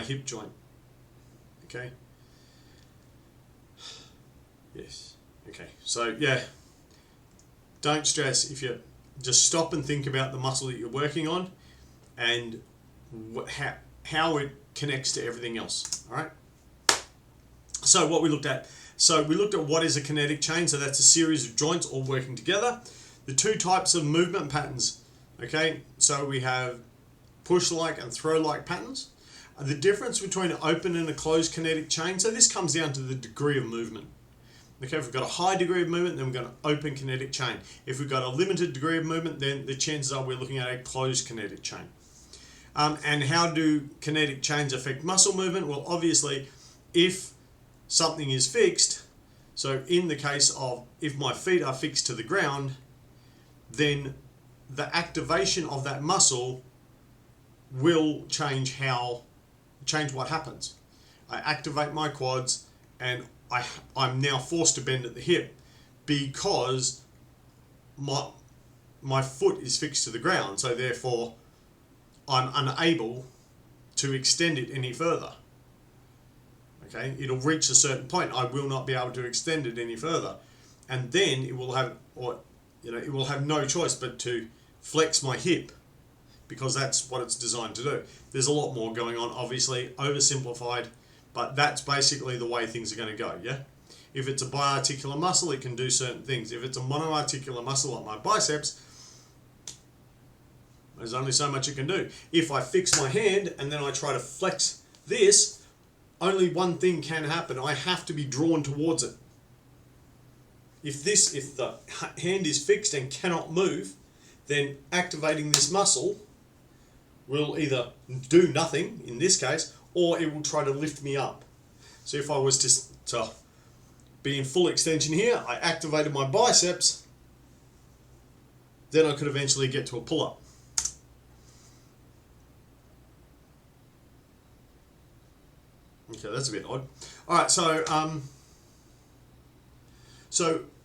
A: hip joint. Okay. Yes. Okay. So yeah, don't stress if you're just stop and think about the muscle that you're working on and how it connects to everything else. All right. So what we looked at. So we looked at what is a kinetic chain. So that's a series of joints all working together. The two types of movement patterns. Okay. So we have push-like and throw-like patterns. The difference between an open and a closed kinetic chain. So this comes down to the degree of movement. Okay, if we've got a high degree of movement, then we've got an open kinetic chain. If we've got a limited degree of movement, then the chances are we're looking at a closed kinetic chain. And how do kinetic chains affect muscle movement? Well, obviously, if something is fixed, so in the case of if my feet are fixed to the ground, then the activation of that muscle will change what happens. I activate my quads and I'm now forced to bend at the hip because my foot is fixed to the ground, so therefore I'm unable to extend it any further. Okay, it'll reach a certain point. I will not be able to extend it any further, and then it will have, it will have no choice but to flex my hip because that's what it's designed to do. There's a lot more going on, obviously, oversimplified. But that's basically the way things are going to go, yeah? If it's a biarticular muscle, it can do certain things. If it's a monoarticular muscle like my biceps, there's only so much it can do. If I fix my hand and then I try to flex this, only one thing can happen. I have to be drawn towards it. If the hand is fixed and cannot move, then activating this muscle will either do nothing, in this case, or it will try to lift me up. So if I was to be in full extension here, I activated my biceps, then I could eventually get to a pull-up. Okay, that's a bit odd. All right, so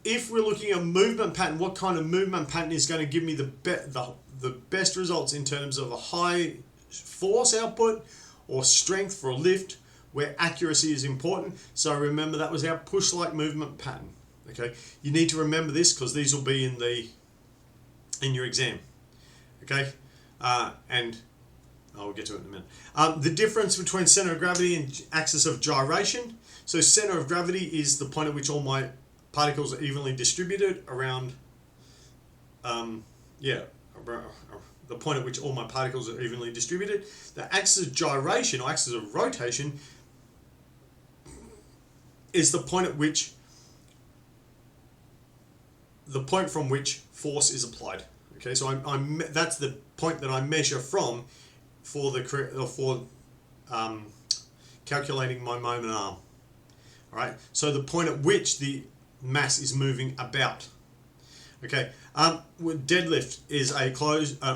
A: if we're looking at a movement pattern, what kind of movement pattern is going to give me the best results in terms of a high force output or strength for a lift where accuracy is important? So remember, that was our push-like movement pattern. Okay, you need to remember this because these will be in your exam. Okay, and I'll get to it in a minute. The difference between center of gravity and axis of gyration. So center of gravity is the point at which all my particles are evenly distributed around. The point at which all my particles are evenly distributed. The axis of gyration or axis of rotation is the point from which force is applied. Okay, so that's the point that I measure from for calculating my moment arm. All right, so the point at which the mass is moving about. Okay, deadlift is an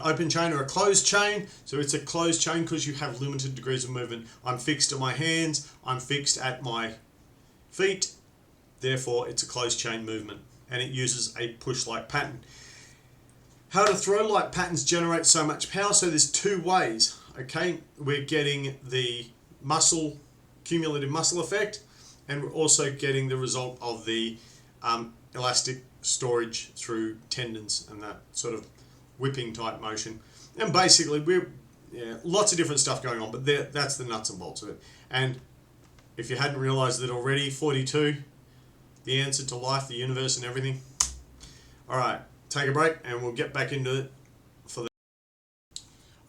A: open chain or a closed chain. So it's a closed chain because you have limited degrees of movement. I'm fixed at my hands, I'm fixed at my feet, therefore it's a closed chain movement, and it uses a push-like pattern. How do throw-like patterns generate so much power? So there's two ways. Okay, we're getting the cumulative muscle effect, and we're also getting the result of the elastic storage through tendons and that sort of whipping type motion. And basically lots of different stuff going on, but that's the nuts and bolts of it. And if you hadn't realized it already, 42, the answer to life, the universe and everything. All right, take a break and we'll get back into it for the...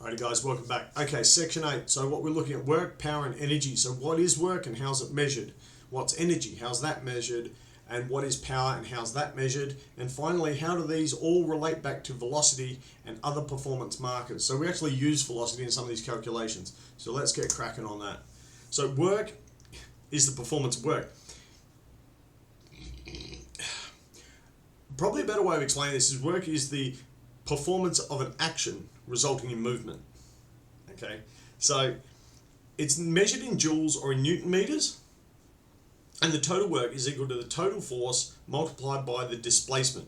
A: Alrighty guys, welcome back. Okay, section 8. So what we're looking at, work, power and energy. So what is work and how's it measured? What's energy? How's that measured? And what is power and how's that measured? And finally, how do these all relate back to velocity and other performance markers? So we actually use velocity in some of these calculations. So let's get cracking on that. So work is the performance of work. Probably a better way of explaining this is work is the performance of an action resulting in movement. Okay, so it's measured in joules or in Newton meters. And the total work is equal to the total force multiplied by the displacement.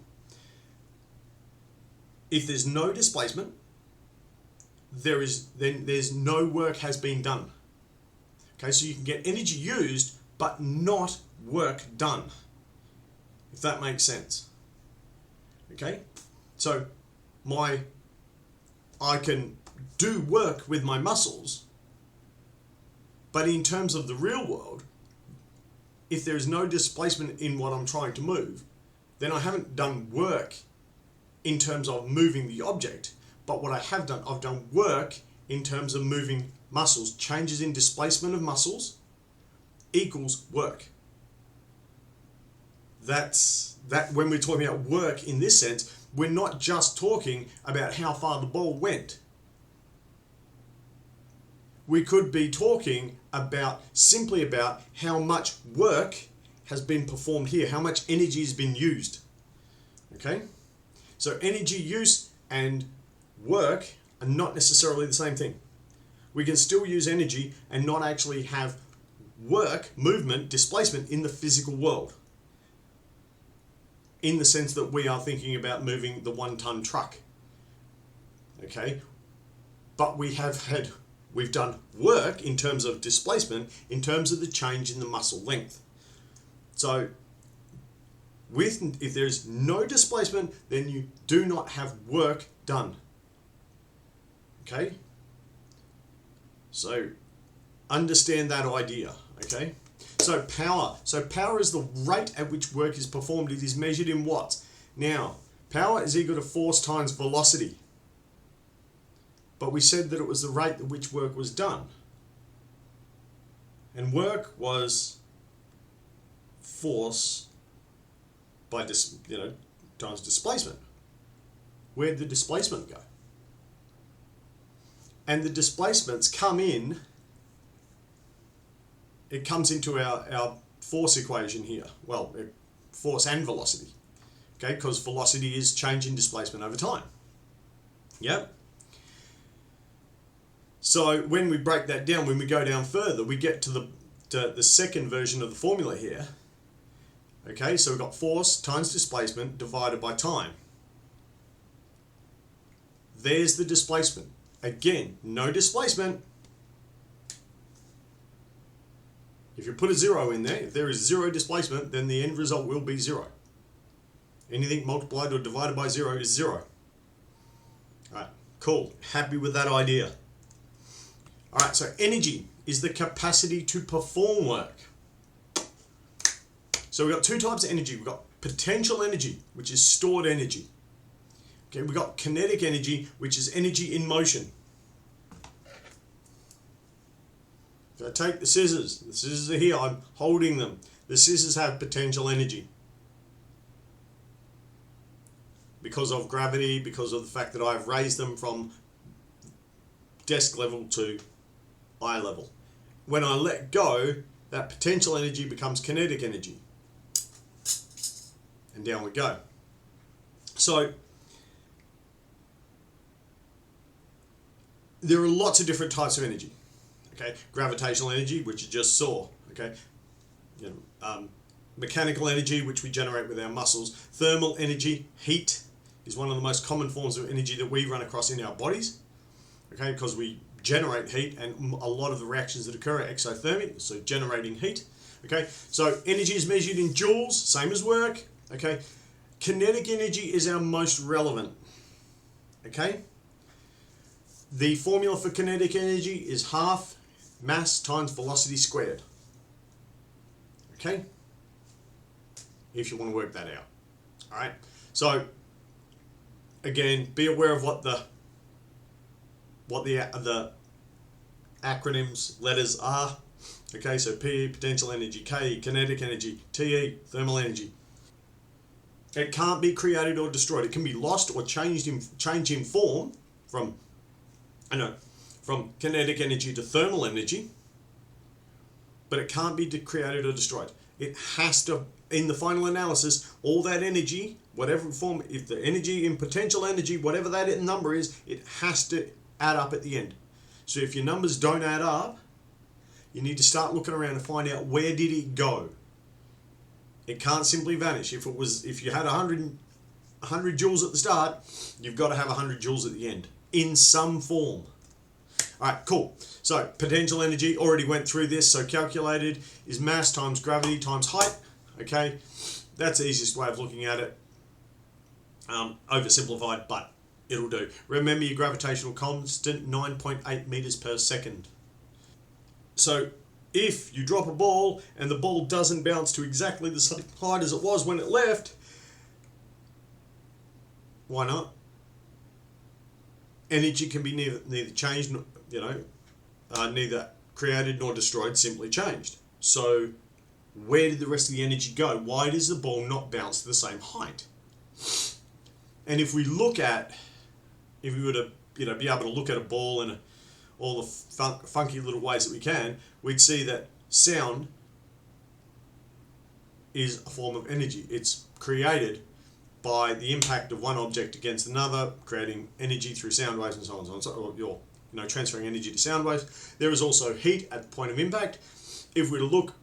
A: If there's no displacement, then there's no work has been done. Okay, so you can get energy used, but not work done, if that makes sense. Okay, so I can do work with my muscles, but in terms of the real world, if there is no displacement in what I'm trying to move, then I haven't done work in terms of moving the object. But what I have done, I've done work in terms of moving muscles. Changes in displacement of muscles equals work. That's when we're talking about work in this sense, we're not just talking about how far the ball went. We could be talking simply about how much work has been performed here, how much energy has been used. Okay? So energy use and work are not necessarily the same thing. We can still use energy and not actually have work, movement, displacement in the physical world, in the sense that we are thinking about moving the 1-ton truck. Okay? But we've done work in terms of displacement, in terms of the change in the muscle length. So if there's no displacement, then you do not have work done. Okay? So understand that idea. Okay? So power is the rate at which work is performed. It is measured in watts. Now, power is equal to force times velocity. But we said that it was the rate at which work was done. And work was force by times displacement. Where'd the displacement go? And the displacements come in, it comes into our force equation here. Well, force and velocity. Okay, because velocity is change in displacement over time. Yep. So when we break that down, when we go down further, we get to the second version of the formula here. Okay, so we've got force times displacement divided by time. There's the displacement. Again, no displacement. If you put a 0 in there, if there is 0 displacement, then the end result will be 0. Anything multiplied or divided by 0 is 0. Alright, cool. Happy with that idea. Alright, so energy is the capacity to perform work. So we've got two types of energy. We've got potential energy, which is stored energy. Okay, we've got kinetic energy, which is energy in motion. If I take the scissors are here, I'm holding them. The scissors have potential energy. Because of gravity, because of the fact that I've raised them from desk level to eye level. When I let go, that potential energy becomes kinetic energy. And down we go. So there are lots of different types of energy. Okay, gravitational energy, which you just saw. Okay, mechanical energy, which we generate with our muscles. Thermal energy, heat, is one of the most common forms of energy that we run across in our bodies. Okay, because we generate heat, and a lot of the reactions that occur are exothermic, so generating heat. Okay, so energy is measured in joules, same as work. Okay, kinetic energy is our most relevant. Okay, the formula for kinetic energy is half mass times velocity squared. Okay, if you want to work that out. All right, so again, be aware of what the acronyms letters are. Okay, so PE, potential energy, KE, kinetic energy, TE, thermal energy. It can't be created or destroyed. It can be lost or change in form from kinetic energy to thermal energy, but it can't be created or destroyed. It has to, in the final analysis, all that energy, whatever form, if the energy in potential energy, whatever that number is, it has to add up at the end. So if your numbers don't add up, you need to start looking around and find out where did it go. It can't simply vanish. If you had 100 joules at the start, you've got to have 100 joules at the end in some form. All right, cool. So potential energy, already went through this. So calculated is mass times gravity times height. Okay, that's the easiest way of looking at it. Oversimplified, but it'll do. Remember your gravitational constant, 9.8 meters per second. So if you drop a ball and the ball doesn't bounce to exactly the same height as it was when it left, why not? Energy can be neither changed, neither created nor destroyed, simply changed. So where did the rest of the energy go? Why does the ball not bounce to the same height? And if we were to be able to look at a ball in all the funky little ways that we can, we'd see that sound is a form of energy. It's created by the impact of one object against another, creating energy through sound waves and so on and so on. So you're transferring energy to sound waves. There is also heat at the point of impact. If we were to look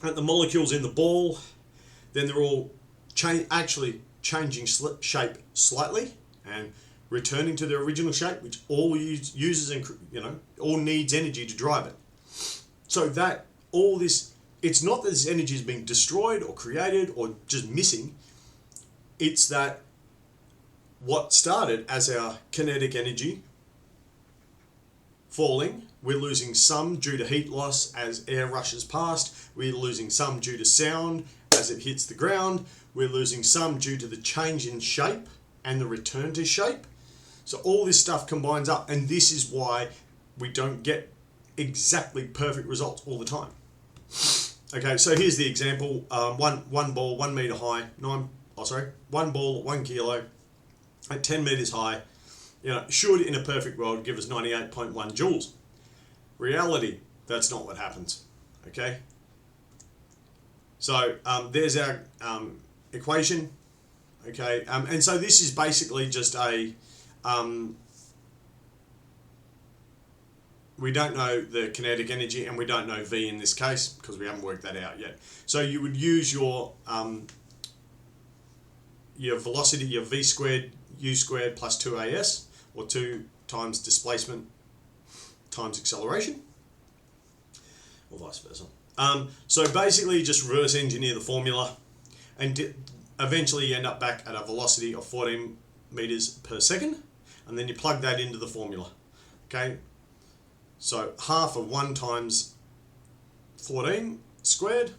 A: at the molecules in the ball, then they're all actually changing shape slightly and returning to their original shape, which all uses and all needs energy to drive it. So that all this, it's not that this energy is being destroyed or created or just missing. It's that what started as our kinetic energy falling, we're losing some due to heat loss as air rushes past, we're losing some due to sound as it hits the ground, we're losing some due to the change in shape and the return to shape. So all this stuff combines up, and this is why we don't get exactly perfect results all the time. Okay, so here's the example. One ball, 1 meter high, one ball, 1 kilo, at 10 meters high, should in a perfect world give us 98.1 joules. Reality, that's not what happens. Okay. So there's our equation. Okay, and so this is basically just a we don't know the kinetic energy, and we don't know V in this case because we haven't worked that out yet. So you would use your velocity, your V squared U squared plus 2AS, or 2 times displacement times acceleration, or vice versa. So basically just reverse engineer the formula, and eventually you end up back at a velocity of 14 meters per second, and then you plug that into the formula. Okay, so half of 1 times 14 squared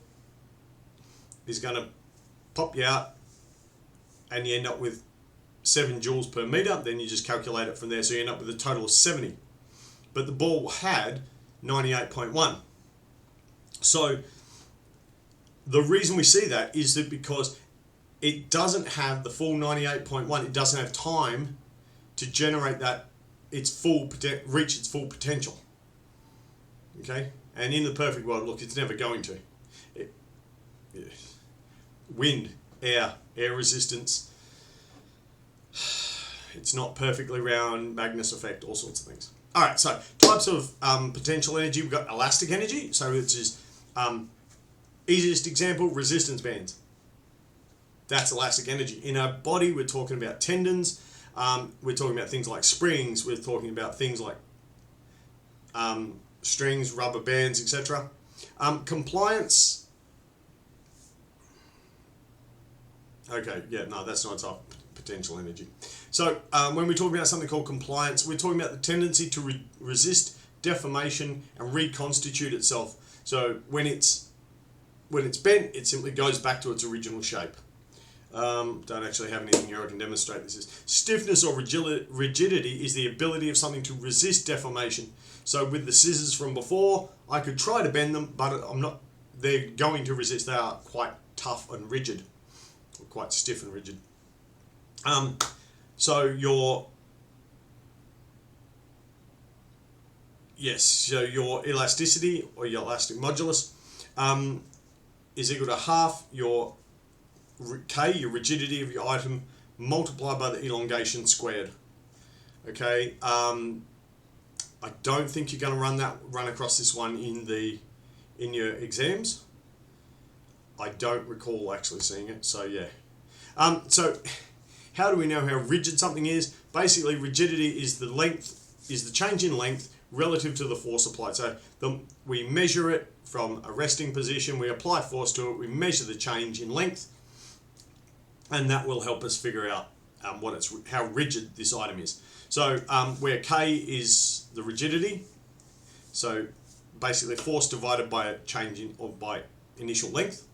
A: is going to pop you out, and you end up with 7 joules per meter. Then you just calculate it from there, so you end up with a total of 70. But the ball had 98.1. So the reason we see that is that because it doesn't have the full 98.1, it doesn't have time to generate that reach its full potential. Okay, and in the perfect world, look, it's never going to. Wind, air resistance. It's not perfectly round, Magnus effect, all sorts of things. All right, so types of potential energy. We've got elastic energy, so which is easiest example, resistance bands. That's elastic energy. In our body, we're talking about tendons. We're talking about things like springs. We're talking about things like strings, rubber bands, etc. Compliance. Okay, yeah, no, that's not a type of potential energy. So when we talk about something called compliance, we're talking about the tendency to resist deformation and reconstitute itself. So when it's bent, it simply goes back to its original shape. Don't actually have anything here I can demonstrate this is. Stiffness or rigidity is the ability of something to resist deformation. So with the scissors from before, I could try to bend them, but they're going to resist. They are quite tough and rigid, or quite stiff and rigid. So your elasticity, or your elastic modulus, is equal to half your K, your rigidity of your item, multiplied by the elongation squared. Okay, I don't think you're going to run across this one in your exams. I don't recall actually seeing it, so yeah. So how do we know how rigid something is? Basically, rigidity is the change in length relative to the force applied. So we measure it from a resting position, we apply force to it, we measure the change in length, and that will help us figure out how rigid this item is. So where K is the rigidity, so basically force divided by a change in, or by initial length.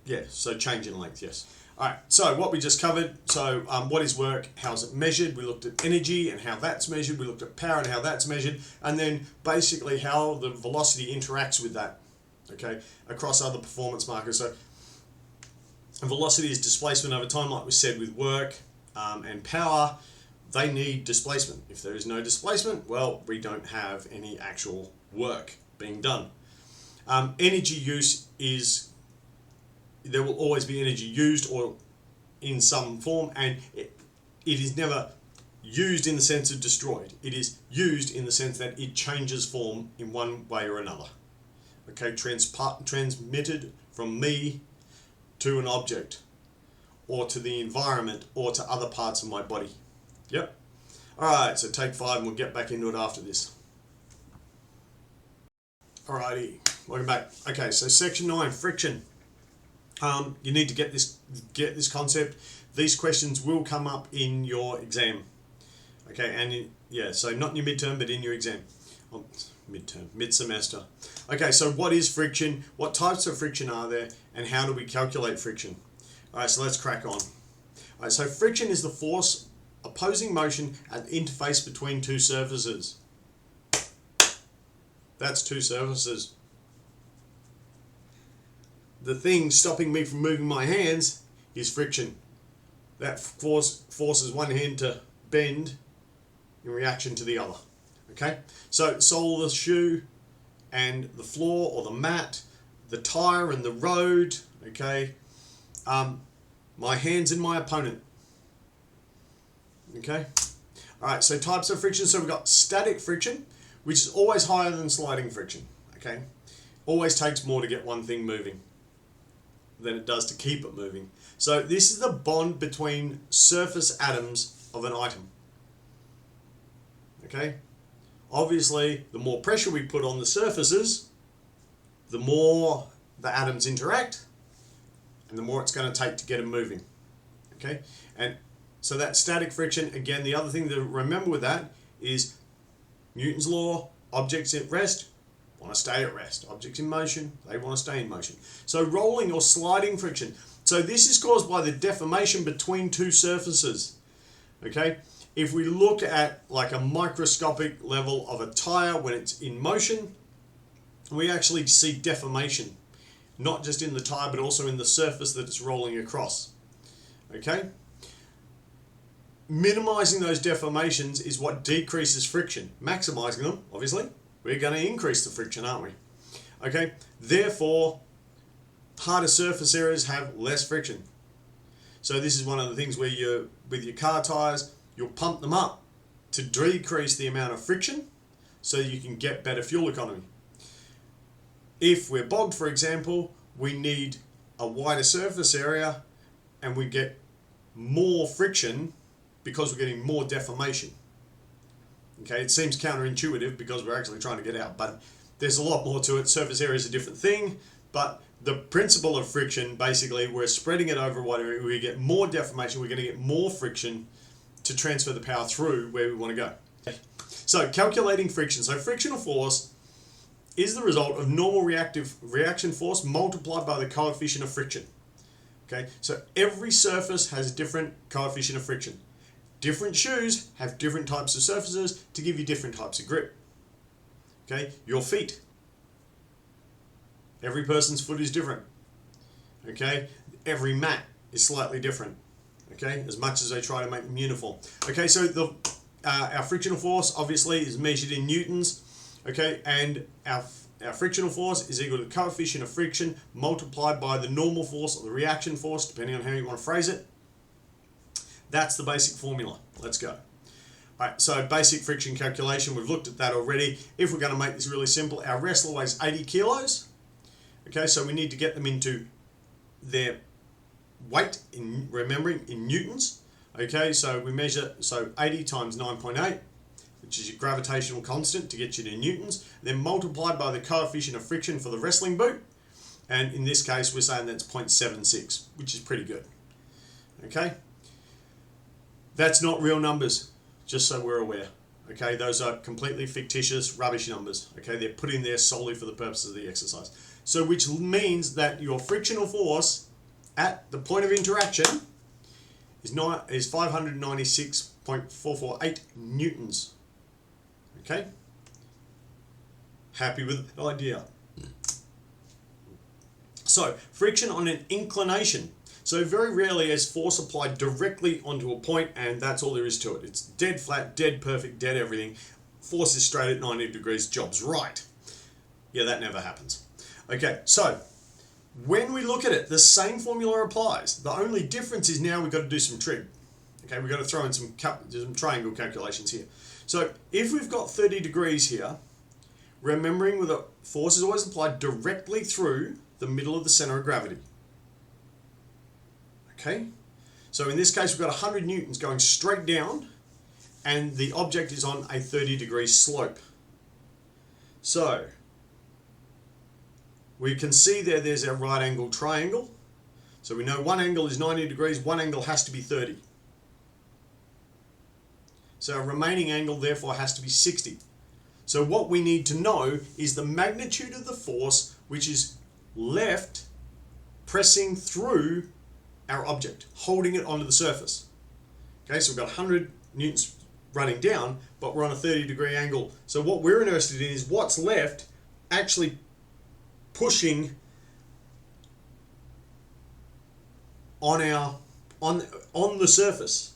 A: Yeah, so change in length, yes. All right, so what we just covered, so what is work, how's it measured? We looked at energy and how that's measured. We looked at power and how that's measured. And then basically how the velocity interacts with that, okay, across other performance markers. So velocity is displacement over time, like we said with work and power. They need displacement. If there is no displacement, well, we don't have any actual work being done. Energy use is, there will always be energy used or in some form, and it is never used in the sense of destroyed. It is used in the sense that it changes form in one way or another. Okay, transmitted from me to an object, or to the environment, or to other parts of my body. Yep. Alright, so take 5 and we'll get back into it after this. Alrighty, welcome back. Okay, so section 9, friction. You need to get this concept. These questions will come up in your exam. Okay, and so not in your midterm, but in your exam. Mid-semester. Okay, so what is friction? What types of friction are there? And how do we calculate friction? Alright, so let's crack on. Alright, so friction is the force opposing motion at the interface between two surfaces. That's two surfaces. The thing stopping me from moving my hands is friction. That forces one hand to bend in reaction to the other. Okay, so sole of the shoe and the floor or the mat, the tire and the road. Okay, my hands and my opponent. Okay, all right. So types of friction. So we've got static friction, which is always higher than sliding friction. Okay, always takes more to get one thing moving than it does to keep it moving. So this is the bond between surface atoms of an item. Okay, obviously the more pressure we put on the surfaces, the more the atoms interact and the more it's going to take to get them moving. Okay, and so that static friction, again, the other thing to remember with that is Newton's law, objects at rest want to stay at rest. Objects in motion, they want to stay in motion. So rolling or sliding friction. So this is caused by the deformation between two surfaces. Okay, if we look at like a microscopic level of a tire when it's in motion, we actually see deformation, not just in the tire but also in the surface that it's rolling across. Okay, minimizing those deformations is what decreases friction. Maximizing them, obviously, we're going to increase the friction, aren't we? Okay, therefore, harder surface areas have less friction. So this is one of the things where with your car tires, you'll pump them up to decrease the amount of friction so you can get better fuel economy. If we're bogged, for example, we need a wider surface area and we get more friction because we're getting more deformation. Okay, it seems counterintuitive because we're actually trying to get out, but there's a lot more to it. Surface area is a different thing, but the principle of friction, basically, we're spreading it over what area. We get more deformation, we're going to get more friction to transfer the power through where we want to go. So calculating friction. So frictional force is the result of normal reaction force multiplied by the coefficient of friction. Okay, so every surface has a different coefficient of friction. Different shoes have different types of surfaces to give you different types of grip. Okay, your feet. Every person's foot is different. Okay, every mat is slightly different. Okay, as much as they try to make them uniform. Okay, so our frictional force obviously is measured in newtons. Okay, and our frictional force is equal to the coefficient of friction multiplied by the normal force or the reaction force, depending on how you want to phrase it. That's the basic formula. Let's go. Alright, so basic friction calculation, we've looked at that already. If we're going to make this really simple, our wrestler weighs 80 kilos. Okay, so we need to get them into their weight, remembering in newtons. Okay, so we measure, 80 times 9.8, which is your gravitational constant to get you to newtons, then multiplied by the coefficient of friction for the wrestling boot. And in this case, we're saying that's 0.76, which is pretty good. Okay? That's not real numbers, just so we're aware. Okay, those are completely fictitious, rubbish numbers. Okay, they're put in there solely for the purposes of the exercise. So which means that your frictional force at the point of interaction is 596.448 newtons. Okay? Happy with the idea. So, friction on an inclination. So very rarely is force applied directly onto a point, and that's all there is to it. It's dead flat, dead perfect, dead everything. Force is straight at 90 degrees, job's right. Yeah, that never happens. Okay, so when we look at it, the same formula applies. The only difference is now we've got to do some trig. Okay, we've got to throw in some triangle calculations here. So if we've got 30 degrees here, remembering that the force is always applied directly through the middle of the center of gravity. Okay, so in this case we've got 100 newtons going straight down, and the object is on a 30-degree slope. So we can see there's our right angle triangle. So we know one angle is 90 degrees, one angle has to be 30. So our remaining angle therefore has to be 60. So what we need to know is the magnitude of the force which is left pressing through our object, holding it onto the surface. Okay, so we've got 100 newtons running down, but we're on a 30-degree angle. So what we're interested in is what's left actually pushing on the surface.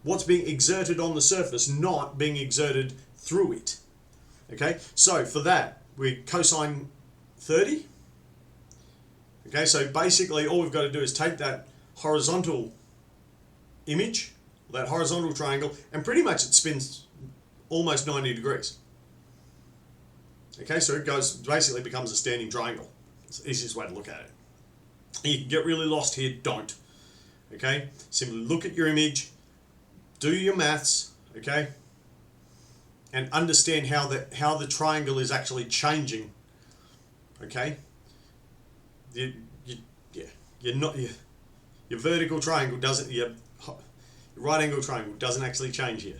A: What's being exerted on the surface, not being exerted through it. Okay, so for that we cosine 30. Okay, so basically all we've got to do is take that horizontal image, that horizontal triangle, and pretty much it spins almost 90 degrees. Okay, so it basically becomes a standing triangle. It's the easiest way to look at it. You can get really lost here, don't. Okay, simply look at your image, do your maths, okay, and understand how the triangle is actually changing. Okay. Your vertical triangle doesn't, your right angle triangle doesn't actually change here.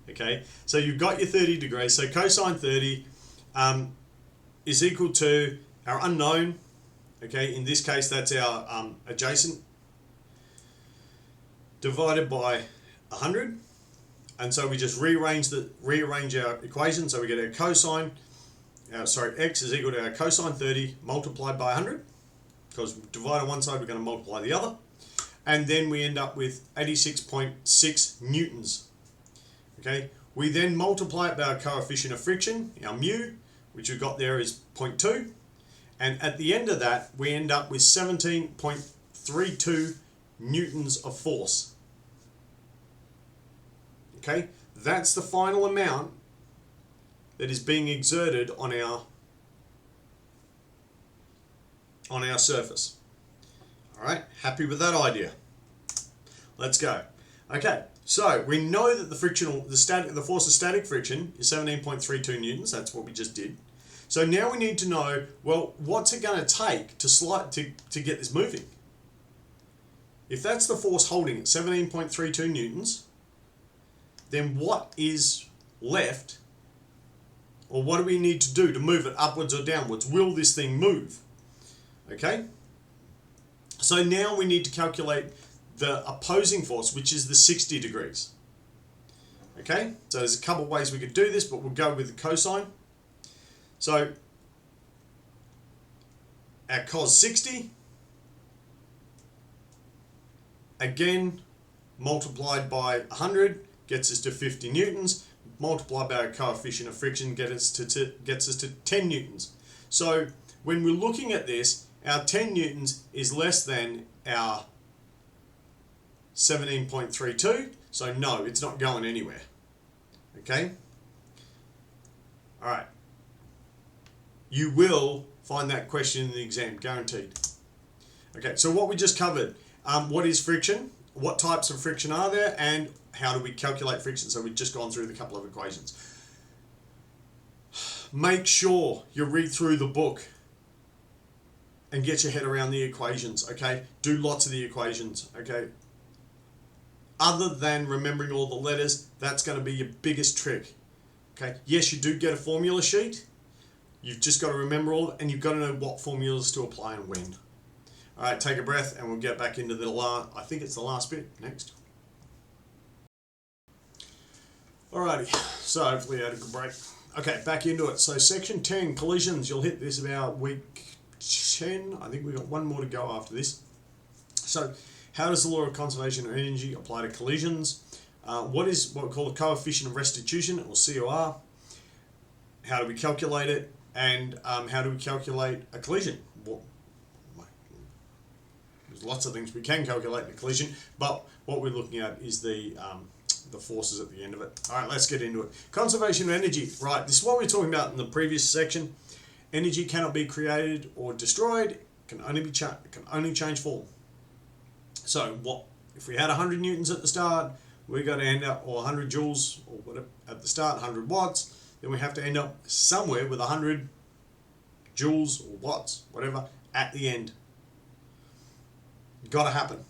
A: Okay, so you've got your 30 degrees, so cosine 30 is equal to our unknown. Okay, in this case that's our adjacent, divided by 100, and so we just rearrange our equation. So we get our cosine, x is equal to our cosine 30 multiplied by 100, because we divide on one side, we're going to multiply the other, and then we end up with 86.6 newtons. Okay, we then multiply it by our coefficient of friction, our mu, which we've got there is 0.2, and at the end of that we end up with 17.32 newtons of force. Okay, that's the final amount that is being exerted on our surface. Alright, happy with that idea? Let's go. Okay, so we know that the force of static friction is 17.32 newtons. That's what we just did. So now we need to know, well, what's it going to take to get this moving? If that's the force holding it, 17.32 newtons, then what is left, or what do we need to do to move it upwards or downwards? Will this thing move? Okay, so now we need to calculate the opposing force, which is the 60 degrees. Okay, so there's a couple of ways we could do this, but we'll go with the cosine. So our cos 60, again multiplied by 100 gets us to 50 newtons, multiplied by our coefficient of friction gets us to 10 newtons. So when we're looking at this, our 10 newtons is less than our 17.32, so no, it's not going anywhere. Okay? Alright. You will find that question in the exam, guaranteed. Okay, so what we just covered, what is friction, what types of friction are there, and how do we calculate friction? So we've just gone through the couple of equations. Make sure you read through the book. and get your head around the equations, okay? Do lots of the equations, okay? Other than remembering all the letters, that's going to be your biggest trick, okay? Yes, you do get a formula sheet. You've just got to remember all, and you've got to know what formulas to apply and when. All right, take a breath, and we'll get back into the I think it's the last bit next. Alrighty, so hopefully you had a good break. Okay, back into it. So section 10, collisions. You'll hit this about week 10. I think we've got one more to go after this. So how does the law of conservation of energy apply to collisions? What is what we call a coefficient of restitution, or COR? How do we calculate it? And how do we calculate a collision? Well, there's lots of things we can calculate in a collision, but what we're looking at is the forces at the end of it. All right, let's get into it. Conservation of energy. Right, this is what we were talking about in the previous section. Energy cannot be created or destroyed. It can only change form. So what if we had 100 newtons at the start? We got to end up, or 100 joules, or whatever at the start, 100 watts. Then we have to end up somewhere with 100 joules or watts, whatever, at the end. Got to happen.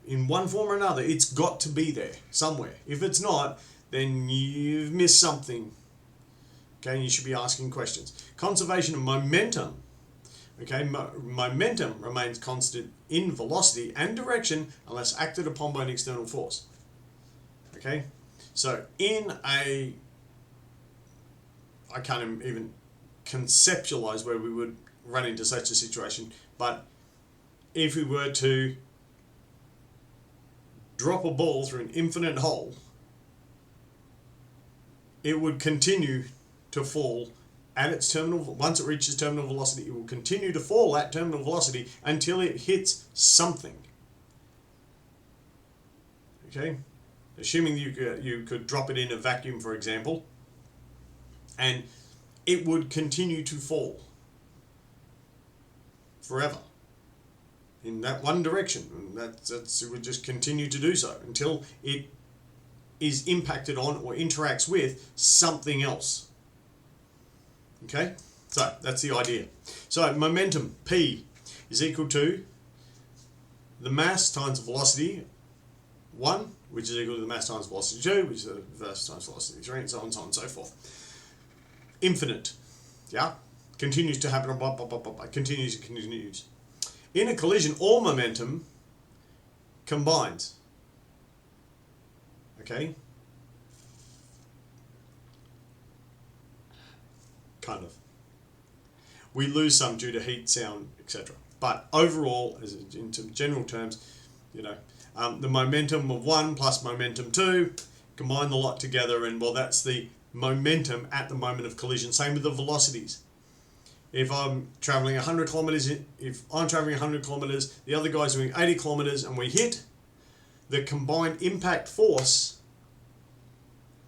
A: In one form or another, it's got to be there somewhere. If it's not, then you've missed something. Okay, and you should be asking questions. Conservation of momentum. Okay, momentum remains constant in velocity and direction unless acted upon by an external force. Okay, so I can't even conceptualize where we would run into such a situation, but if we were to drop a ball through an infinite hole, it would continue to fall at its terminal. Once it reaches terminal velocity, it will continue to fall at terminal velocity until it hits something. Okay, assuming you could drop it in a vacuum, for example, and it would continue to fall forever in that one direction, and it would just continue to do so until it is impacted on or interacts with something else. Okay, so that's the idea. So momentum, P, is equal to the mass times velocity 1, which is equal to the mass times velocity 2, which is the mass times velocity 3, and so on and so forth. Infinite, yeah, continues to happen, continues and continues. In a collision, all momentum combines. Okay? Kind of. We lose some due to heat, sound, etc. But overall, as in general terms, the momentum of 1 plus momentum 2, combine the lot together, and well, that's the momentum at the moment of collision. Same with the velocities. If I'm traveling 100 kilometers, the other guy's doing 80 kilometers, and we hit, the combined impact force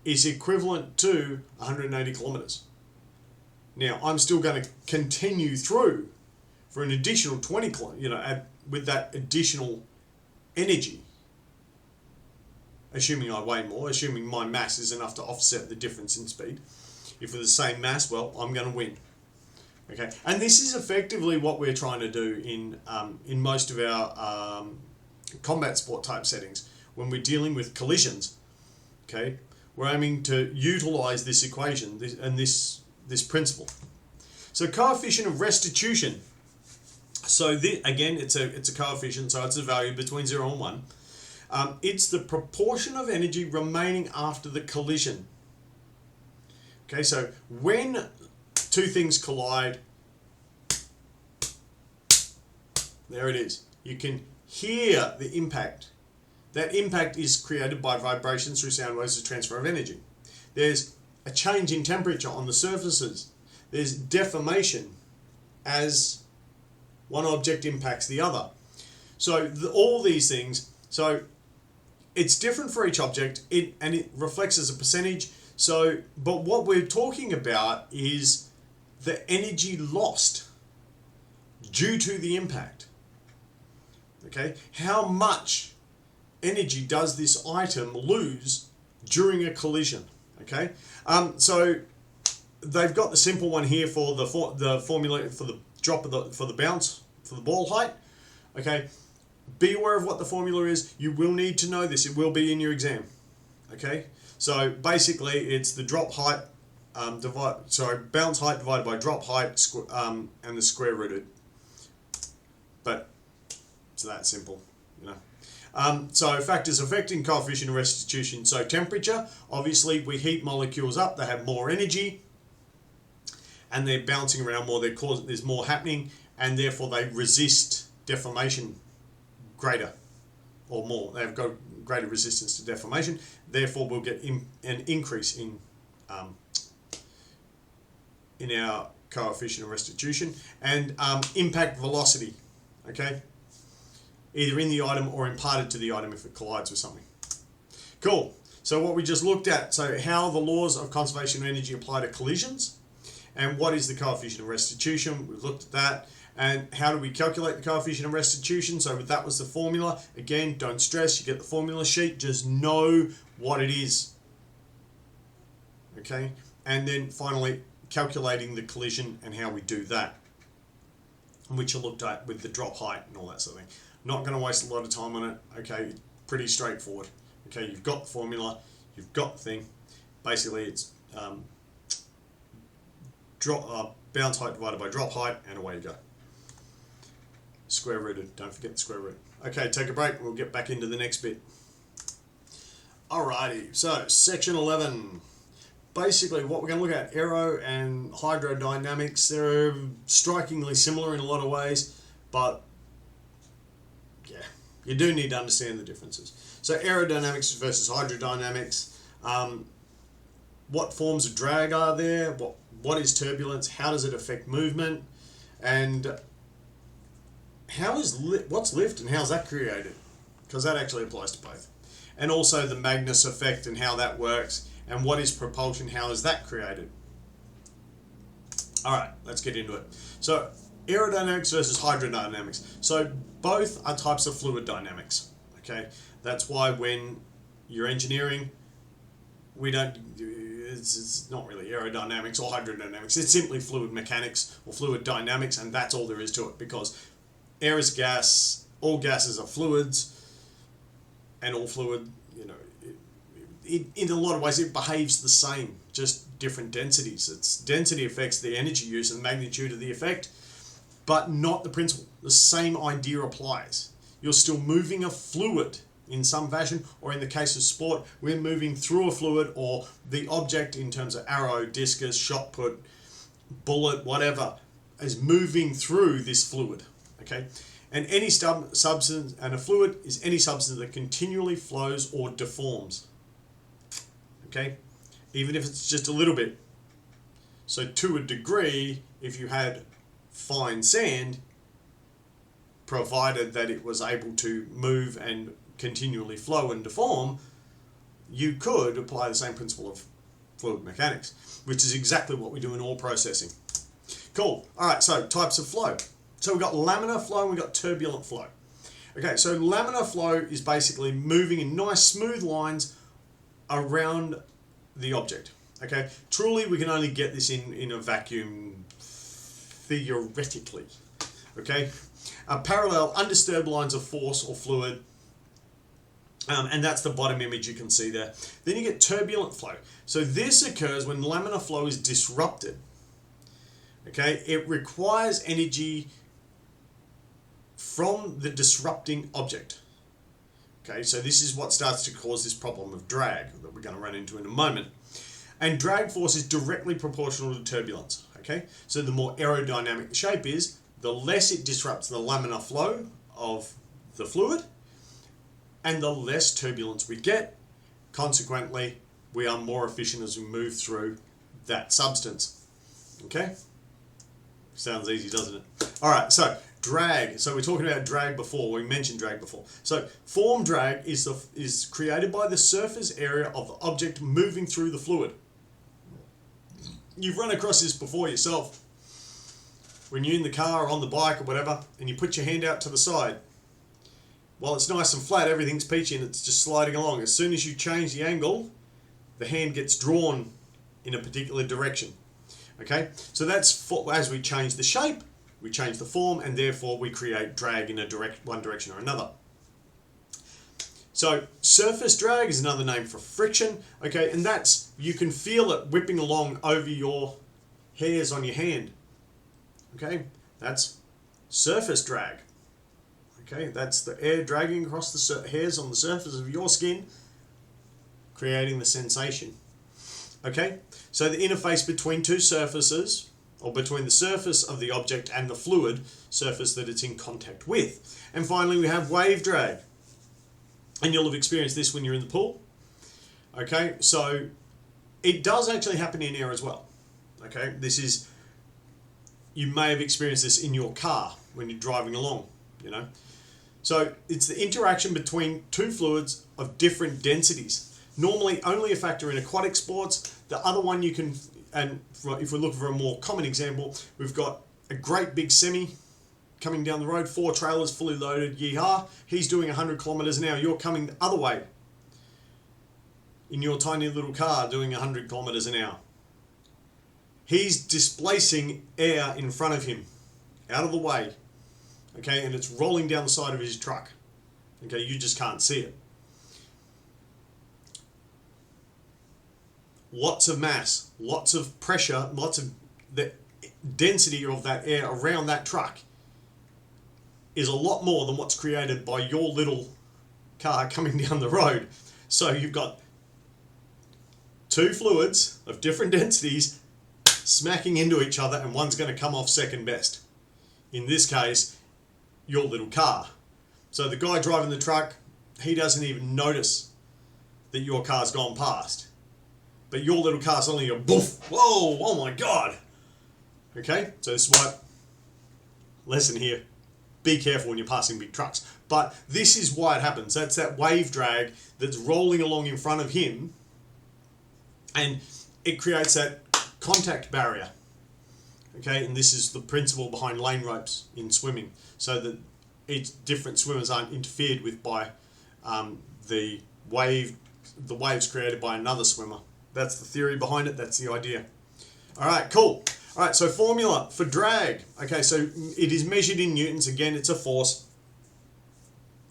A: is equivalent to 180 kilometers. Now, I'm still going to continue through for an additional 20 kilometers, with that additional energy. Assuming I weigh more, assuming my mass is enough to offset the difference in speed. If with the same mass, well, I'm going to win. Okay, and this is effectively what we're trying to do in most of our combat sport type settings. When we're dealing with collisions, okay, we're aiming to utilize this equation and this principle. So coefficient of restitution. So again, it's a coefficient, so it's a value between 0 and 1. It's the proportion of energy remaining after the collision. Okay, so when two things collide, there it is. You can hear the impact. That impact is created by vibrations through sound waves, the transfer of energy. There's a change in temperature on the surfaces. There's deformation as one object impacts the other. So all these things, so it's different for each object, and it reflects as a percentage. So, but what we're talking about is the energy lost due to the impact. Okay, how much energy does this item lose during a collision? Okay, so they've got the simple one here for the formula for the drop of for the bounce for the ball height. Okay, be aware of what the formula is. You will need to know this. It will be in your exam. Okay, so basically it's the drop height bounce height divided by drop height and the square rooted. But it's that simple, you know. So factors affecting coefficient of restitution. So temperature, obviously we heat molecules up, they have more energy and they're bouncing around more, there's more happening, and therefore they resist deformation greater or more. They've got greater resistance to deformation, therefore we'll get an increase in our coefficient of restitution. And impact velocity, okay, either in the item or imparted to the item if it collides with something. Cool. So what we just looked at, so how the laws of conservation of energy apply to collisions, and what is the coefficient of restitution. We've looked at that. And how do we calculate the coefficient of restitution? So that was the formula. Again, don't stress, you get the formula sheet, just know what it is. Okay, and then finally calculating the collision and how we do that, which I looked at with the drop height and all that sort of thing. Not going to waste a lot of time on it. Okay, pretty straightforward. Okay, you've got the formula, you've got the thing. Basically, it's bounce height divided by drop height, and away you go. Square rooted, don't forget the square root. Okay, take a break, we'll get back into the next bit. Alrighty, so section 11. Basically what we're going to look at, aero and hydrodynamics. They're strikingly similar in a lot of ways, but yeah, you do need to understand the differences. So aerodynamics versus hydrodynamics. What forms of drag are there? What is turbulence? How does it affect movement? And what's lift and how's that created? Because that actually applies to both. And also the Magnus effect and how that works. And what is propulsion? How is that created? All right, let's get into it. So aerodynamics versus hydrodynamics. So both are types of fluid dynamics. Okay, that's why when you're engineering, it's not really aerodynamics or hydrodynamics. It's simply fluid mechanics or fluid dynamics, and that's all there is to it, because air is gas, all gases are fluids, and all fluid, you know, in a lot of ways it behaves the same, just different densities. Its density affects the energy use and magnitude of the effect, but not the principle. The same idea applies. You're still moving a fluid in some fashion, or in the case of sport, we're moving through a fluid, or the object in terms of arrow, discus, shot put, bullet, whatever, is moving through this fluid. Okay, and any substance, and a fluid is any substance that continually flows or deforms. Okay, even if it's just a little bit. So to a degree, if you had fine sand, provided that it was able to move and continually flow and deform, you could apply the same principle of fluid mechanics, which is exactly what we do in ore processing. Cool. All right, so types of flow. So we've got laminar flow and we've got turbulent flow. Okay, so laminar flow is basically moving in nice smooth lines around the object. Okay, truly we can only get this in a vacuum theoretically. Okay, parallel undisturbed lines of force or fluid, and that's the bottom image you can see there. Then you get turbulent flow. So this occurs when laminar flow is disrupted. Okay, it requires energy from the disrupting object. Okay, so this is what starts to cause this problem of drag that we're going to run into in a moment. And drag force is directly proportional to turbulence. Okay, so the more aerodynamic the shape is, the less it disrupts the laminar flow of the fluid, and the less turbulence we get. Consequently, we are more efficient as we move through that substance. Okay? Sounds easy, doesn't it? All right, so drag. So we're talking about drag before. We mentioned drag before. So form drag is created by the surface area of the object moving through the fluid. You've run across this before yourself. When you're in the car or on the bike or whatever, and you put your hand out to the side. While it's nice and flat, everything's peachy and it's just sliding along. As soon as you change the angle, the hand gets drawn in a particular direction. Okay, so that's as we change the shape, we change the form, and therefore we create drag in one direction or another. So surface drag is another name for friction, okay, and that's, you can feel it whipping along over your hairs on your hand, okay, that's surface drag, okay, that's the air dragging across the hairs on the surface of your skin, creating the sensation, okay. So the interface between two surfaces, or between the surface of the object and the fluid surface that it's in contact with. And finally we have wave drag. And you'll have experienced this when you're in the pool. Okay, so it does actually happen in air as well. Okay, you may have experienced this in your car when you're driving along, you know. So it's the interaction between two fluids of different densities. Normally only a factor in aquatic sports. The other one you can, and if we're looking for a more common example, we've got a great big semi coming down the road, 4 trailers fully loaded, yeehaw. He's doing 100 kilometers an hour. You're coming the other way in your tiny little car doing 100 kilometers an hour. He's displacing air in front of him, out of the way, okay, and it's rolling down the side of his truck. Okay, you just can't see it. Lots of mass, lots of pressure, lots of the density of that air around that truck is a lot more than what's created by your little car coming down the road. So you've got two fluids of different densities smacking into each other, and one's going to come off second best. In this case, your little car. So the guy driving the truck, he doesn't even notice that your car's gone past. But your little car's only a boof, whoa, oh my God. Okay, so this is why, lesson here, be careful when you're passing big trucks. But this is why it happens. That's that wave drag that's rolling along in front of him, and it creates that contact barrier. Okay, and this is the principle behind lane ropes in swimming, so that different swimmers aren't interfered with by the waves created by another swimmer. That's the theory behind it. That's the idea. All right, cool. All right, so formula for drag. Okay, so it is measured in newtons. Again, it's a force.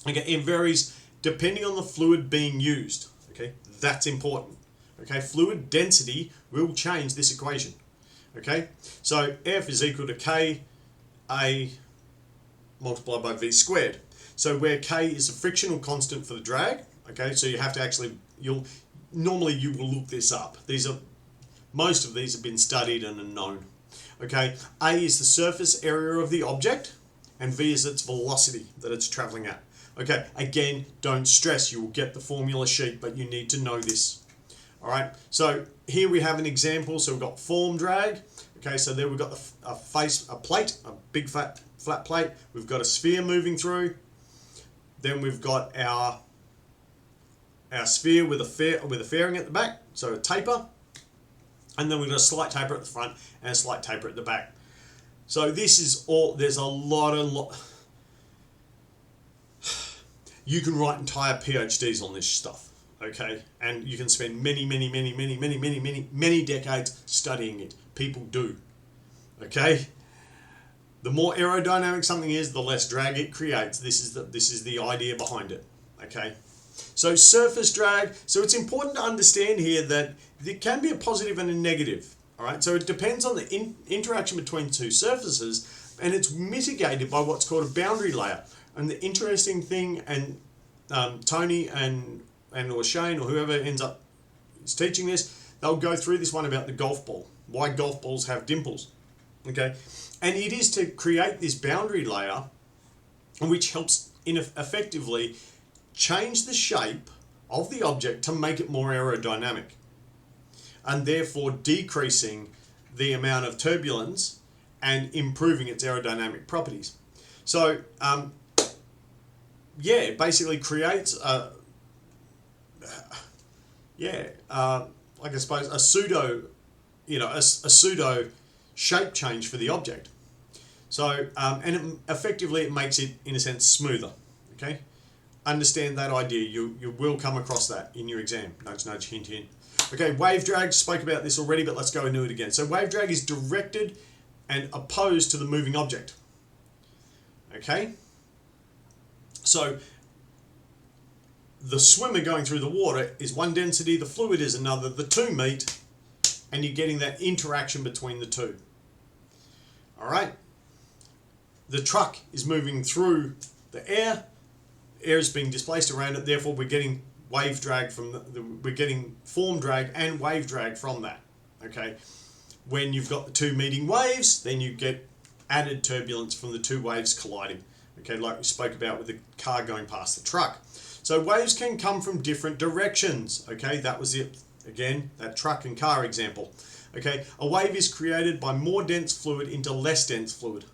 A: Okay, it varies depending on the fluid being used. Okay, that's important. Okay, fluid density will change this equation. Okay, so F is equal to Ka multiplied by V squared. So where K is a frictional constant for the drag. Okay, so you have to actually, normally you will look this up. Most of these have been studied and are known. Okay, A is the surface area of the object, and V is its velocity that it's traveling at. Okay, again, don't stress, you will get the formula sheet, but you need to know this. All right, so here we have an example. So we've got form drag. Okay, so there we've got a plate, a big flat plate. We've got a sphere moving through. Then we've got our sphere with a fairing at the back, so a taper. And then we've got a slight taper at the front and a slight taper at the back. So this is all, there's a lot. You can write entire PhDs on this stuff, okay? And you can spend many decades studying it. People do, okay? The more aerodynamic something is, the less drag it creates. This is the idea behind it, okay? So surface drag, so it's important to understand here that there can be a positive and a negative, all right? So it depends on the interaction between two surfaces, and it's mitigated by what's called a boundary layer. And the interesting thing, and Tony and or Shane or whoever ends up is teaching this, they'll go through this one about the golf ball, why golf balls have dimples, okay? And it is to create this boundary layer, which helps effectively change the shape of the object to make it more aerodynamic, and therefore decreasing the amount of turbulence and improving its aerodynamic properties. So yeah, it basically creates like I suppose a pseudo shape change for the object. So and effectively it makes it, in a sense, smoother. Okay, understand that idea. You will come across that in your exam. Nudge, nudge, hint, hint. Okay, wave drag, spoke about this already, but let's go into it again. So wave drag is directed and opposed to the moving object. Okay? So the swimmer going through the water is one density, the fluid is another, the two meet, and you're getting that interaction between the two. All right? The truck is moving through the air is being displaced around it, therefore we're getting wave drag from we're getting form drag and wave drag from that. Okay? When you've got the two meeting waves, then you get added turbulence from the two waves colliding. Okay, like we spoke about with the car going past the truck. So waves can come from different directions. Okay, that was it. Again, that truck and car example. Okay, a wave is created by more dense fluid into less dense fluid.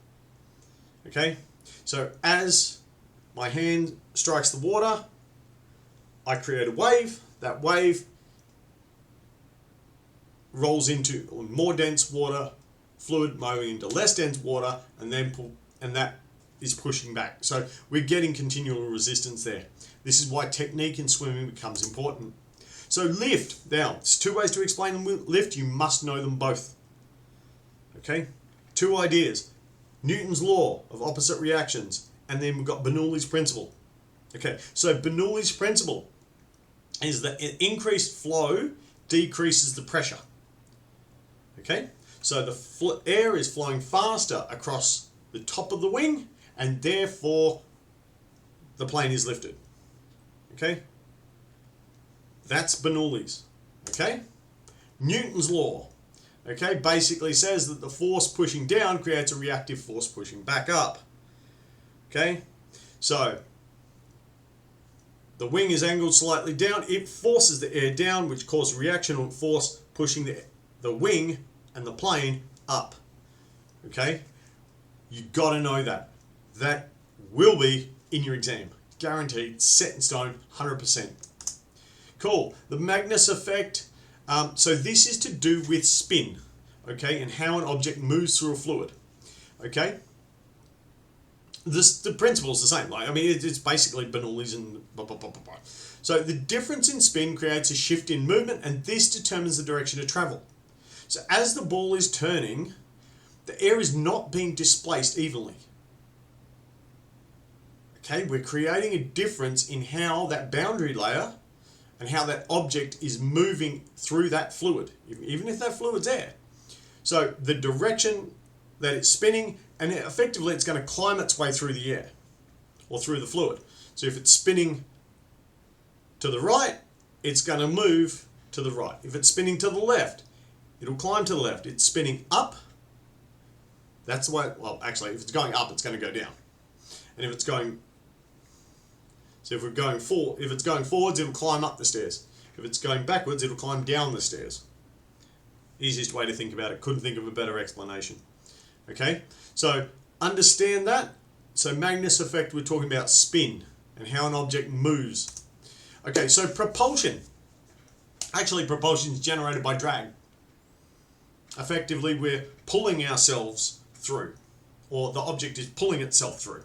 A: Okay, so as my hand strikes the water, I create a wave. That wave rolls into more dense water, fluid moving into less dense water, and that is pushing back. So we're getting continual resistance there. This is why technique in swimming becomes important. So lift, now, there's two ways to explain lift. You must know them both. Okay, two ideas. Newton's law of opposite reactions, and then we've got Bernoulli's principle. Okay, so Bernoulli's principle is that increased flow decreases the pressure. Okay, so the air is flowing faster across the top of the wing, and therefore the plane is lifted. Okay, that's Bernoulli's. Okay, Newton's law, okay, basically says that the force pushing down creates a reactive force pushing back up. Okay, so the wing is angled slightly down, it forces the air down, which causes reactional force pushing the wing and the plane up. Okay, you got to know that. That will be in your exam, guaranteed, set in stone, 100%. Cool. The Magnus effect. So this is to do with spin, okay, and how an object moves through a fluid. Okay. The principle is the same. Like, I mean, it's basically Bernoulli's and blah, blah, blah, blah, blah. So the difference in spin creates a shift in movement, and this determines the direction of travel. So as the ball is turning, the air is not being displaced evenly. Okay, we're creating a difference in how that boundary layer and how that object is moving through that fluid, even if that fluid's air. So the direction that it's spinning, and effectively it's going to climb its way through the air or through the fluid. So if it's spinning to the right, it's going to move to the right. If it's spinning to the left, it'll climb to the left. It's spinning up. That's the way, well, actually, if it's going up, it's going to go down. And if it's going, so if it's going forwards, it'll climb up the stairs. If it's going backwards, it'll climb down the stairs. Easiest way to think about it. Couldn't think of a better explanation. Okay, so understand that. So Magnus effect, we're talking about spin and how an object moves. Okay, so propulsion. Actually, propulsion is generated by drag. Effectively, we're pulling ourselves through, or the object is pulling itself through.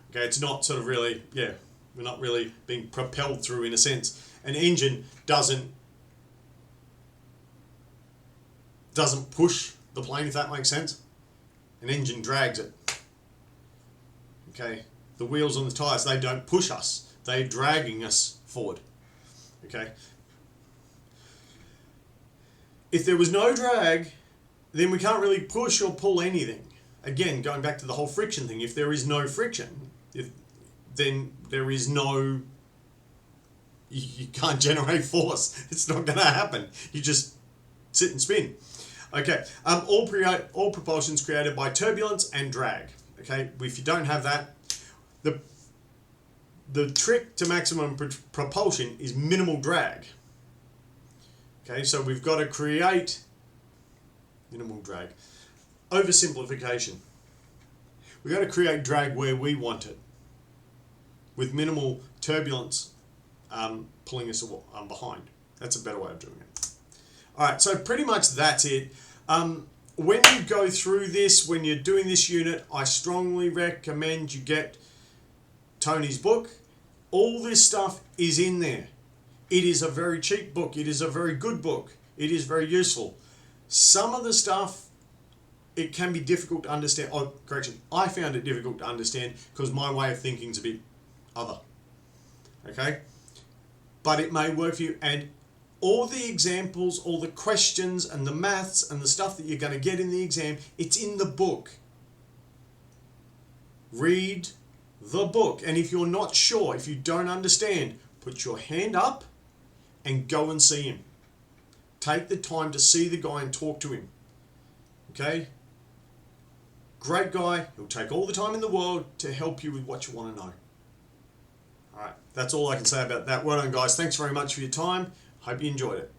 A: Okay, it's not sort of really, we're not really being propelled through in a sense. An engine doesn't push the plane, if that makes sense. An engine drags it. Okay, the wheels on the tires, they don't push us. They're dragging us forward. Okay. If there was no drag, then we can't really push or pull anything. Again, going back to the whole friction thing, if there is no friction, then there is no, you can't generate force. It's not going to happen. You just sit and spin. Okay, all propulsion is created by turbulence and drag. Okay, if you don't have that, the trick to maximum propulsion is minimal drag. Okay, so we've got to create minimal drag. Oversimplification. We've got to create drag where we want it, with minimal turbulence pulling us behind. That's a better way of doing it. All right, so pretty much that's it. When you go through this, when you're doing this unit, I strongly recommend you get Tony's book. All this stuff is in there. It is a very cheap book. It is a very good book. It is very useful. Some of the stuff it can be difficult to understand. Oh, correction. I found it difficult to understand because my way of thinking is a bit other. Okay? But it may work for you. And all the examples, all the questions and the maths and the stuff that you're going to get in the exam, it's in the book. Read the book. And if you're not sure, if you don't understand, put your hand up and go and see him. Take the time to see the guy and talk to him. Okay? Great guy. He'll take all the time in the world to help you with what you want to know. Alright, that's all I can say about that. Well done, guys. Thanks very much for your time. Hope you enjoyed it.